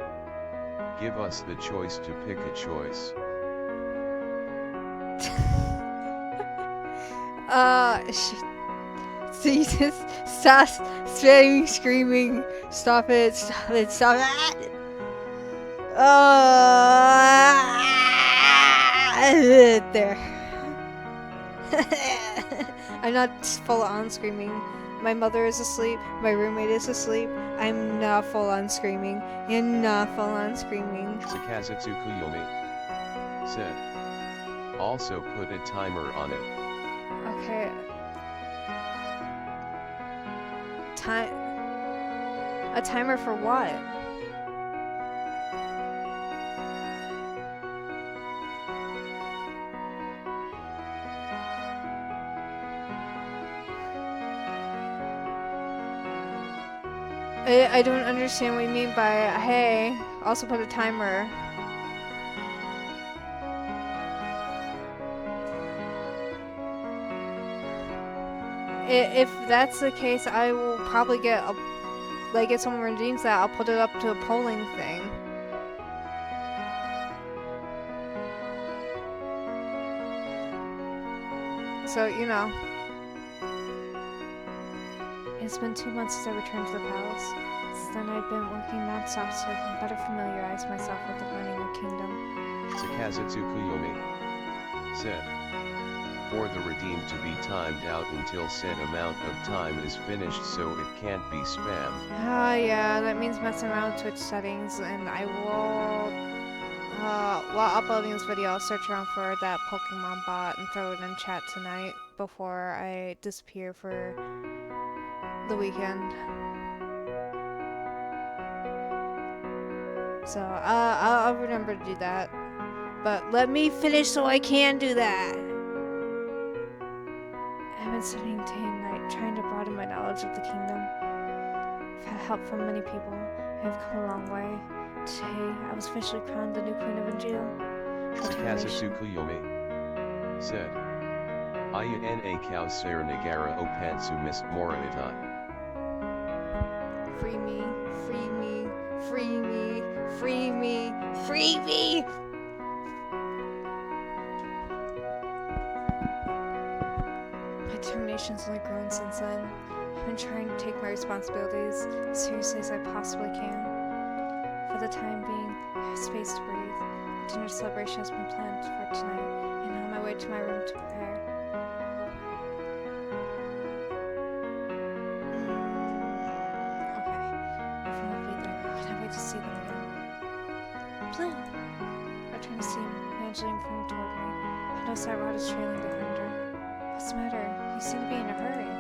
Give us the choice to pick a choice. Jesus, stop spamming, screaming, stop it, stop it, stop it. There. I'm not full on screaming. My mother is asleep, my roommate is asleep. I'm not full on screaming. You're not full on screaming. Sakazatsu Kuyomi said. Also put a timer on it. Okay. A timer for what? I don't understand what you mean by, hey, also put a timer. If that's the case, I will probably get if someone redeems that, I'll put it up to a polling thing. So, you know. It's been 2 months since I returned to the palace. Since then I've been working non-stop so I can better familiarize myself with the running of the kingdom. Sakazatsu Kuyomi said. For the redeem to be timed out until said amount of time is finished so it can't be spammed. Oh yeah, that means messing around with Twitch settings, and I will, while uploading this video, I'll search around for that Pokemon bot and throw it in chat tonight before I disappear for the weekend. So, I'll remember to do that. But let me finish so I can do that. I've been studying day and night, trying to broaden my knowledge of the kingdom. I've had help from many people. I have come a long way. Today, I was officially crowned the new queen of Anjou. Sakazatsu Kuyomi said. Aya na kauser nagara opatsu mist moraitai. Free me, free me, free me, free me, free me! My determination's only grown since then. I've been trying to take my responsibilities as seriously as I possibly can. For the time being, I have space to breathe. A dinner celebration has been planned for tonight, and I'm on my way to my room to prepare. To see them again. Blue! I turn to see Angeline coming toward me. I notice that Rod is trailing behind her. What's the matter? You seem to be in a hurry.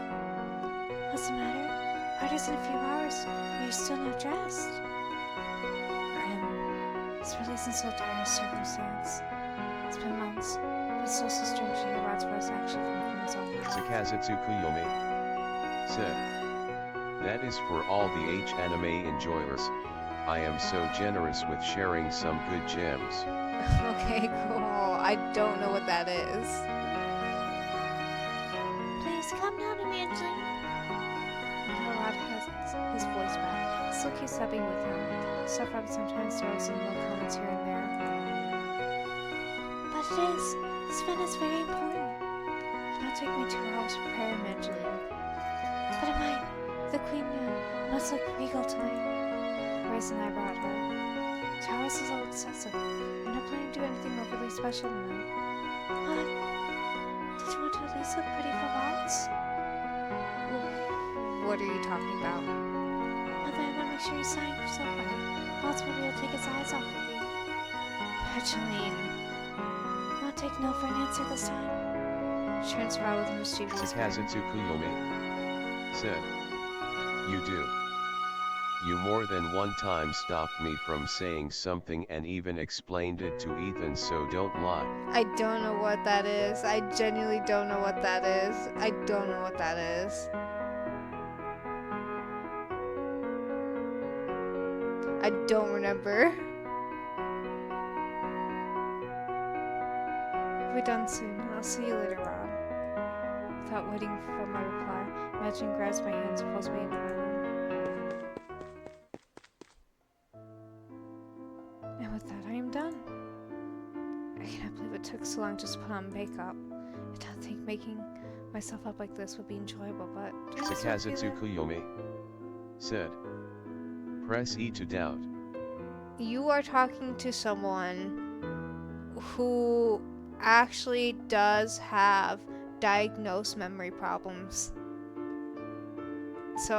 What's the matter? Party's in a few hours, and you're still not dressed. This really isn't so dire a circumstance. It's been months, but it's also strange to hear Rod's voice actually coming from his own mouth. Sakazatsu Kuyomi said. That is for all the H-anime enjoyers. I am so generous with sharing some good gems. Okay, cool. I don't know what that is. Please calm down, Evangeline. Now Rod has his voice back. He still keeps stepping with him. Stuff Rod sometimes throws in little comments here and there. But it is. This event is very important. It will take me 2 hours to prepare, Evangeline. But it might The queen must look regal tonight. Raised an eyebrow at her. Showers is all excessive. I'm not planning to do anything overly special tonight. But did you want to at least look pretty for once? What are you talking about? Mother, I want to make sure you sign yourself right. Walt's maybe will take his eyes off of you. Petuline. Won't take no for an answer this time. She turns around with a mischievous grin. Sakazutsu Kuyomi said, "You do. You more than one time stopped me from saying something and even explained it to Ethan, so don't lie." I don't know what that is. I genuinely don't know what that is. I don't know what that is. I don't remember. We're done soon. I'll see you later, Rod. Without waiting for my reply, Imagine grabs my hands and pulls me into my room. And with that, I am done. I cannot believe it took so long just to put on makeup. I don't think making myself up like this would be enjoyable, but... Sakazutsu Kuyomi said, "Press E to doubt." You are talking to someone who actually does have diagnosed memory problems. So,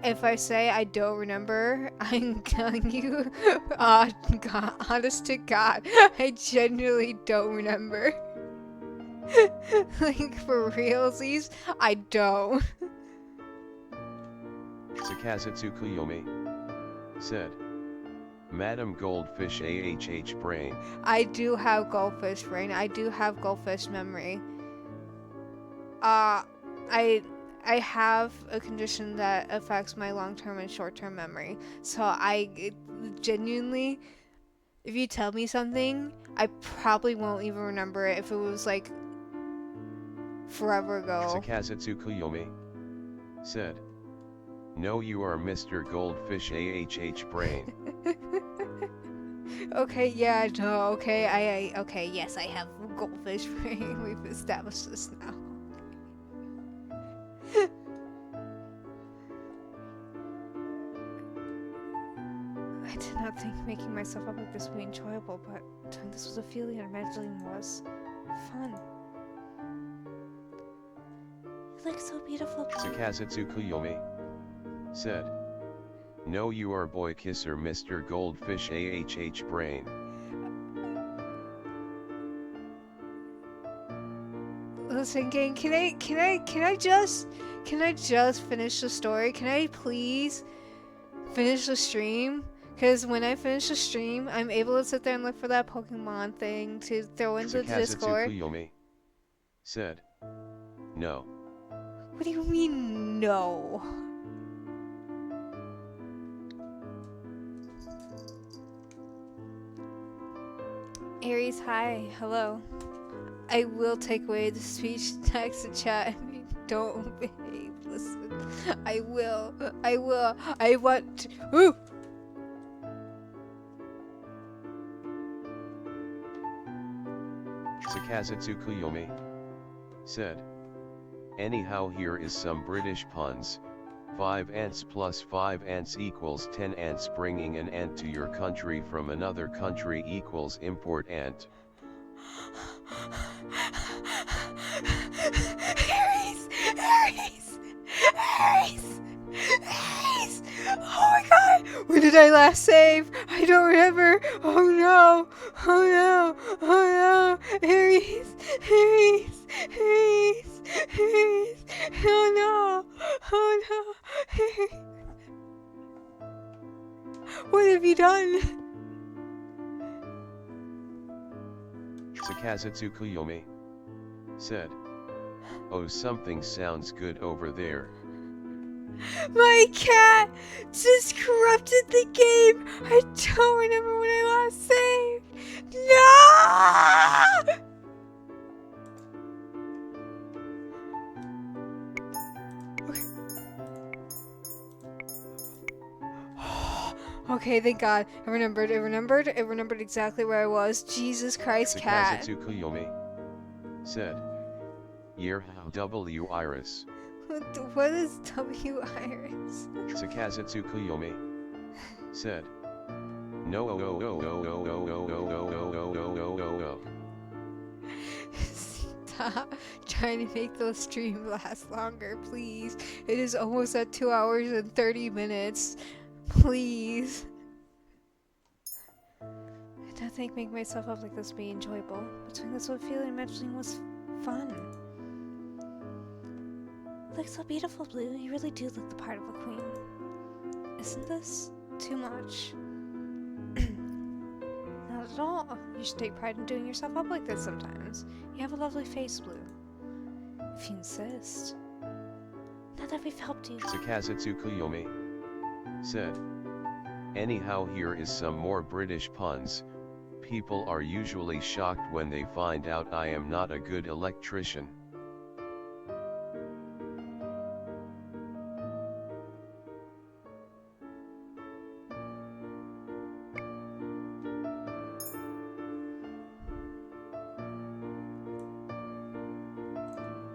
if I say I don't remember, I'm telling you, God, honest to God, I genuinely don't remember. Like, for realsies, I don't. Sakazutsu Kuyomi said, "Madam Goldfish AHH brain." I do have goldfish brain. I do have goldfish memory. I have a condition that affects my long-term and short-term memory. So genuinely, if you tell me something, I probably won't even remember it if it was like forever ago. Sakazutsu Kuyomi said, "No, you are Mr. Goldfish AHH brain." Okay, yeah, no, okay, okay, yes, I have goldfish brain. We've established this now. I did not think making myself up like this would be enjoyable, but doing this was a feeling and imagining was fun. You look so beautiful. Sakazutsu Kuyomi said, "No, you are boy kisser Mr. Goldfish AHH brain." Listen, gang, can I just finish the story? Can I please finish the stream? Because when I finish the stream, I'm able to sit there and look for that Pokemon thing to throw into the Discord. Sakazutsu Kuyomi said, "No." What do you mean, no? Aries, hi, hello. I will take away the speech, text, and chat. Don't behave. Listen, I will. I want to. Ooh! Sakazutsu Kuyomi said, "Anyhow, here is some British puns. 5 ants plus 5 ants equals 10 ants. Bringing an ant to your country from another country equals import ant." Aries! Oh my god! When did I last save? I don't remember. Oh no! Oh no! Aries! Oh no! Aries! What have you done? Sakazutsu Kuyomi said, "Oh, something sounds good over there." My cat just corrupted the game. I don't remember when I last saved. No! Okay, thank God. It remembered exactly where I was. Jesus Christ, cat. Sakazutsu Kuyomi said, "Yer how W Iris." What is W Iris? Sakazetsu Kuyomi said. No. Stop trying to make those streams last longer, please. It is almost at 2 hours and 30 minutes. Please. I don't think making myself up like this would be enjoyable. Between this what feeling imagining was fun. Look so beautiful, Blue. You really do look the part of a queen. Isn't this too much? Not at all. You should take pride in doing yourself up like this sometimes. You have a lovely face, Blue. If you insist. Now that we've helped you. Sakazetsu Kuyomi said. Anyhow, here is some more British puns. People are usually shocked when they find out I am not a good electrician.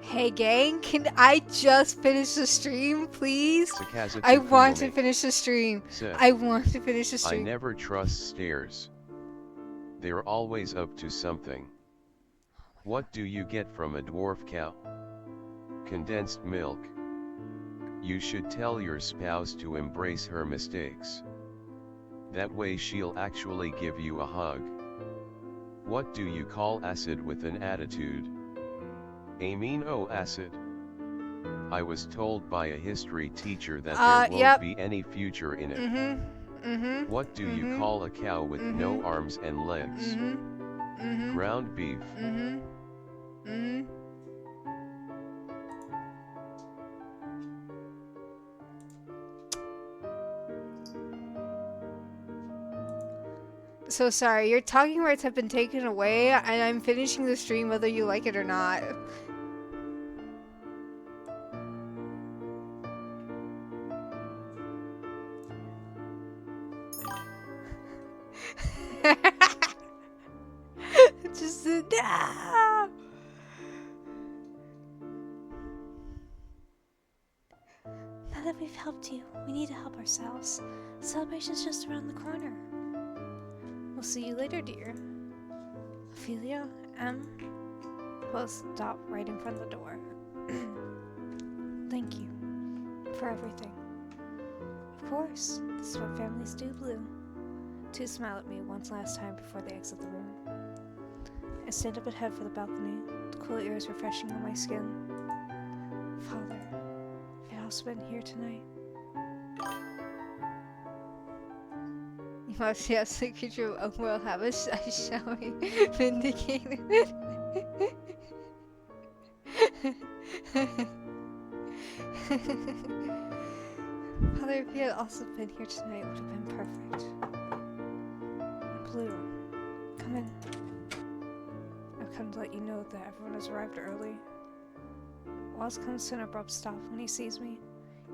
Hey gang, can I just finish the stream, please? Sakazetsu I want to Kuyomi finish the stream. said. I want to finish the I stream. never trust stairs. They're always up to something. What do you get from a dwarf cow? Condensed milk. You should tell your spouse to embrace her mistakes. That way she'll actually give you a hug. What do you call acid with an attitude? Amino acid. I was told by a history teacher that there won't be any future in it. What do you call a cow with no arms and legs? Ground beef. So sorry, your talking rights have been taken away, and I'm finishing the stream whether you like it or not. Just no. Now that we've helped you, we need to help ourselves. The celebration's just around the corner. We'll see you later, dear. Ophelia, M. Will stop right in front of the door. Thank you for everything. Of course, this is what families do, Blue. Two smile at me one last time before they exit the room. I stand up and head for the balcony, the cool air is refreshing on my skin. Father, have you also been here tonight? You must yes, the creature of will have a shall we vindicated. Father, if you had also been here tonight, it would have been perfect. Blue, come in. I've come to let you know that everyone has arrived early. Walt comes to an abrupt stop when he sees me.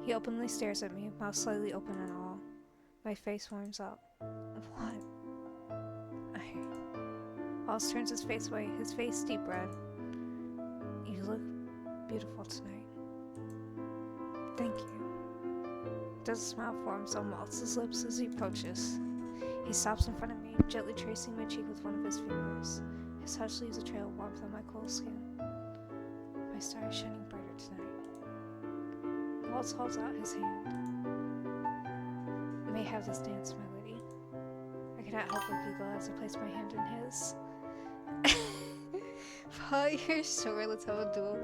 He openly stares at me, mouth slightly open and all. My face warms up. What? Walt turns his face away, his face deep red. You look beautiful tonight. Thank you. Does a smile forms on Walt's lips as he approaches. He stops in front of me, gently tracing my cheek with one of his fingers. His touch leaves a trail of warmth on my cold skin. My star is shining brighter tonight. Walt holds out his hand. May have this dance, my lady. I cannot help but giggle as I place my hand in his. Paul, you're sure. Let's have a duel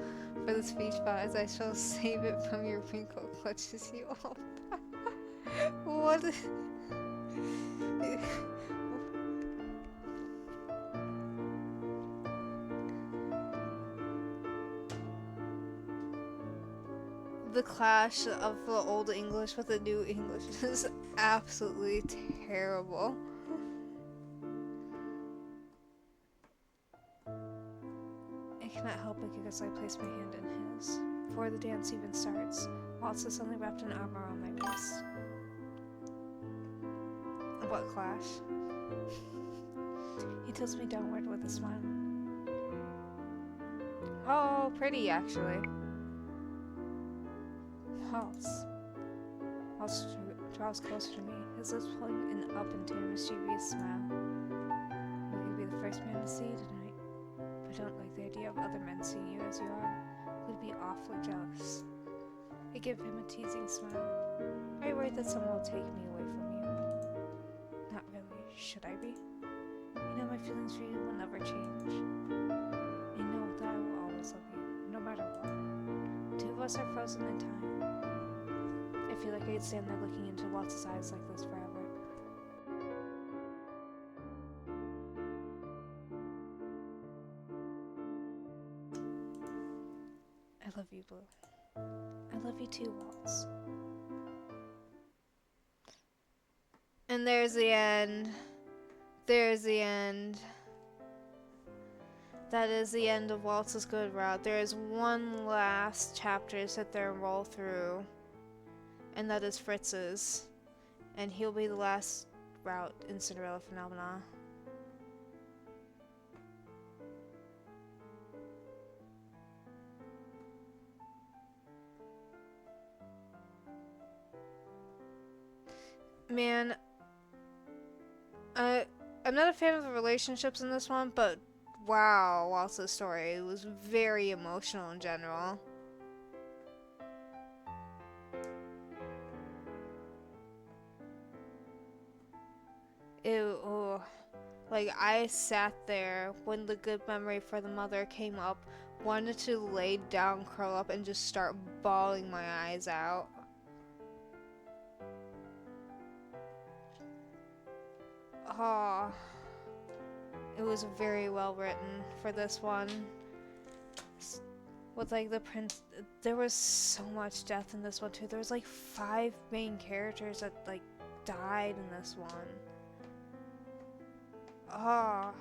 for the speech bot as I shall save it from your wrinkle clutches you all. What? The clash of the old English with the new English is absolutely terrible. I cannot help but giggle as I place my hand in his. Before the dance even starts, Walt is suddenly wrapped an arm around my waist. What clash? He tilts me downward with a smile. Oh, pretty actually. Waltz. Waltz draws closer to me, his lips pulling and up into a mischievous smile. You could be the first man to see you tonight. But I don't like the idea of other men seeing you as you are. It would be awfully jealous. I give him a teasing smile. Are you worried that someone will take me away from you? Not really. Should I be? You know my feelings for you will never change. I know that I will always love you, no matter what. Two of us are frozen in time. I feel like I could stand there looking into Walt's eyes like this forever. I love you, Blue. I love you too, Waltz. And there's the end. There's the end. That is the end of Waltz's Good Route. There is one last chapter to sit there and roll through. And that is Fritz's. And he'll be the last route in Cinderella Phenomenon. Man, I'm not a fan of the relationships in this one, but wow, Waltz's story was very emotional in general. Ew, oh. Like, I sat there when the good memory for the mother came up, wanted to lay down, curl up, and just start bawling my eyes out. Oh, it was very well written for this one. With like the prince, there was so much death in this one too. There was like 5 main characters that like died in this one. Oh.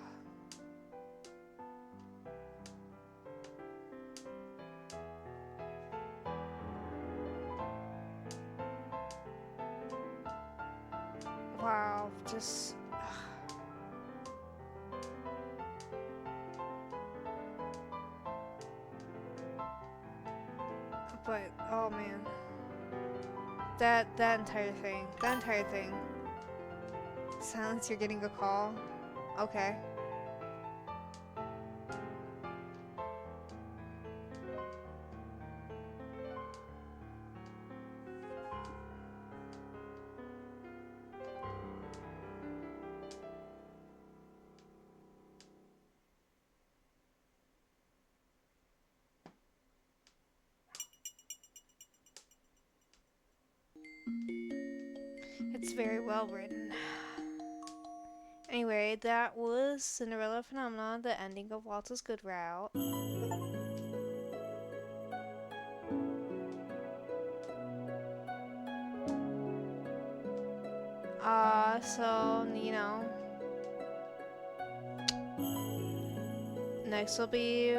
Wow, just but oh man, that entire thing. Silence, you're getting a call. Okay. It's very well written. Anyway, that was Cinderella Phenomenon, the ending of Waltz's Good Route. So, you know, next will be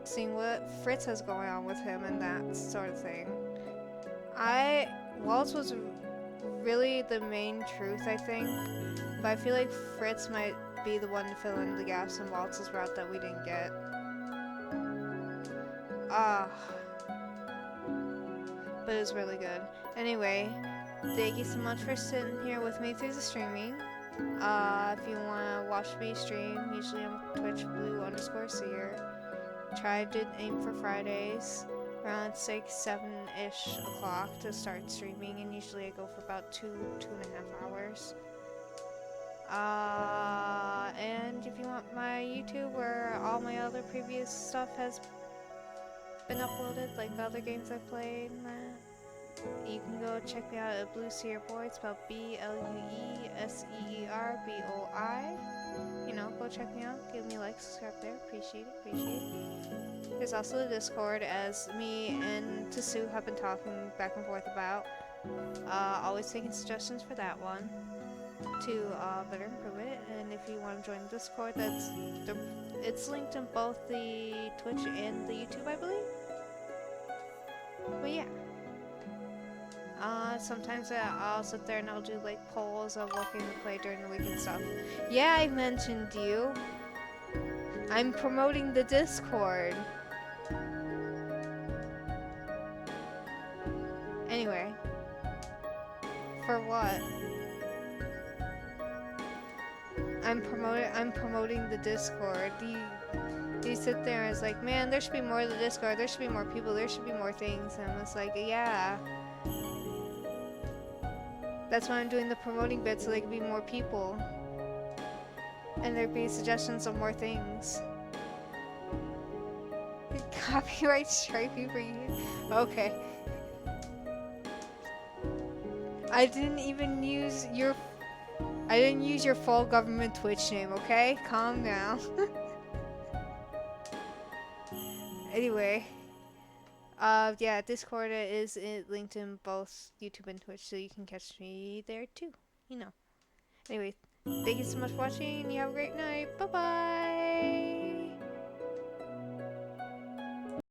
seeing what Fritz has going on with him and that sort of thing. Waltz was really the main truth, I think, but I feel like Fritz might be the one to fill in the gaps in Waltz's route that we didn't get. But it was really good. Anyway, thank you so much for sitting here with me through the streaming. If you want to watch me stream, usually on Twitch, blue_seer. Try to aim for Fridays around 6, 7-ish o'clock to start streaming, and usually I go for about 2.5 hours. And if you want my YouTube where all my other previous stuff has been uploaded, like the other games I've played and that, you can go check me out at Blue Seer Boy, spelled BLUESEERBOI. You know, go check me out, give me a like, subscribe there, appreciate it. There's also the Discord, as me and Tasu have been talking back and forth about. Always taking suggestions for that one to better improve it. And if you want to join the Discord, it's linked in both the Twitch and the YouTube, I believe. But yeah. Sometimes I'll sit there and I'll do like polls of what game to play during the week and stuff. Yeah, I mentioned you. I'm promoting the Discord. Anyway. For what? I'm promoting the Discord. You sit there and it's like, man, there should be more of the Discord, there should be more people, there should be more things, and it's like, yeah. That's why I'm doing the promoting bit, so there can be more people. And there be suggestions of more things. Copyright stripey for you. Okay. I didn't use your full government Twitch name, okay? Calm down. Anyway. Yeah, Discord is linked in both YouTube and Twitch, so you can catch me there too. You know. Anyway, thank you so much for watching. You have a great night. Bye-bye.